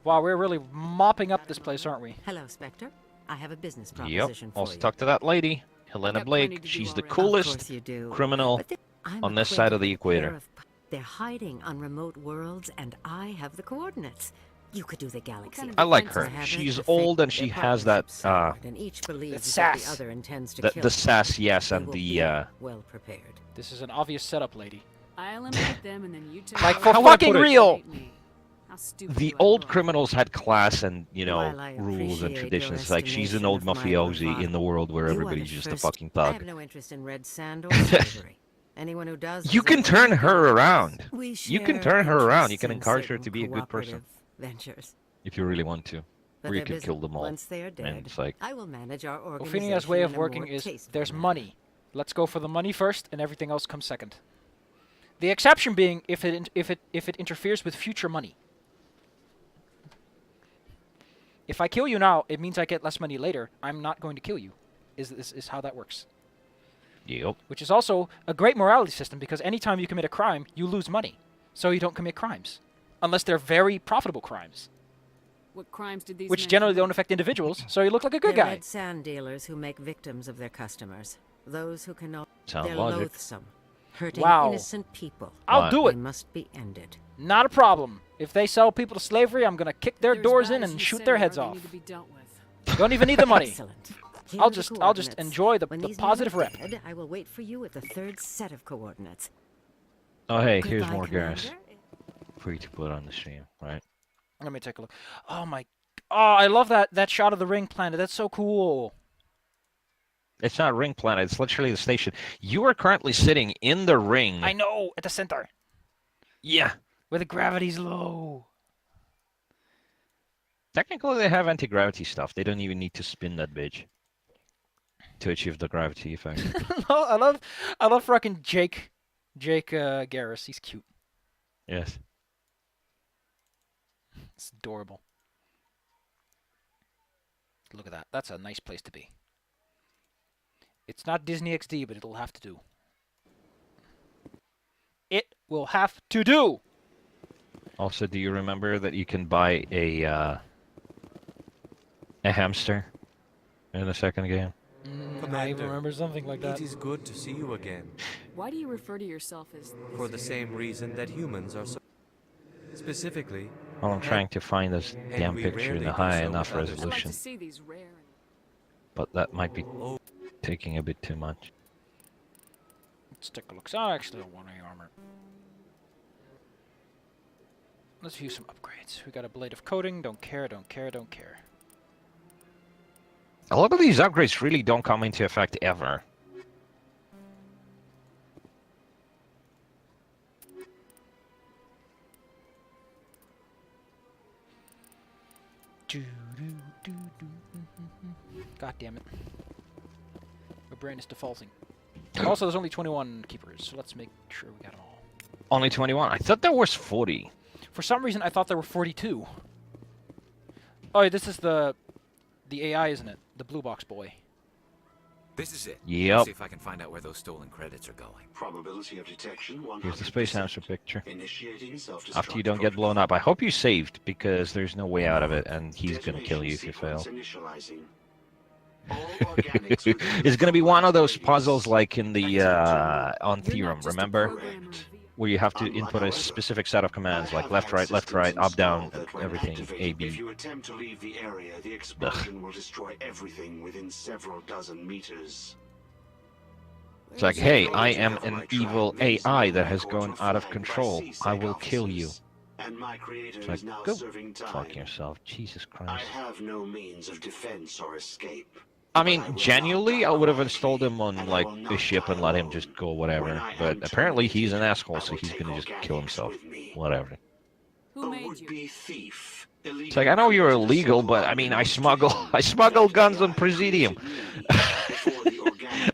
Wow, we're really mopping up this place, aren't we? Hello, Spectre. I have a business Yep. proposition for Also you. talk to that lady, Helena got plenty Blake. to do She's the already. Of coolest course you do. criminal But I'm on this side of the acquainted with a pair equator. They're hiding on remote worlds, and I have the coordinates. You could do the galaxy. I like defense her. have it, She's the old fate, and she their has that partnership's and each believes that sass. the other intends to the kill. sass, yes, They and will the be well prepared. This is an obvious setup, lady. I eliminate them and then you take Like, over for and fucking eliminate real! me. How stupid the do I old look? criminals had class and While I rules and appreciate traditions. your Like she's an old estimation of my mafiosi in bravado, the world where you are everybody's the just a first- fucking I thug. have no interest in red sand or slavery. Anyone who does You can deserves turn her around. We You can share turn her around. You interests can in encourage her certain to be a good person cooperative ventures. if you really want to. But Or you they're can busy. kill them all. Once they are And dead, it's like, I will manage our Ophinia's organization way of in a working more is tasteful there's manner. money. Let's go for the money first, and everything else comes second. The exception being if it interferes with future money. If I kill you now, it means I get less money later. I'm not going to kill you. Is how that works. yep. Which is also a great morality system because anytime you commit a crime, you lose money. So you don't commit crimes. Unless they're very profitable crimes. What crimes did these Which men generally commit? don't affect individuals, so you look like a good They're guy. red sand dealers who make victims of their customers. Those who can know Sound they're logic. loathsome, hurting Wow. innocent people. I'll do They it. must be ended. Not a problem. If they sell people to slavery, I'm going to kick their They're as doors bad in as and you shoot say their they heads are, off. They need to be dealt with. Don't even need the money. Excellent. Here I'll are the just coordinates. enjoy the When these men positive are rep. dead, I will wait for you with the third set of coordinates. Oh, hey, here's Goodbye, more gas Commander. for you to put on the stream, right? Let me take a look. Oh my! Oh, I love that shot of the ring planet. That's so cool. It's not Ring Planet. It's literally the station. You are currently sitting in the ring. I know, at the center, Yeah. where the gravity's low. Technically, they have anti-gravity stuff. They don't even need to spin that bitch to achieve the gravity effect. I love fucking Jake Garris. He's cute. Yes. It's adorable. Look at that. That's a nice place to be. It's not Disney XD, but it'll have to do. It will have to do. Also, do you remember that you can buy a hamster in the second game? I Commander, remember something like that. It is good to see you again. Why do you refer to yourself as this? For the same reason that humans are so... Specifically... Well, I'm trying to find this and damn we picture in rarely a do high so enough with others. I'd like resolution, to see these rare. but that might be taking a bit too much. Let's take a look. So actually, I want any armor. Let's view some upgrades. We got a blade of coating. Don't care. Don't care. Don't care. A lot of these upgrades really don't come into effect ever. God damn it. My brain is defaulting. Also, there's only 21 keepers, so let's make sure we got them all. Only 21. I thought there was 40. For some reason, I thought there were 42. Oh, this is the AI, isn't it? The blue box boy. This is it. Yep. Let's see if I can find out where those stolen credits are going. Probability of detection 100%. Here's the space hamster picture. Initiating self-destruct After you don't get blown up. I hope you saved, because there's no way out of it, and he's gonna kill you if you fail. Initializing. All organics within It's gonna be one of those puzzles like in the on You're Theorem, not just a remember? programmer. Where you have to input a specific set of commands, like left, right, up, down, everything, A, If B. you attempt to leave the area, the explosion will destroy everything within several dozen meters. It's like, hey, I am an evil AI that has gone out of control. I will kill you. And my creator It's like, is now go serving time. fuck yourself. Jesus I Christ. have no means of defense or escape. I mean, genuinely, I would have installed him on, like, a ship and let him just go whatever. But apparently he's an asshole, so he's gonna just kill himself. Whatever. Who made you? Be thief. It's like, I know you're illegal, but I mean, I smuggle guns on Presidium.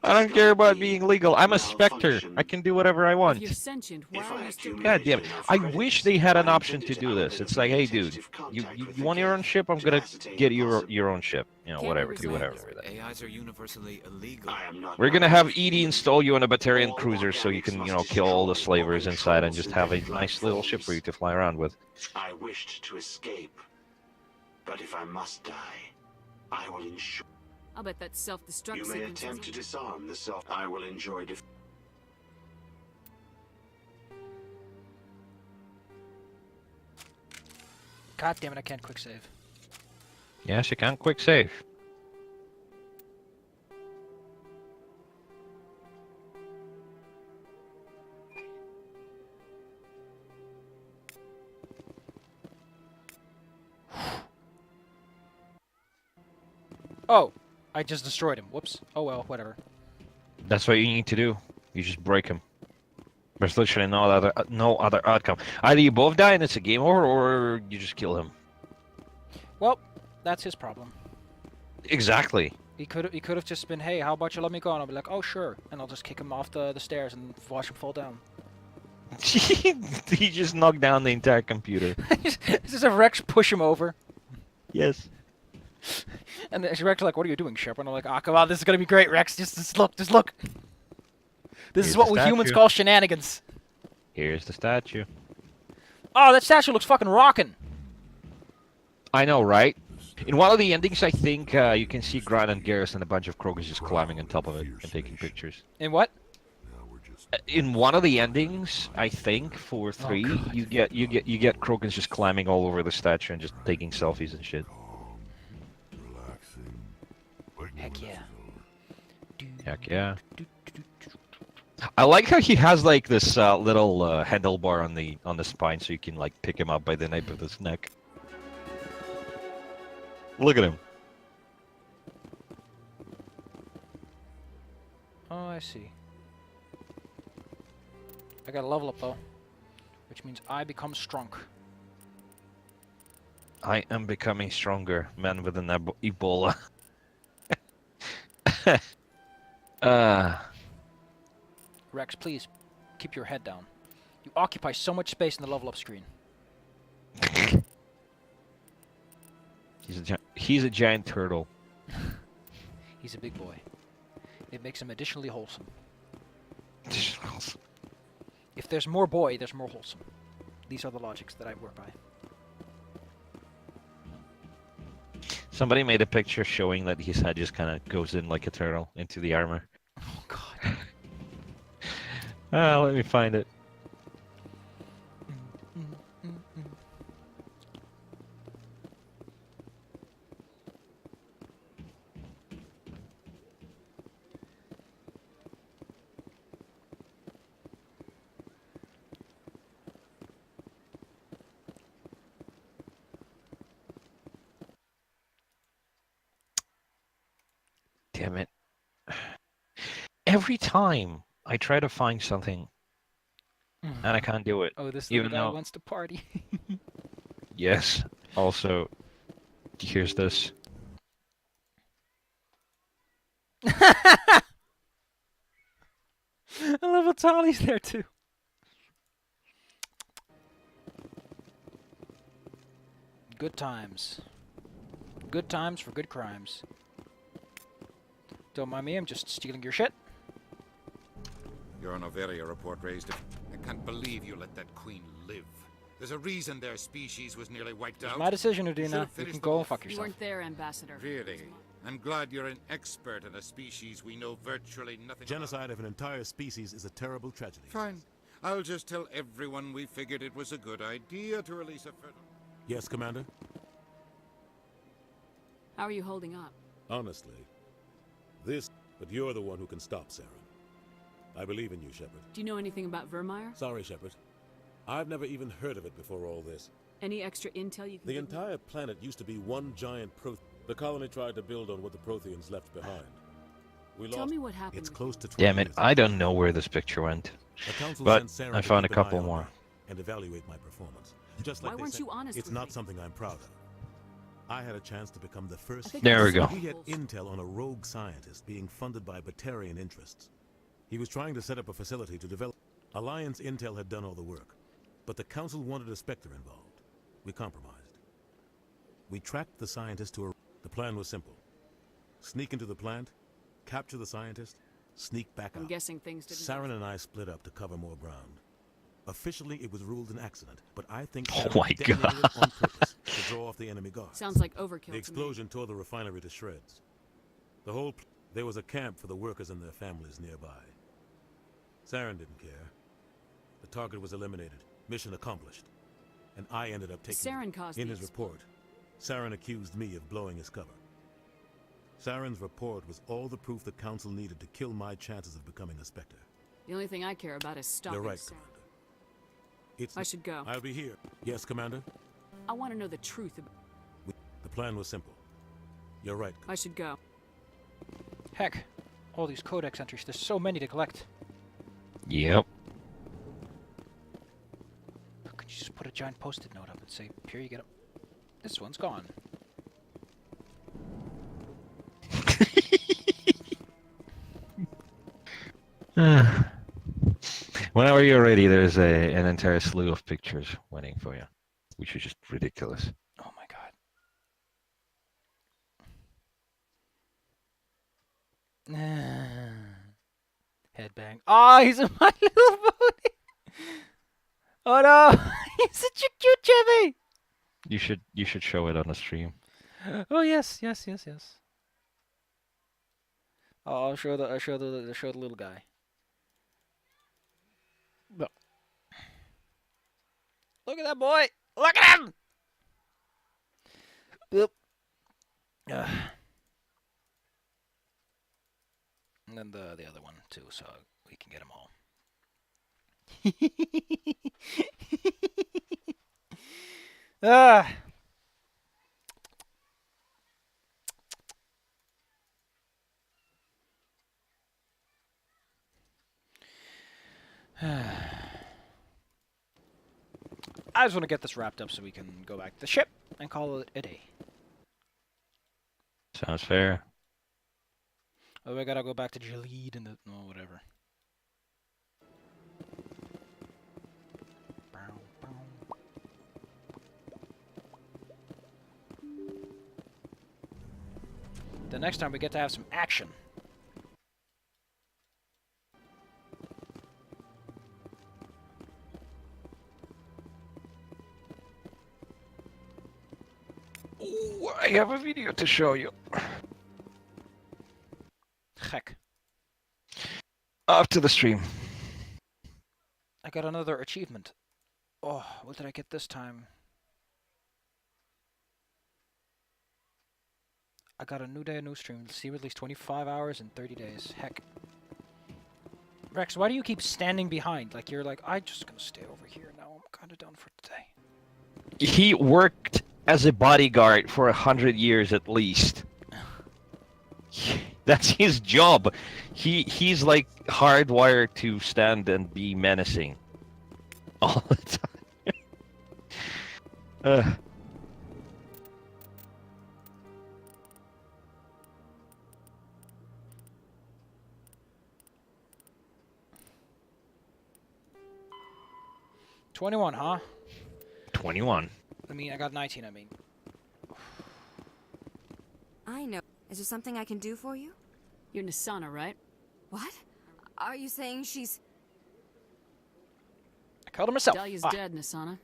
I don't care about being legal. I'm a specter. I can do whatever I want. If you're sentient, why are you still... God damn it. I wish they had an option to do this. It's like, hey, dude, you want your own ship? I'm gonna get your own ship. You know, whatever. Do whatever with it. AIs are universally illegal. We're gonna have Edie install you on a Batarian cruiser so you can, you know, kill all the slavers inside and just have a nice little ship for you to fly around with. I wished to escape, but if I must die, I will ensure. I'll bet that self-destruct You may sequence attempt to is... disarm the self. I will enjoy God damn it, I can't quick save. Yes, you can quick save. Oh, I just destroyed him. Whoops. Oh well, whatever. That's what you need to do. You just break him. There's literally no other outcome. Either you both die and it's a game over, or you just kill him. Well, that's his problem. Exactly. He could have just been, hey, how about you let me go? And I'll be like, oh sure, and I'll just kick him off the stairs and watch him fall down. He just knocked down the entire computer. Just have Rex push him over. Yes. And then Rex is like, what are you doing, Shepard? And I'm like, ah, come on, this is gonna be great, Rex. Just look, just look. This is what we humans call shenanigans. Here's the statue. Oh, that statue looks fucking rockin'. I know, right? In one of the endings, I think you can see Grant and Garrus and a bunch of Krogans just climbing on top of it and taking pictures. In what? In one of the endings, I think for 3, you get Krogans just climbing all over the statue and just taking selfies and shit. Heck yeah. Heck yeah. I like how he has like this little handlebar on the spine, so you can like pick him up by the nape of his neck. Look at him. Oh, I see. I got a level up though, which means I become strong. I am becoming stronger, man with an Ebola. Rex, please keep your head down. You occupy so much space in the level up screen. He's a giant turtle. He's a big boy. It makes him additionally wholesome. If there's more boy, there's more wholesome. These are the logics that I work by. Somebody made a picture showing that his head just kind of goes in like a turtle into the armor. Oh god. Let me find it. Damn it. Every time I try to find something and I can't do it. Oh, this even little guy though wants to party. Yes. Also, here's this. I love how Tali's there too. Good times. Good times for good crimes. Don't mind me, I'm just stealing your shit. Your Noveria report raised it. I can't believe you let that queen live. There's a reason their species was nearly wiped It's out. my decision, Udina. You finished can the go war. and fuck You yourself. weren't there, Ambassador. Really? I'm glad you're an expert in a species we know virtually nothing Genocide of an entire species is a terrible tragedy. Fine. I'll just tell everyone we figured it was a good idea to release a fertile... Yes, Commander? How are you holding up? Honestly, but you're the one who can stop Saren. I believe in you, Shepard. Do you know anything about Vermeer? Sorry, Shepard. I've never even heard of it before all this. Any extra intel you can The give me? entire planet used to be one giant The colony tried to build on what the Protheans left behind. Tell me what happened. It's close to 20 Damn it, years I don't know where this picture went. The council But sent Saren I to found a keep an eye couple on more. me and evaluate my performance. Just Why like they weren't said, you honest it's with not me? something I'm proud of. I had a chance to become the first. There we go. We had intel on a rogue scientist being funded by Batarian interests. He was trying to set up a facility to develop. Alliance intel had done all the work, but the Council wanted a Spectre involved. We compromised. We tracked the scientist to a... The plan was simple. Sneak into the plant, capture the scientist, sneak back out. I'm guessing things didn't... Saren and I split up to cover more ground. Officially, it was ruled an accident, but I think Oh Saren my detonated God. it on purpose to draw off the enemy guards. Sounds like overkill to The me. explosion tore the refinery to shreds. The whole... There was a camp for the workers and their families nearby. Saren didn't care. The target was eliminated. Mission accomplished. And I ended up taking... Saren caused In the his report, Saren accused me of blowing his cover. Saren's report was all the proof the Council needed to kill my chances of becoming a Spectre. The only thing I care about is stopping You're right, Saren. Commander. It's I should go. I'll be here. Yes, Commander? I want to know the truth about... The plan was simple. You're right. I should go. Heck, all these codex entries. There's so many to collect. Yep. Could you just put a giant post-it note up and say, here you get it. This one's gone. Whenever you're ready, there's an entire slew of pictures waiting for you, which is just ridiculous. Oh my god. Headbang. Oh, he's a My Little Pony. Oh no, he's such a cute Jimmy. You should show it on the stream. Oh yes, yes, yes, yes. Oh, I'll show the little guy. No. Look at that boy! Look at him! Yep. And then the other one too, so we can get them all. Ah. I just want to get this wrapped up so we can go back to the ship and call it a day. Sounds fair. Oh, I gotta go back to Jaleed and the... Oh, whatever. The next time we get to have some action. Ooh, I have a video to show you. Heck. After the stream. I got another achievement. Oh, what did I get this time? I got a new day, a new stream. See release 25 hours in 30 days. Heck. Rex, why do you keep standing behind? Like, you're like, I'm just gonna stay over here now. I'm kinda done for today. He worked as a bodyguard for 100 years at least. That's his job. He's like hardwired to stand and be menacing all the time. 21, huh? 21. I mean, I got 19, I mean. I know. Is there something I can do for you? You're Nasana, right? What? Are you saying she's... I killed her myself. Dahlia's dead, Nasana.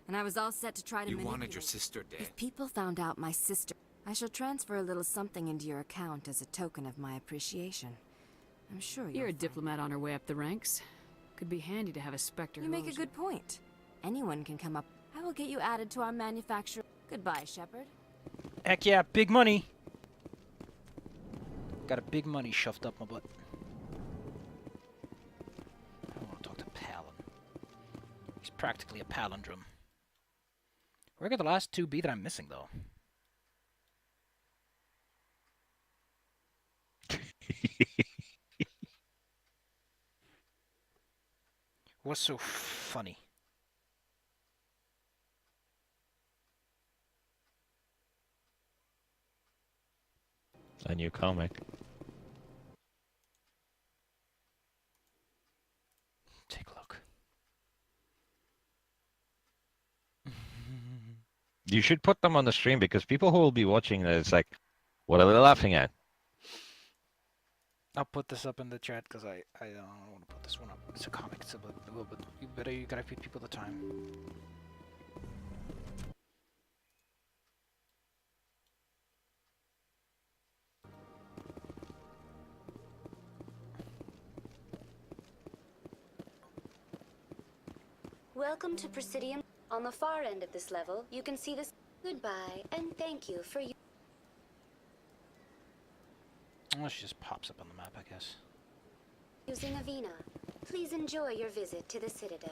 And I was all set to try to You manipulate. wanted your sister dead. If people found out my sister... I shall transfer a little something into your account as a token of my appreciation. I'm sure You're a diplomat on her way up the ranks. Could be handy to have a Spectre. You make a good point. Anyone can come up. I will get you added to our manufacturer. Goodbye, Shepard. Heck yeah, big money. Got a big money shoved up my butt. I want to talk to Palin. He's practically a palindrome. Where could the last two be that I'm missing, though? What's so funny? A new comic. Take a look. You should put them on the stream because people who will be watching it, it's like, what are they laughing at? I'll put this up in the chat because I don't want to put this one up. It's a comic. It's a little bit. You gotta give people the time. Welcome to Presidium. On the far end of this level, you can see this. Goodbye, and thank you for you. Well, she just pops up on the map, I guess. Using Avina. Please enjoy your visit to the Citadel.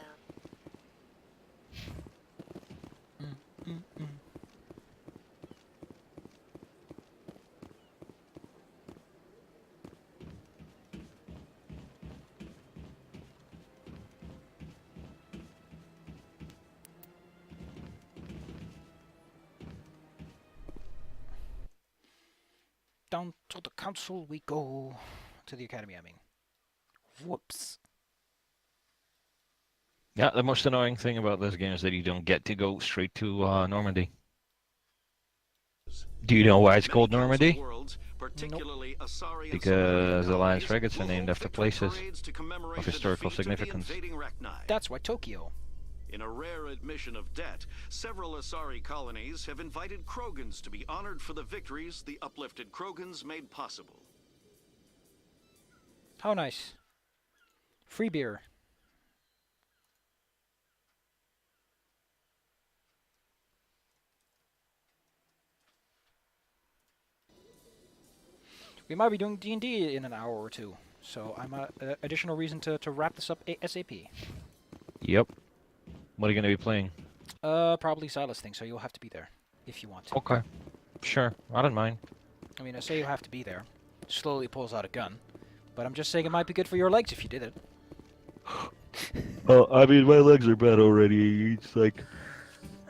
Down to the council we go. To the academy, I mean. Whoops. Yeah, the most annoying thing about this game is that you don't get to go straight to Normandy. Do you know why it's called Normandy? Because Alliance frigates are named after places of historical significance. That's why Tokyo. In a rare admission of debt, several Asari colonies have invited Krogans to be honored for the victories the uplifted Krogans made possible. How nice. Free beer. We might be doing D&D in an hour or two, so I'm additional reason to wrap this up ASAP. Yep. What are you going to be playing? Probably Silas thing, so you'll have to be there if you want to. Okay. Sure. I don't mind. I mean, I say you have to be there. Slowly pulls out a gun. But I'm just saying it might be good for your legs if you did it. Oh, I mean, my legs are bad already. It's like,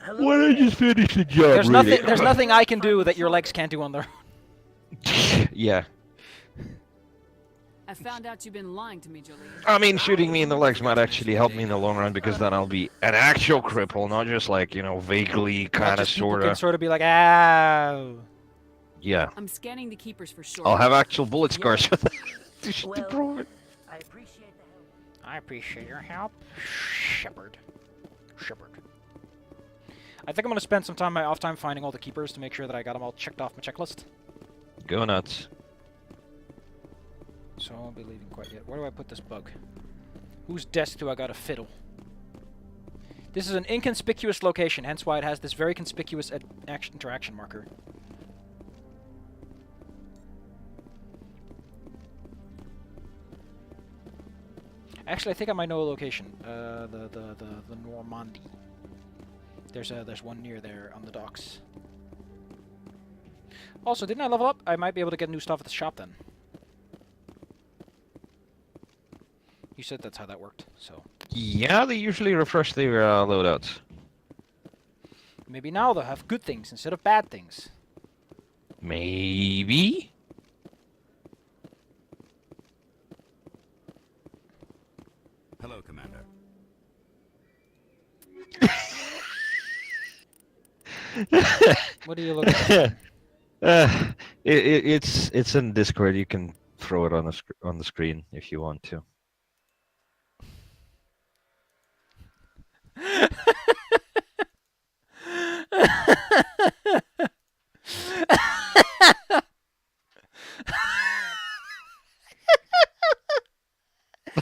why don't I just finish the job? There's nothing I can do that your legs can't do on their own. Yeah. I found out you've been lying to me, Jolie. I mean, shooting me in the legs might actually help me in the long run because then I'll be an actual cripple, not just like, you know, vaguely, kind of, sort of. Can sort of be like, ow. Yeah. I'm scanning the keepers for sure. I'll have actual bullet scars with Well, I appreciate the help. I appreciate your help, Shepard. I think I'm gonna spend some time, my off time, finding all the keepers to make sure that I got them all checked off my checklist. Go nuts. So I won't be leaving quite yet. Where do I put this bug? Whose desk do I gotta fiddle? This is an inconspicuous location, hence why it has this very conspicuous interaction marker. Actually, I think I might know a location. The Normandy. There's one near there on the docks. Also, didn't I level up? I might be able to get new stuff at the shop then. You said that's how that worked, so... Yeah, they usually refresh their loadouts. Maybe now they'll have good things instead of bad things. Maybe? Hello, Commander. What are you looking at? It's in Discord. You can throw it on the screen if you want to.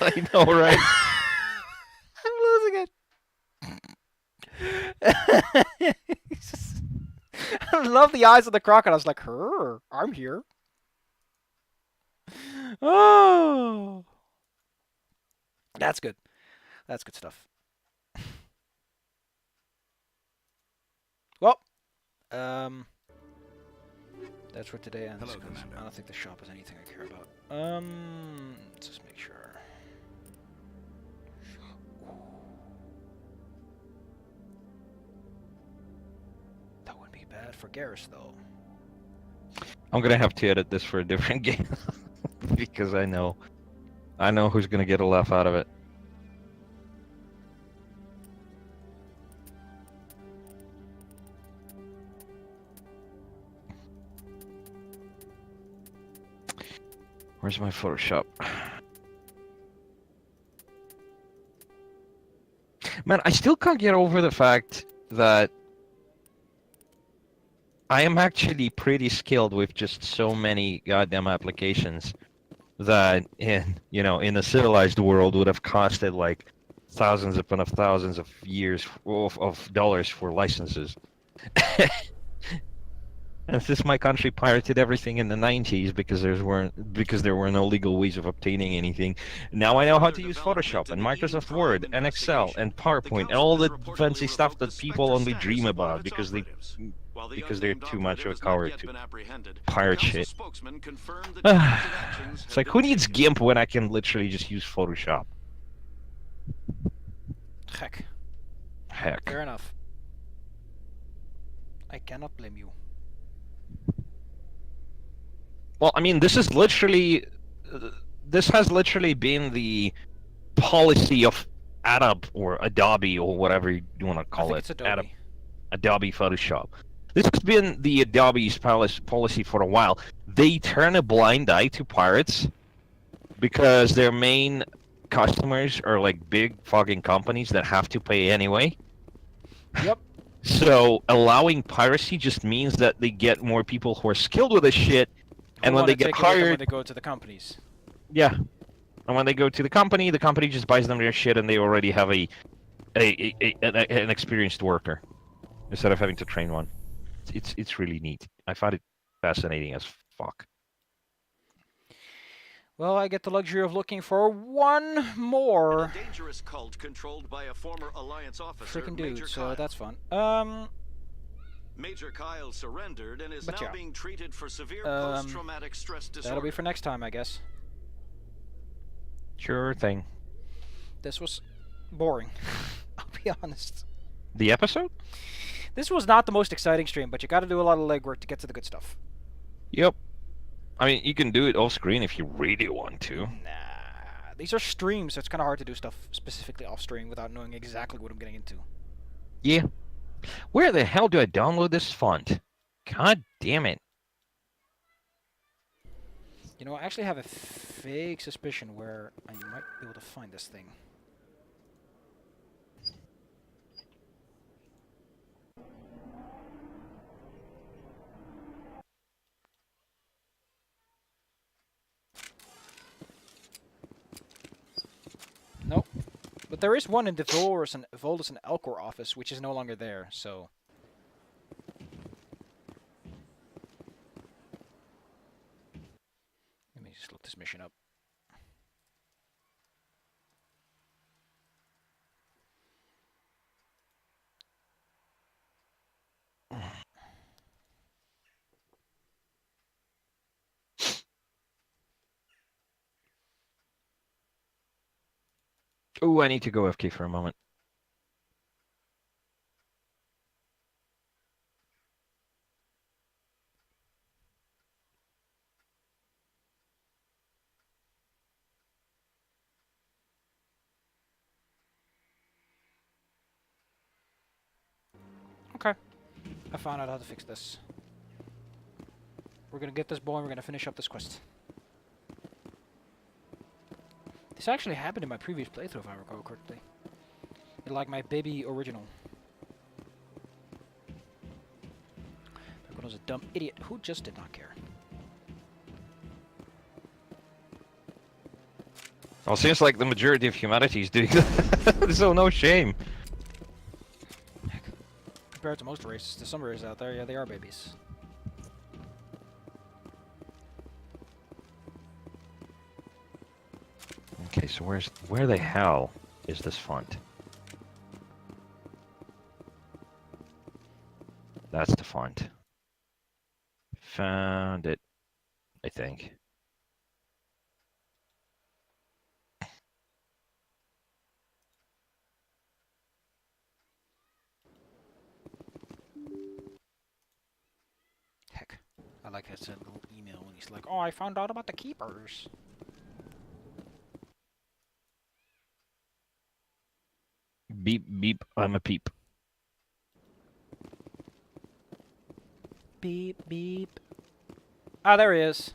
I know, right? I'm losing it. I love the eyes of the crocodiles. Like, I'm here. Oh, that's good. That's good stuff. Well, that's where today ends. Hello, Commander. I don't think the shop is anything I care about. Let's just make sure. That wouldn't be bad for Garrus, though. I'm gonna have to edit this for a different game because I know who's gonna get a laugh out of it. Where's my Photoshop? Man, I still can't get over the fact that I am actually pretty skilled with just so many goddamn applications that in a civilized world would have costed like thousands upon of thousands of years of dollars for licenses. And since my country pirated everything in the 90s because there were no legal ways of obtaining anything, now I know how to use Photoshop and Microsoft Word and Excel and PowerPoint and all the fancy stuff that people only dream about because they're too much of a coward to pirate shit. It's like, who needs GIMP when I can literally just use Photoshop? Heck. Heck. Fair enough. I cannot blame you. Well, I mean, this has literally been the policy of Adobe or whatever you want to call it. It's Adobe. Adobe Photoshop. This has been the Adobe's policy for a while. They turn a blind eye to pirates because their main customers are like big fucking companies that have to pay anyway. Yep. So allowing piracy just means that they get more people who are skilled with this shit. And when they get hired, when they go to the companies. Yeah, and when they go to the company just buys them their shit, and they already have an experienced worker instead of having to train one. It's really neat. I find it fascinating as fuck. Well, I get the luxury of looking for one more dangerous cult controlled by a former Alliance officer, freaking dude, Major so Kyle. that's fun. Major Kyle surrendered and is But now yeah. being treated for severe post-traumatic stress disorder. That'll be for next time, I guess. Sure thing. This was boring. I'll be honest. The episode? This was not the most exciting stream, but you got to do a lot of legwork to get to the good stuff. Yep. I mean, you can do it off screen if you really want to. Nah, these are streams, so it's kind of hard to do stuff specifically off stream without knowing exactly what I'm getting into. Yeah. Where the hell do I download this font? God damn it. You know, I actually have a vague suspicion where I might be able to find this thing. Nope. But there is one in the Volus and Elcor office, which is no longer there, so... Let me just look this mission up. Oh, I need to go FK for a moment. Okay. I found out how to fix this. We're gonna get this boy and we're gonna finish up this quest. This actually happened in my previous playthrough, if I recall correctly. Like my baby original. Back when I was a dumb idiot who just did not care. Well, seems like the majority of humanity is doing that, so no shame. Heck. Compared to most races, to some races out there, yeah, they are babies. Okay, so where the hell is this font? That's the font. Found it, I think. Heck, I like it's a little email when he's like, "Oh, I found out about the keepers." Beep beep. I'm a peep. Beep beep. Ah, there he is.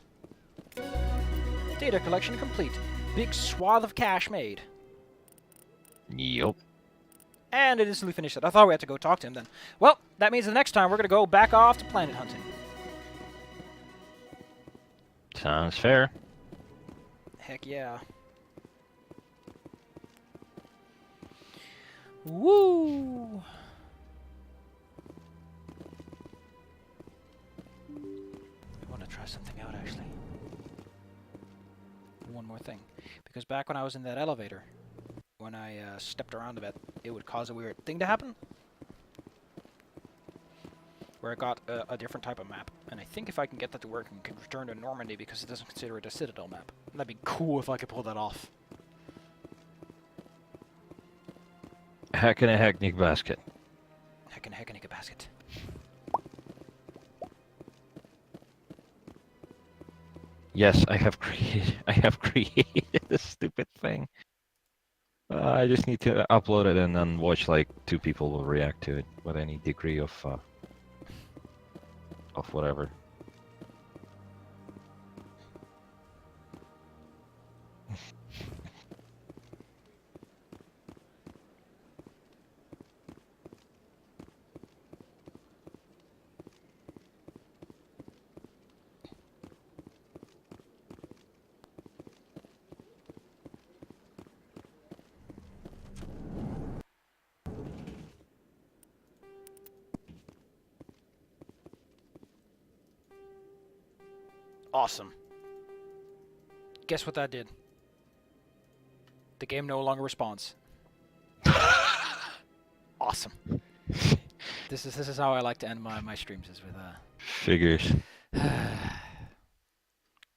Data collection complete. Big swath of cash made. Yup. And it instantly finished it. I thought we had to go talk to him then. Well, that means the next time we're going to go back off to planet hunting. Sounds fair. Heck yeah. Woo! I want to try something out, actually. One more thing. Because back when I was in that elevator, when I stepped around a bit, it would cause a weird thing to happen. Where I got a different type of map. And I think if I can get that to work and can return to Normandy because it doesn't consider it a Citadel map. That'd be cool if I could pull that off. Hack in a hackney basket. Heck in a basket. Yes, I have created. I have created this stupid thing. I just need to upload it and then watch like 2 people will react to it with any degree of whatever. Awesome. Guess what that did? The game no longer responds. Awesome. This is how I like to end my streams, is with Figures. I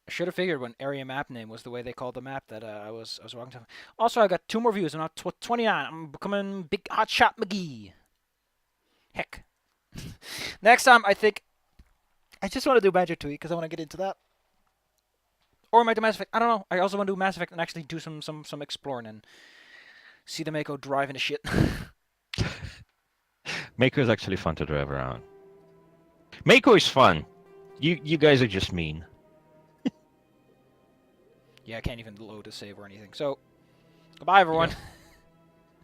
should have figured when area map name was the way they called the map that I was walking to. Also, I got 2 more views. I'm not 29. I'm becoming Big Hot Shot McGee. Heck. Next time, I think I just want to do Banjo Tooie because I want to get into that. Or I might do Mass Effect. I don't know. I also want to do Mass Effect and actually do some exploring and see the Mako drive into shit. Mako is actually fun to drive around. Mako is fun. You guys are just mean. Yeah, I can't even load a save or anything. So, goodbye, everyone. Yeah.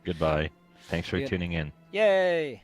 Goodbye. Thanks for tuning in. Yay!